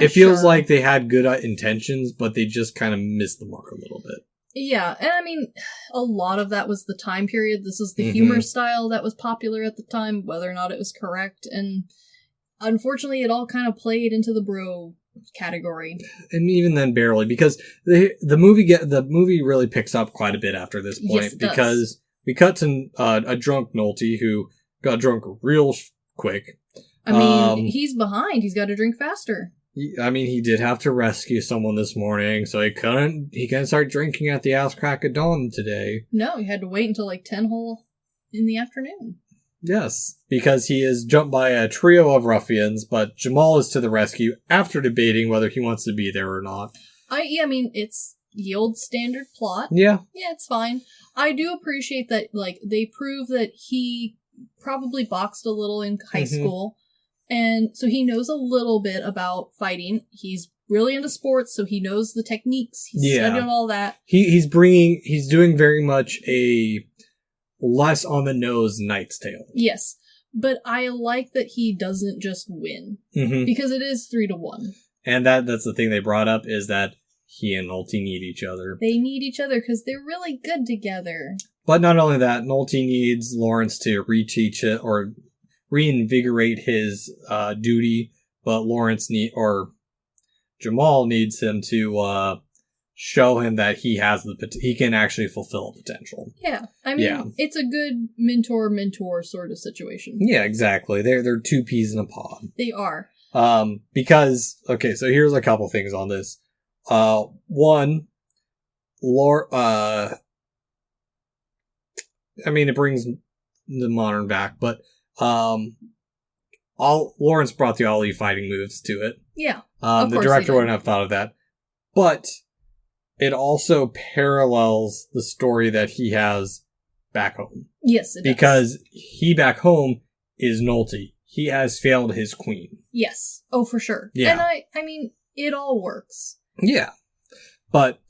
it feels like they had good intentions, but they just kind of missed the mark a little bit. Yeah, and I mean, a lot of that was the time period. This is the humor style that was popular at the time, whether or not it was correct, and unfortunately it all kind of played into the bro category, and even then barely, because the movie really picks up quite a bit after this point, because we cut to a drunk Nolte who got drunk real quick. I mean, he's behind. He's got to drink faster. He did have to rescue someone this morning, so he couldn't start drinking at the ass crack of dawn today. No, he had to wait until like 10 in the afternoon. Yes, because he is jumped by a trio of ruffians, but Jamal is to the rescue after debating whether he wants to be there or not. It's the old standard plot. Yeah. Yeah, it's fine. I do appreciate that, like, they prove that he probably boxed a little in high school, and so he knows a little bit about fighting. He's really into sports, so he knows the techniques. He's studied all that. He's doing very much a less on the nose Knight's Tale. Yes. But I like that he doesn't just win. Mm-hmm. Because it is 3-1. And that's the thing they brought up, is that he and Nolte need each other. They need each other because they're really good together. But not only that, Nolte needs Lawrence to reteach it or reinvigorate his duty, but Jamal needs him to show him that he can actually fulfill potential. Yeah. I mean, it's a good mentor sort of situation. Yeah, exactly. They're two peas in a pod. They are. Because, okay, so here's a couple things on this. One, it brings the modern back, but, Lawrence brought the Ali fighting moves to it. Yeah. The director wouldn't have thought of that. But it also parallels the story that he has back home. Yes, it does. Because he back home is Nolte. He has failed his queen. Yes. Oh, for sure. Yeah. And I mean, it all works. Yeah. But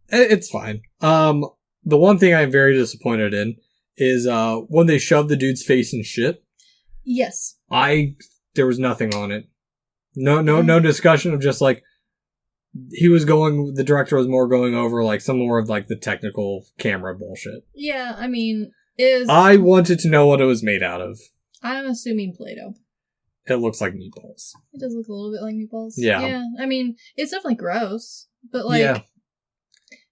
it's fine. The one thing I'm very disappointed in is when they shoved the dude's face in shit. Yes. There was nothing on it. No discussion of just like, the director was more going over like some more of like the technical camera bullshit. Yeah, I mean, I wanted to know what it was made out of. I'm assuming Play-Doh. It looks like meatballs. It does look a little bit like meatballs. Yeah. Yeah, I mean, it's definitely gross, but like,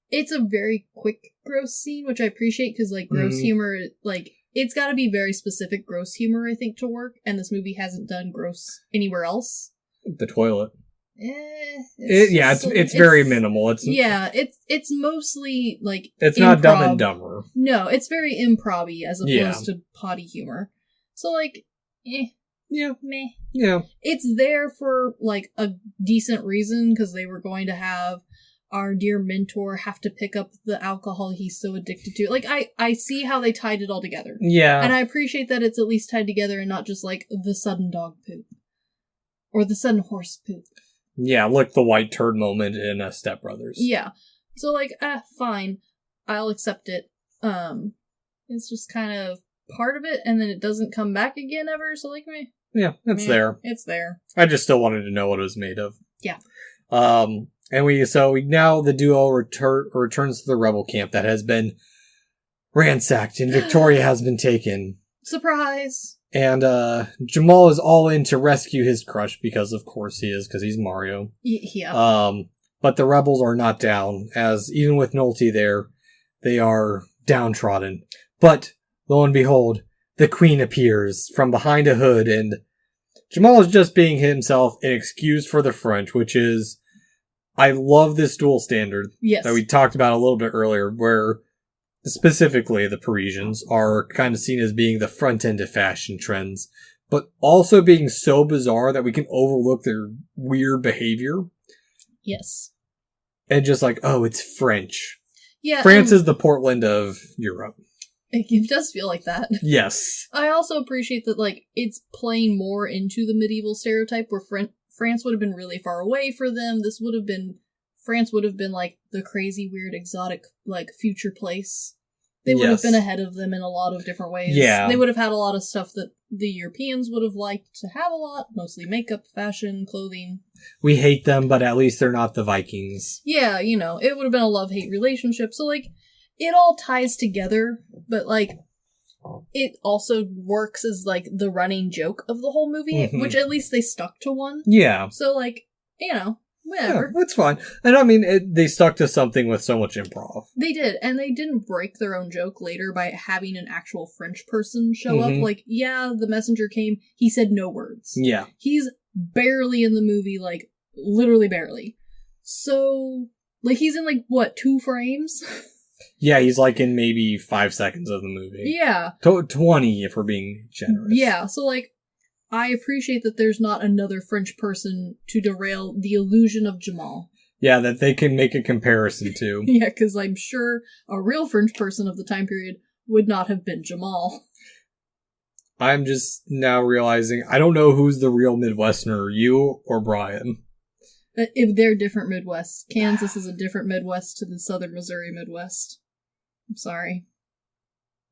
it's a very quick gross scene, which I appreciate because like gross humor, like, it's got to be very specific gross humor, I think, to work, and this movie hasn't done gross anywhere else. The toilet. It's very minimal. It's mostly like it's improv. Not Dumb and Dumber. No, it's very improv-y as opposed to potty humor. So like, meh. Yeah. It's there for like a decent reason because they were going to have our dear mentor have to pick up the alcohol he's so addicted to. Like, I see how they tied it all together. Yeah. And I appreciate that it's at least tied together and not just like the sudden dog poop or the sudden horse poop. Yeah, like the white turd moment in Step Brothers. Yeah. So, like, fine. I'll accept it. It's just kind of part of it, and then it doesn't come back again ever, so, like, meh. Yeah, it's there. It's there. I just still wanted to know what it was made of. Yeah. And now the duo returns to the rebel camp that has been ransacked, and Victoria has been taken. Surprise! And Jamal is all in to rescue his crush, because of course he is, because he's Mario. Yeah. But the rebels are not down, as even with Nolte there, they are downtrodden. But, lo and behold, the queen appears from behind a hood, and Jamal is just being himself and excused for the French, which is, I love this dual standard that we talked about a little bit earlier, where specifically the Parisians are kind of seen as being the front end of fashion trends, but also being so bizarre that we can overlook their weird behavior. Yes. And just like, oh, it's French. Yeah. France is the Portland of Europe. It does feel like that. Yes. I also appreciate that, like, it's playing more into the medieval stereotype where France would have been really far away for them. France would have been, like, the crazy, weird, exotic, like, future place. They would have been ahead of them in a lot of different ways. Yeah. They would have had a lot of stuff that the Europeans would have liked to have a lot, mostly makeup, fashion, clothing. We hate them, but at least they're not the Vikings. Yeah, it would have been a love-hate relationship. So, like, it all ties together, but, like, it also works as, like, the running joke of the whole movie, which at least they stuck to one. Yeah. So, like, whatever. Yeah, that's fine. And I mean, they stuck to something with so much improv. They did, and they didn't break their own joke later by having an actual French person show up. Like, the messenger came, he said no words. Yeah. He's barely in the movie, like, literally barely. So, like, he's in, like, 2 frames? Yeah, he's like in maybe 5 seconds of the movie. Yeah. 20 if we're being generous. Yeah, so, like, I appreciate that there's not another French person to derail the illusion of Jamal. Yeah, that they can make a comparison to. Yeah, because I'm sure a real French person of the time period would not have been Jamal. I'm just now realizing, I don't know who's the real Midwesterner, you or Brian. If they're different Midwest. Kansas is a different Midwest to the southern Missouri Midwest. I'm sorry.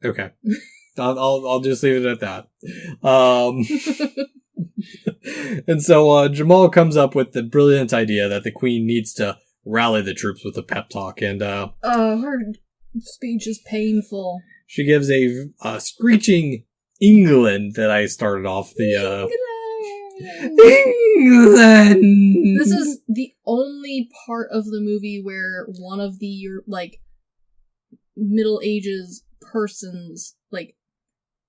Okay. I'll just leave it at that. And so Jamal comes up with the brilliant idea that the queen needs to rally the troops with a pep talk, and her speech is painful. she gives a screeching England that I started off the England. This is the only part of the movie where one of the like Middle Ages persons like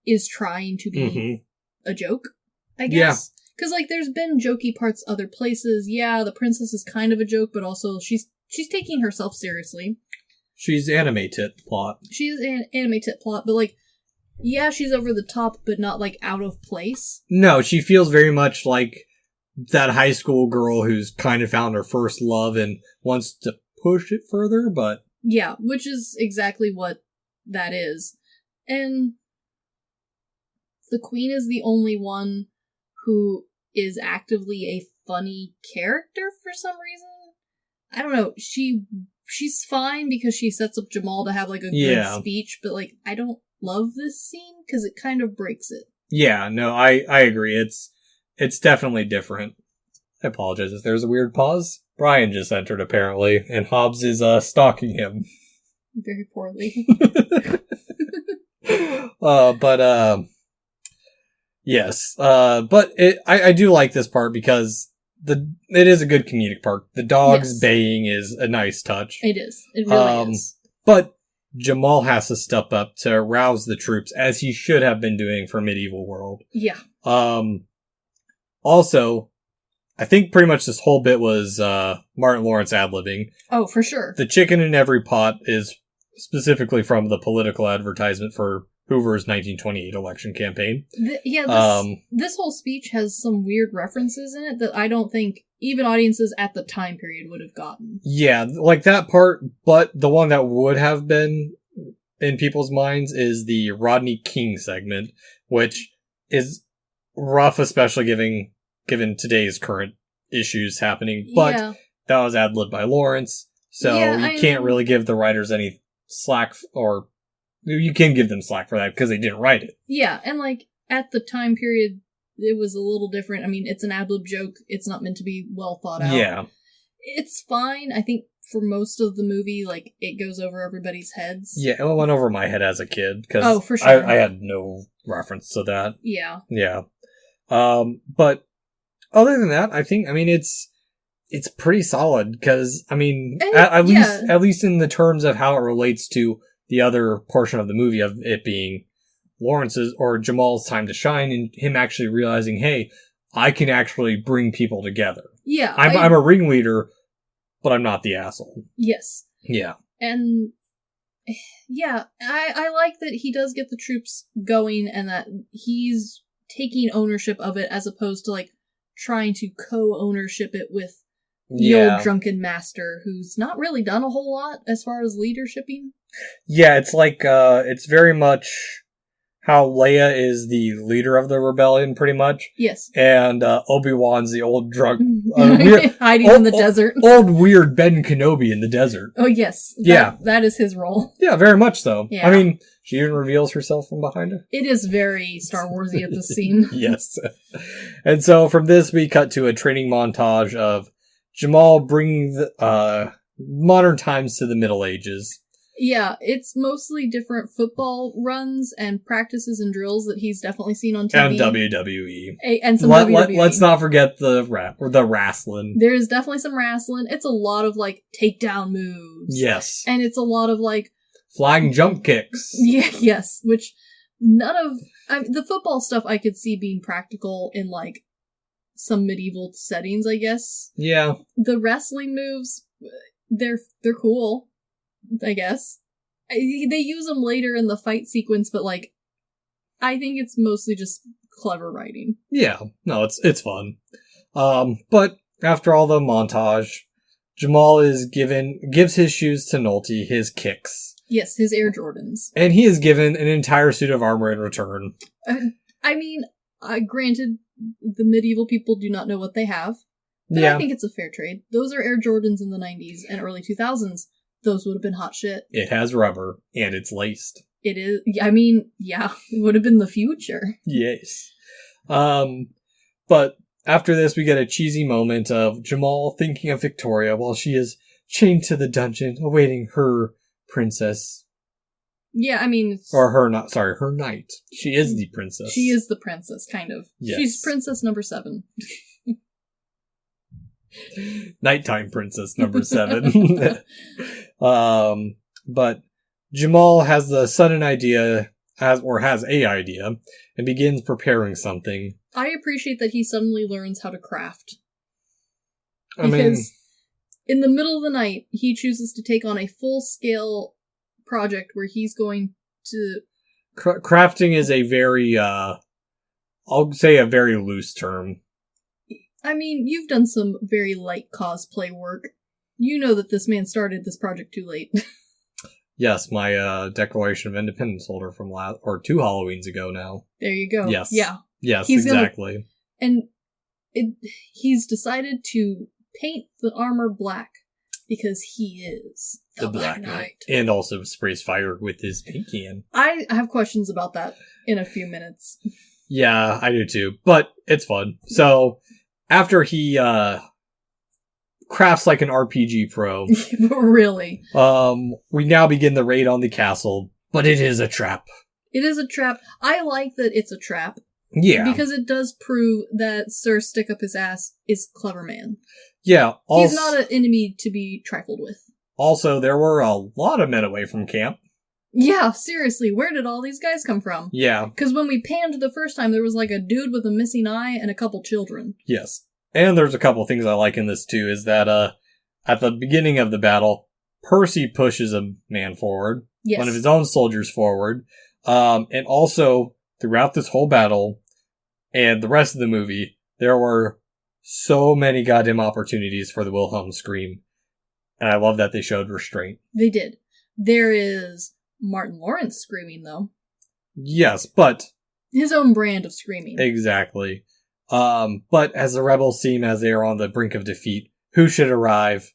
is trying to be a joke, I guess. Because like there's been jokey parts other places. Yeah, the princess is kind of a joke, but also she's taking herself seriously. She's anime tit plot. She is an anime tit plot, but like, yeah, she's over the top, but not like out of place. No, she feels very much like that high school girl who's kind of found her first love and wants to push it further, but... Yeah, which is exactly what that is. And the queen is the only one who is actively a funny character for some reason. I don't know, she's fine because she sets up Jamal to have like a good speech, but like I don't love this scene because it kind of breaks it. Yeah, no, I agree. It's definitely different. I apologize if there's a weird pause. Brian just entered apparently, and Hobbs is stalking him. Very poorly. Yes. But I do like this part because it is a good comedic part. The dog's baying is a nice touch. It is. It really is. But Jamal has to step up to rouse the troops, as he should have been doing for Medieval World. Yeah. Also, I think pretty much this whole bit was Martin Lawrence ad-libbing. Oh, for sure. The chicken in every pot is specifically from the political advertisement for Hoover's 1928 election campaign. This whole speech has some weird references in it that I don't think even audiences at the time period would have gotten. Yeah, like that part, but the one that would have been in people's minds is the Rodney King segment, which is rough, especially given today's current issues happening, but that was ad-libbed by Lawrence, so you can't really give the writers any slack, or you can give them slack for that because they didn't write it. Yeah, and like at the time period, it was a little different. I mean, it's an ad-lib joke. It's not meant to be well thought out. Yeah. It's fine. I think for most of the movie, like, it goes over everybody's heads. Yeah, it went over my head as a kid because for sure. I had no reference to that. Yeah. Yeah. But other than that, I mean, it's pretty solid because, I mean, at least in the terms of how it relates to the other portion of the movie of it being Lawrence's or Jamal's time to shine and him actually realizing, hey, I can actually bring people together. Yeah. I'm a ringleader, but I'm not the asshole. Yes. Yeah. And yeah, I like that he does get the troops going and that he's taking ownership of it as opposed to like trying to co-ownership it with the old drunken master who's not really done a whole lot as far as leadershiping. Yeah, it's like, it's very much how Leia is the leader of the rebellion, pretty much. Yes. And Obi-Wan's the old drunk... hiding in the desert. Old weird Ben Kenobi in the desert. Oh, yes. That is his role. Yeah, very much so. Yeah. I mean, she even reveals herself from behind her. It is very Star Wars-y at this scene. Yes. And so from this, we cut to a training montage of Jamal bringing the, modern times to the Middle Ages. Yeah, it's mostly different football runs and practices and drills that he's definitely seen on TV. And WWE. And some WWE. Let's not forget the wrestling. There is definitely some wrestling. It's a lot of, like, takedown moves. Yes. And it's a lot of, like... flying jump kicks. Yeah, yes. Which none of... the football stuff I could see being practical in, like, some medieval settings, I guess. Yeah. The wrestling moves, they're cool. I guess. They use them later in the fight sequence, but, like, I think it's mostly just clever writing. Yeah. No, it's fun. But after all the montage, Jamal gives his shoes to Nolte, his kicks. Yes, his Air Jordans. And he is given an entire suit of armor in return. I mean, granted, the medieval people do not know what they have. But Yeah. I think it's a fair trade. Those are Air Jordans in the 90s and early 2000s. Those would have been hot shit. It has rubber, and it's laced. It is. I mean, yeah, it would have been the future. Yes. But after this, we get a cheesy moment of Jamal thinking of Victoria while she is chained to the dungeon, awaiting her princess. Yeah, I mean... Or her knight. She is the princess. She is the princess, kind of. Yes. She's princess number 7. Nighttime princess number 7. But Jamal has the sudden idea, has a idea, and begins preparing something. I appreciate that he suddenly learns how to craft. I mean, Because in the middle of the night, he chooses to take on a full-scale project where he's going to... crafting is a very, I'll say a very loose term. I mean, you've done some very light cosplay work. You know that this man started this project too late. Yes, my Declaration of Independence holder from 2 Halloweens ago now. There you go. Yes. Yeah. Yes, He's exactly. He's decided to paint the armor black because he is the Black Knight. And also sprays fire with his paint can. I have questions about that in a few minutes. Yeah, I do too. But it's fun. So, after he crafts like an RPG pro, Really. we now begin the raid on the castle, but it is a trap. It is a trap. I like that it's a trap. Yeah. Because it does prove that Sir Stick Up His Ass is a clever man. Yeah. He's not an enemy to be trifled with. Also, there were a lot of men away from camp. Yeah, seriously, where did all these guys come from? Yeah. Because when we panned the first time, there was like a dude with a missing eye and a couple children. Yes. And there's a couple things I like in this too, is that at the beginning of the battle, Percy pushes a man forward. Yes. One of his own soldiers forward. And also, throughout this whole battle, and the rest of the movie, there were so many goddamn opportunities for the Wilhelm scream. And I love that they showed restraint. They did. There is Martin Lawrence screaming, though. Yes, but... His own brand of screaming. Exactly. But as the rebels seem as they are on the brink of defeat, who should arrive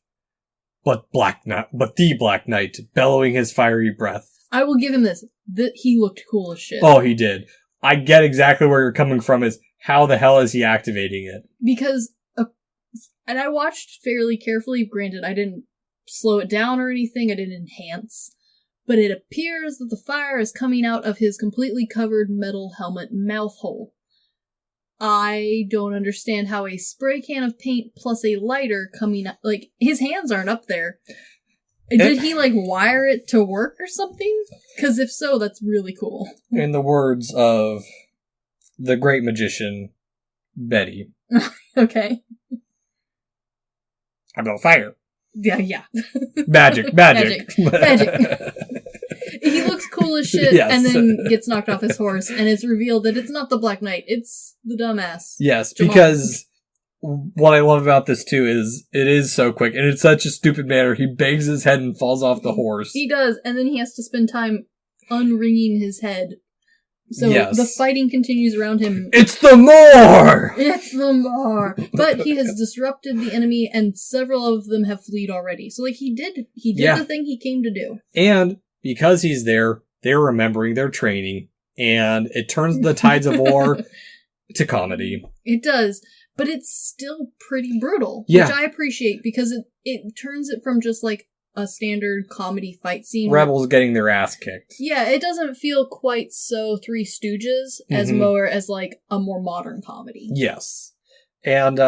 but the Black Knight, bellowing his fiery breath. I will give him this. He looked cool as shit. Oh, he did. I get exactly where you're coming from, is how the hell is he activating it? Because, and I watched fairly carefully, granted I didn't slow it down or anything, I didn't enhance, but it appears that the fire is coming out of his completely covered metal helmet mouth hole. I don't understand how a spray can of paint plus a lighter coming up, like, his hands aren't up there. Did he, like, wire it to work or something? Because if so, that's really cool. In the words of the great magician, Betty. Okay. I'm on fire. Yeah. Magic. Magic. He looks cool as shit, Yes. and then gets knocked off his horse, and it's revealed that it's not the Black Knight, it's the dumbass. Yes, Jamal. because what I love about this too is it is so quick, and it's such a stupid manner. He bangs his head and falls off the horse. He does, and then he has to spend time unringing his head. So Yes. the fighting continues around him. It's the Moor! It's the Moor! But he has disrupted the enemy, and several of them have fled already. So, like, he did Yeah. the thing he came to do. And because he's there, they're remembering their training, and it turns the tides of war to comedy. It does, but it's still pretty brutal, Yeah. which I appreciate, because it turns it from just, like, a standard comedy fight scene. Rebels getting their ass kicked. Yeah, it doesn't feel quite so Three Stooges as Mhm. more as, like, a more modern comedy. Yes. And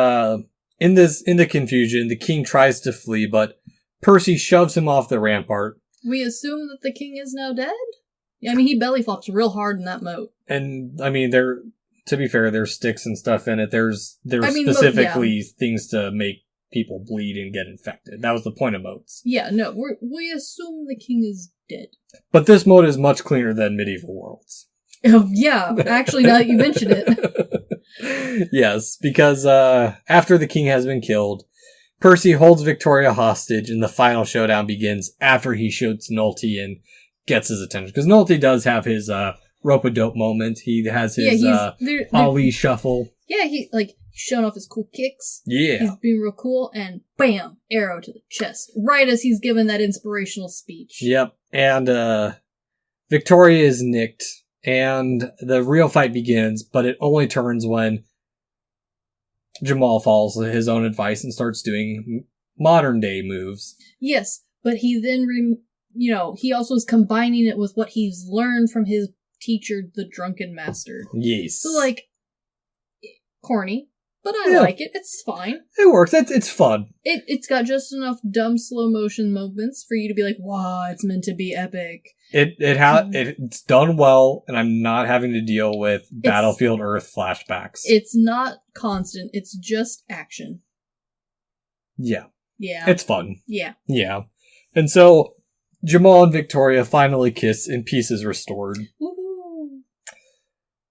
in the confusion, the king tries to flee, but Percy shoves him off the rampart. We assume that the king is now dead? Yeah, I mean, he belly flops real hard in that moat. And I mean, to be fair, there's sticks and stuff in it. There's I mean, specifically things to make people bleed and get infected. That was the point of moats. Yeah, no, we assume the king is dead. But this moat is much cleaner than medieval worlds. Oh, yeah, actually, now that you mention it. Yes, because after the king has been killed, Percy holds Victoria hostage, and the final showdown begins after he shoots Nolte and gets his attention. Because Nolte does have his rope-a-dope moment. He has his Ali shuffle. Yeah, he's showing off his cool kicks. Yeah. He's being real cool, and bam, arrow to the chest. Right as he's given that inspirational speech. Yep. And Victoria is nicked, and the real fight begins, but it only turns when Jamal follows his own advice and starts doing modern-day moves. Yes, but he then, he also is combining it with what he's learned from his teacher, the Drunken Master. Yes. So, corny, but I like it. It's fine. It works. It's fun. It's got just enough dumb slow motion moments for you to be like, wow, it's meant to be epic. It's done well, and I'm not having to deal with Battlefield Earth flashbacks. It's not constant. It's just action. Yeah. Yeah. It's fun. Yeah. Yeah. And so Jamal and Victoria finally kiss and peace is restored. Woohoo.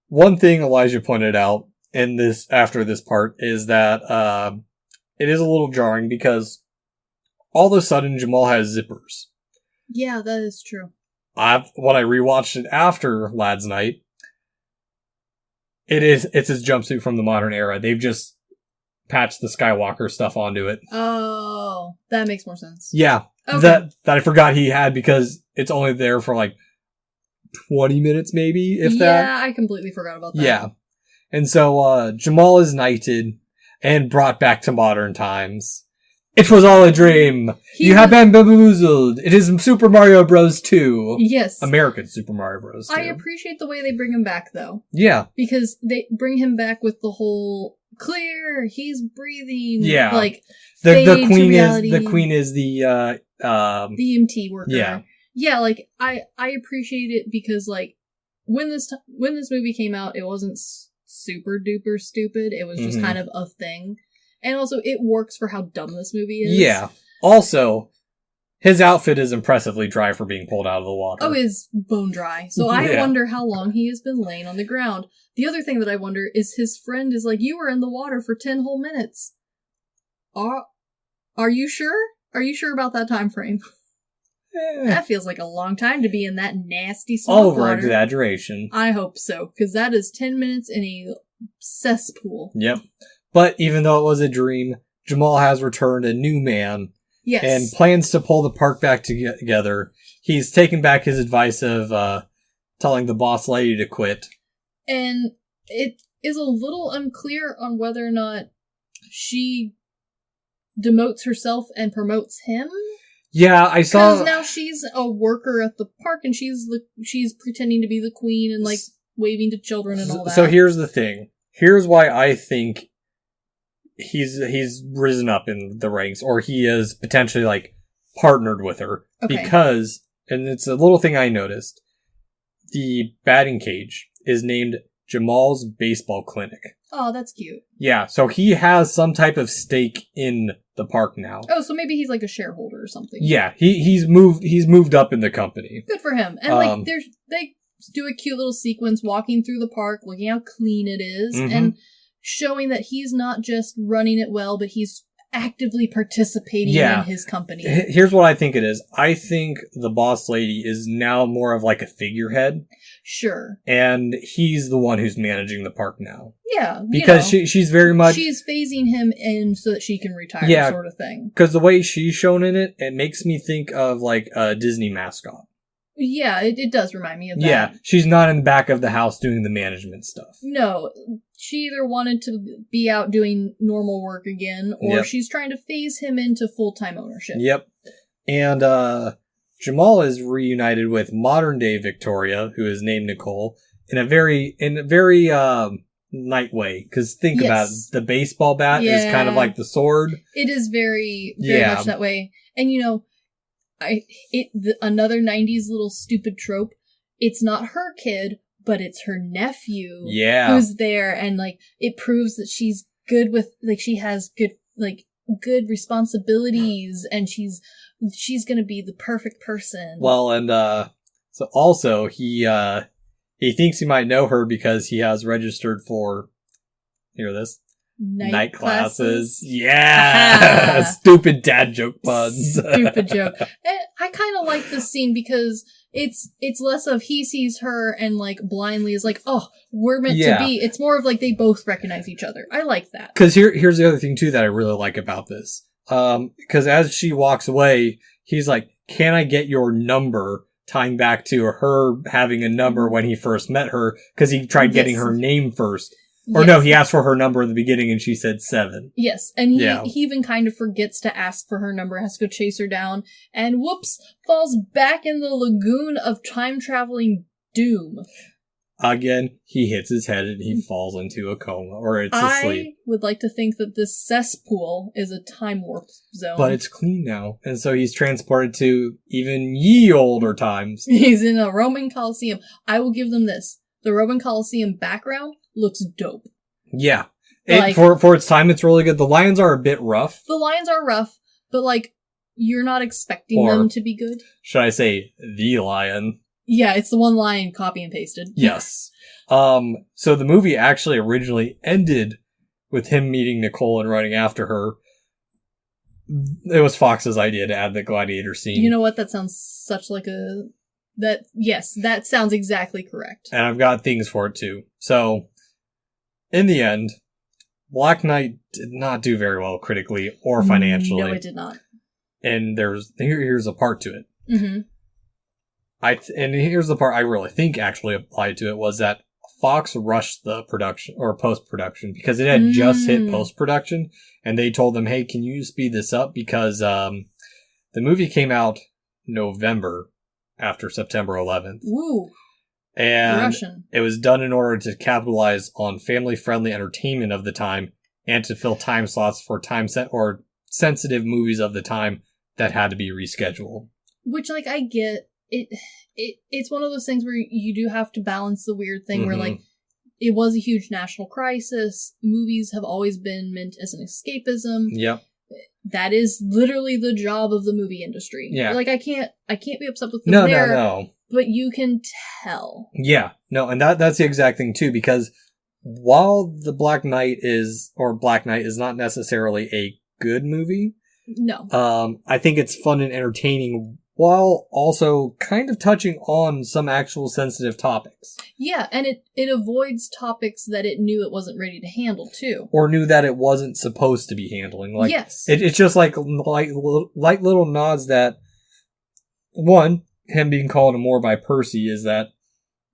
One thing Elijah pointed out after this part is that it is a little jarring because all of a sudden Jamal has zippers. Yeah, that is true. When I rewatched it after Lad's Night, it's his jumpsuit from the modern era. They've just patched the Skywalker stuff onto it. Oh, that makes more sense. Yeah. Okay. That I forgot he had because it's only there for 20 minutes maybe, if that. Yeah, I completely forgot about that. Yeah. And so Jamal is knighted and brought back to modern times. It was all a dream. You have been bamboozled. It is Super Mario Bros. 2. Yes. American Super Mario Bros. 2. I appreciate the way they bring him back, though. Yeah. Because they bring him back with the whole clear, he's breathing. Yeah. The queen is the EMT worker. Yeah. Yeah, I appreciate it because when this movie came out, it wasn't super duper stupid. It was just kind of a thing. And also, it works for how dumb this movie is. Yeah. Also, his outfit is impressively dry for being pulled out of the water. Oh, it's bone dry. So I wonder how long he has been laying on the ground. The other thing that I wonder is his friend is you were in the water for 10 whole minutes. Are you sure? Are you sure about that time frame? That feels like a long time to be in that nasty swamp water. Over-exaggeration. I hope so, because that is 10 minutes in a cesspool. Yep. But even though it was a dream, Jamal has returned a new man. Yes. And plans to pull the park back together. He's taken back his advice of telling the boss lady to quit. And it is a little unclear on whether or not she demotes herself and promotes him. Yeah, I saw. Because now she's a worker at the park, and she's pretending to be the queen and waving to children and all that. So here's the thing. Here's why I think he's risen up in the ranks, or he is potentially partnered with her. Okay. Because, and it's a little thing I noticed, the batting cage is named Jamal's Baseball Clinic. Oh, that's cute. Yeah, so he has some type of stake in the park now. Oh, so maybe he's a shareholder or something. Yeah, he's moved up in the company. Good for him. And they do a cute little sequence walking through the park, looking how clean it is, and showing that he's not just running it well, but he's actively participating in his company. Here's what I think it is. I think the boss lady is now more of a figurehead. Sure. And he's the one who's managing the park now. Yeah. Because she's very much... She's phasing him in so that she can retire, sort of thing. Because the way she's shown in it, it makes me think of a Disney mascot. Yeah, it does remind me of that. Yeah, she's not in the back of the house doing the management stuff. No, she either wanted to be out doing normal work again, or she's trying to phase him into full-time ownership. Yep. And Jamal is reunited with modern-day Victoria, who is named Nicole, in a very night way. Because think about it, the baseball bat is kind of like the sword. It is very, very much that way. And another 90s little stupid trope, it's not her kid, but it's her nephew who's there, and it proves that she's good with she has good responsibilities, and she's gonna be the perfect person. Well, and so also he thinks he might know her because he has registered for night classes. Yeah. Stupid dad joke puns. Stupid joke. And I kind of like this scene because it's less of he sees her and like blindly is like, oh, we're meant to be. It's more of like they both recognize each other. I like that. Because here's the other thing too that I really like about this. Because as she walks away, he's like, "Can I get your number?" Tying back to her having a number when he first met her, because he tried getting her name first. Or no, he asked for her number in the beginning and she said 7. Yes, and he even kind of forgets to ask for her number, has to go chase her down, and whoops, falls back in the lagoon of time-traveling doom. Again, he hits his head and he falls into a coma, or it's asleep. I would like to think that this cesspool is a time warp zone. But it's clean now, and so he's transported to even ye older times. He's in a Roman Colosseum. I will give them this. The Roman Colosseum background looks dope. Yeah. For its time, it's really good. The lions are a bit rough. The lions are rough, but like, you're not expecting them to be good. Should I say the lion? Yeah, it's the one lion copy and pasted. Yes. So the movie actually originally ended with him meeting Nicole and running after her. It was Fox's idea to add the gladiator scene. You know what? That sounds such like a... that sounds exactly correct. And I've got things for it too. So, in the end, Black Knight did not do very well critically or financially. No, it did not. And here's a part to it. Mm-hmm. And here's the part I really think actually applied to it was that Fox rushed the production or post-production because it had just hit post-production, and they told them, "Hey, can you speed this up?" Because the movie came out November after September 11th. Woo. And Russian. It was done in order to capitalize on family-friendly entertainment of the time and to fill time slots for sensitive movies of the time that had to be rescheduled. Which, like, I get. It's one of those things where you do have to balance the weird thing where, like, it was a huge national crisis. Movies have always been meant as an escapism. Yep. That is literally the job of the movie industry. Yeah. Like, I can't be upset with them No. But you can tell. Yeah. No, and that's the exact thing, too, because while Black Knight is not necessarily a good movie. No. I think it's fun and entertaining while also kind of touching on some actual sensitive topics. Yeah, and it avoids topics that it knew it wasn't ready to handle, too. Or knew that it wasn't supposed to be handling. Like, yes. It's just like little nods that, one, him being called a Moor by Percy is that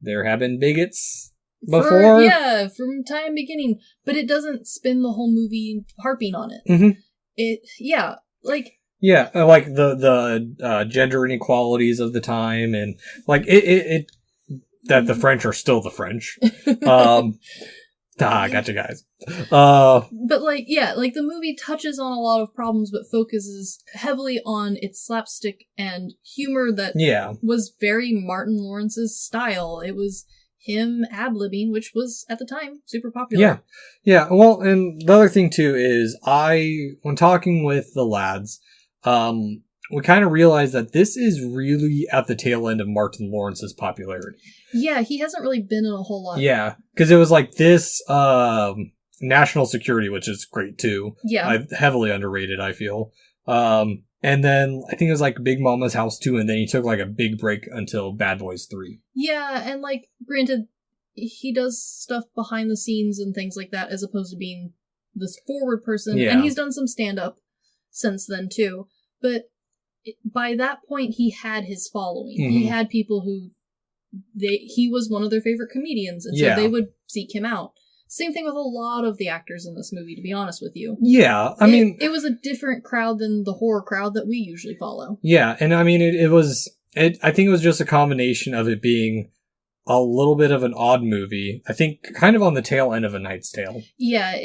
there have been bigots before. From time beginning. But it doesn't spin the whole movie harping on it. Mm-hmm. Like the gender inequalities of the time, and like it that the French are still the French. Gotcha, guys. But like the movie touches on a lot of problems, but focuses heavily on its slapstick and humor that was very Martin Lawrence's style. It was him ad-libbing, which was, at the time, super popular. Yeah. Well, and the other thing, too, is when talking with the lads, we kind of realized that this is really at the tail end of Martin Lawrence's popularity. Yeah, he hasn't really been in a whole lot. Yeah, because it was like this, National Security, which is great, too. Yeah. Heavily underrated, I feel. And then I think it was like Big Mama's House 2, and then he took like a big break until Bad Boys 3. Yeah, and like, granted, he does stuff behind the scenes and things like that as opposed to being this forward person. Yeah. And he's done some stand-up since then, too. But by that point, he had his following. Mm-hmm. He had people who, he was one of their favorite comedians, and so they would seek him out. Same thing with a lot of the actors in this movie, to be honest with you. Yeah, I mean... It was a different crowd than the horror crowd that we usually follow. Yeah, and I mean, I think it was just a combination of it being a little bit of an odd movie. I think kind of on the tail end of A Knight's Tale. Yeah,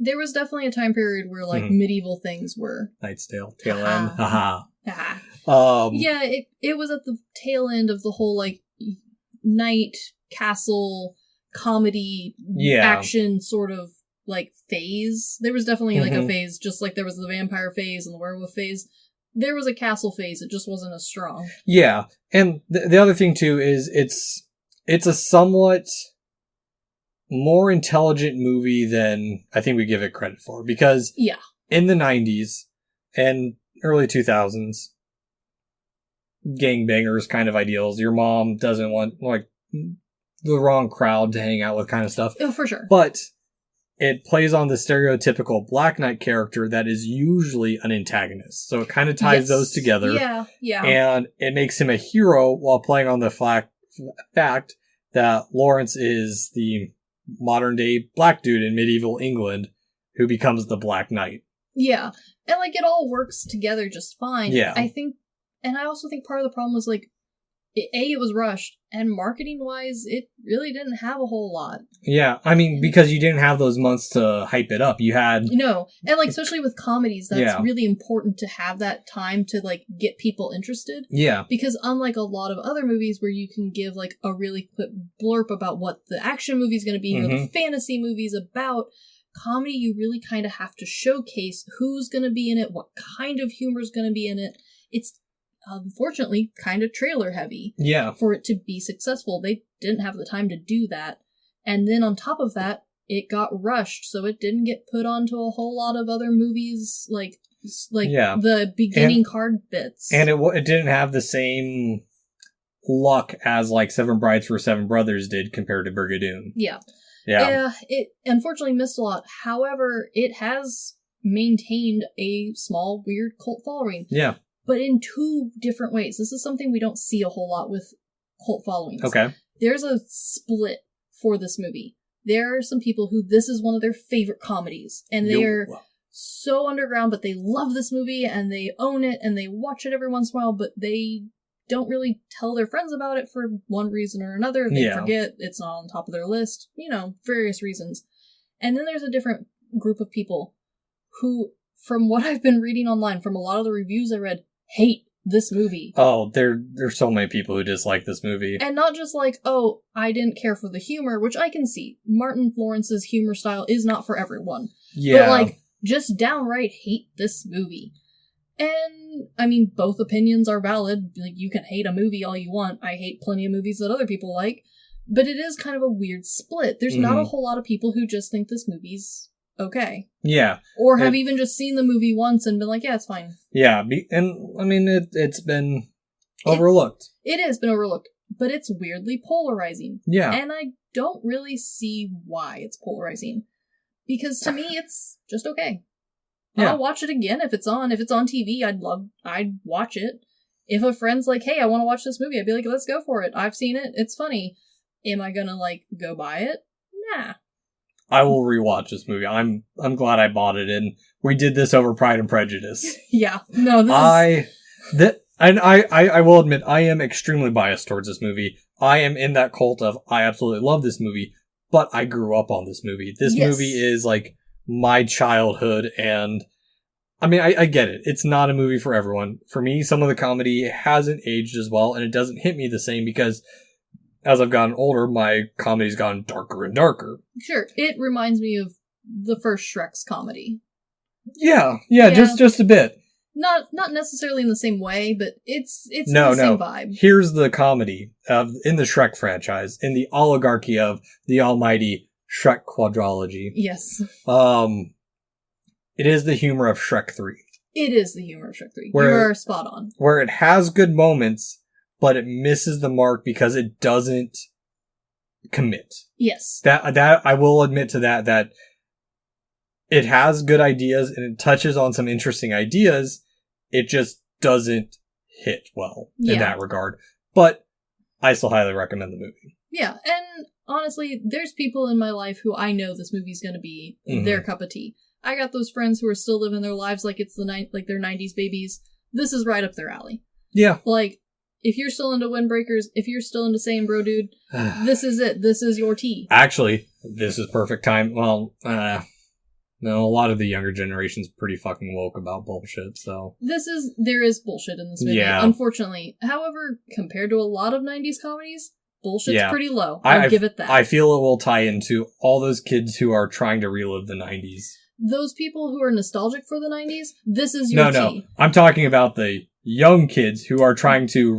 there was definitely a time period where, like, medieval things were... Knight's Tale, tail end, haha. Yeah, it was at the tail end of the whole, like, knight, castle... comedy action sort of like phase. There was definitely like a phase, just like there was the vampire phase and the werewolf phase. There was a castle phase. It just wasn't as strong. Yeah, and the other thing too is it's a somewhat more intelligent movie than I think we give it credit for, because in the 90s and early 2000s, gangbangers kind of ideals. Your mom doesn't want, like, the wrong crowd to hang out with kind of stuff. Oh, for sure. But it plays on the stereotypical Black Knight character that is usually an antagonist. So it kind of ties those together. Yeah, yeah. And it makes him a hero while playing on the fact that Lawrence is the modern day black dude in medieval England who becomes the Black Knight. Yeah. And, like, it all works together just fine. Yeah. I think, and I also think part of the problem was, like, it was rushed, and marketing-wise, it really didn't have a whole lot. Yeah, I mean, because you didn't have those months to hype it up. You had... No, and, like, especially with comedies, that's really important to have that time to, like, get people interested. Yeah. Because unlike a lot of other movies where you can give, like, a really quick blurb about what the action movie's going to be or the fantasy movie's about, comedy, you really kind of have to showcase who's going to be in it, what kind of humor's going to be in it. It's unfortunately kind of trailer heavy. Yeah. For it to be successful. They didn't have the time to do that. And then on top of that, it got rushed, so it didn't get put onto a whole lot of other movies, like the beginning card bits. And it didn't have the same luck as, like, Seven Brides for Seven Brothers did compared to Brigadoon. Yeah. Yeah. It unfortunately missed a lot. However, it has maintained a small, weird cult following. Yeah. But in two different ways. This is something we don't see a whole lot with cult followings. Okay. There's a split for this movie. There are some people who this is one of their favorite comedies. And they are so underground, but they love this movie and they own it and they watch it every once in a while, but they don't really tell their friends about it for one reason or another. They forget, it's not on top of their list, various reasons. And then there's a different group of people who, from what I've been reading online, from a lot of the reviews I read, hate this movie. Oh, there's so many people who dislike this movie. And not just like, oh, I didn't care for the humor, which I can see. Martin Lawrence's humor style is not for everyone. Yeah. But, like, just downright hate this movie. And, I mean, both opinions are valid. Like, you can hate a movie all you want. I hate plenty of movies that other people like. But it is kind of a weird split. There's not a whole lot of people who just think this movie's okay. Yeah. Or have even just seen the movie once and been like, yeah, it's fine. Yeah, and, I mean, it's been overlooked. It has been overlooked, but it's weirdly polarizing. Yeah. And I don't really see why it's polarizing. Because to me, it's just okay. Yeah. I'll watch it again if it's on. If it's on TV, I'd watch it. If a friend's like, hey, I want to watch this movie, I'd be like, let's go for it. I've seen it. It's funny. Am I gonna, like, go buy it? Nah. I will rewatch this movie. I'm glad I bought it, and we did this over Pride and Prejudice. Yeah. No, I will admit, I am extremely biased towards this movie. I am in that cult of, I absolutely love this movie, but I grew up on this movie. This movie is, like, my childhood, and I mean, I get it. It's not a movie for everyone. For me, some of the comedy hasn't aged as well, and it doesn't hit me the same because as I've gotten older, my comedy's gotten darker and darker. Sure. It reminds me of the first Shrek's comedy. Yeah, just a bit. Not necessarily in the same way, but it's the same vibe. Here's the comedy in the Shrek franchise, in the oligarchy of the almighty Shrek quadrilogy. Yes. It is the humor of Shrek 3. It is the humor of Shrek 3. You are spot on. Where it has good moments, but it misses the mark because it doesn't commit. Yes. That I will admit to that it has good ideas and it touches on some interesting ideas. It just doesn't hit well in that regard. But I still highly recommend the movie. Yeah, and honestly, there's people in my life who I know this movie's going to be their cup of tea. I got those friends who are still living their lives like it's like they're 90s babies. This is right up their alley. Yeah. Like, if you're still into windbreakers, if you're still into saying bro dude, this is it. This is your tea. Actually, this is perfect time. Well, no, a lot of the younger generation's pretty fucking woke about bullshit, so. There is bullshit in this movie, unfortunately. However, compared to a lot of 90s comedies, bullshit's pretty low. I'll give it that. I feel it will tie into all those kids who are trying to relive the 90s. Those people who are nostalgic for the 90s, this is your tea. No. I'm talking about the young kids who are trying to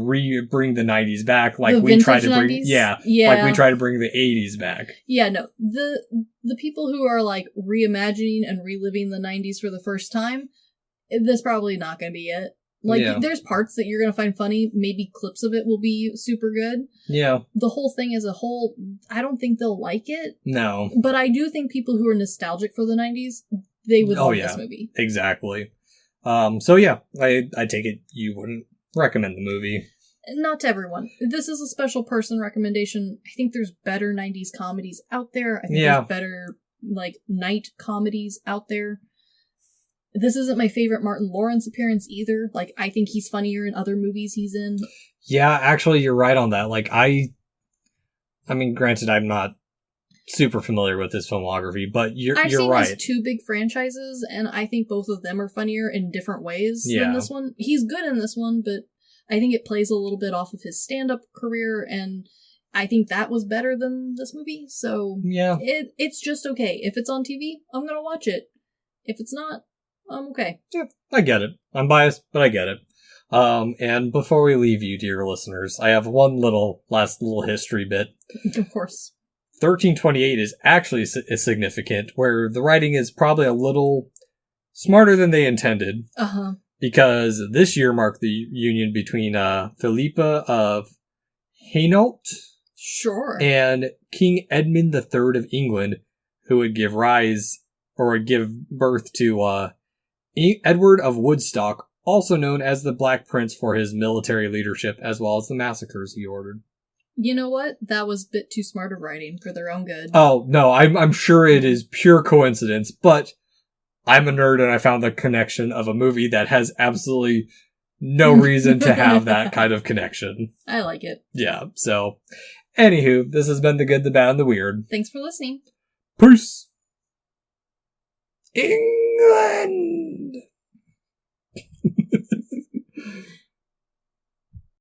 bring the 90s back like we try to bring 90s? Like we try to bring the 80s back. Yeah, no. The people who are like reimagining and reliving the 90s for the first time, that's probably not going to be it. Like, Yeah. there's parts that you're gonna find funny. Maybe clips of it will be super good. Yeah. The whole thing as a whole, I don't think they'll like it. No. But I do think people who are nostalgic for the 90s, they would love this movie. Exactly. So yeah, I take it you wouldn't recommend the movie. Not to everyone. This is a special person recommendation. I think there's better 90s comedies out there. I think there's better, like, night comedies out there. This isn't my favorite Martin Lawrence appearance either. Like, I think he's funnier in other movies he's in. Yeah, actually, you're right on that. Like, I mean, granted, I'm not super familiar with his filmography, but you're right. I've seen his two big franchises, and I think both of them are funnier in different ways than this one. He's good in this one, but I think it plays a little bit off of his stand-up career, and I think that was better than this movie. So yeah, it's just okay. If it's on TV, I'm gonna watch it. If it's not, I'm okay. Yeah, I get it. I'm biased, but I get it. And before we leave you, dear listeners, I have one last little history bit. Of course. 1328 is actually significant, where the writing is probably a little smarter than they intended. Uh-huh. Because this year marked the union between Philippa of Hainault and King Edmund III of England, who would give birth to Edward of Woodstock, also known as the Black Prince for his military leadership as well as the massacres he ordered. You know what? That was a bit too smart of writing for their own good. Oh, no, I'm sure it is pure coincidence, but I'm a nerd and I found the connection of a movie that has absolutely no reason to have that kind of connection. I like it. Yeah, so, anywho, this has been The Good, the Bad, and the Weird. Thanks for listening. Peace! England!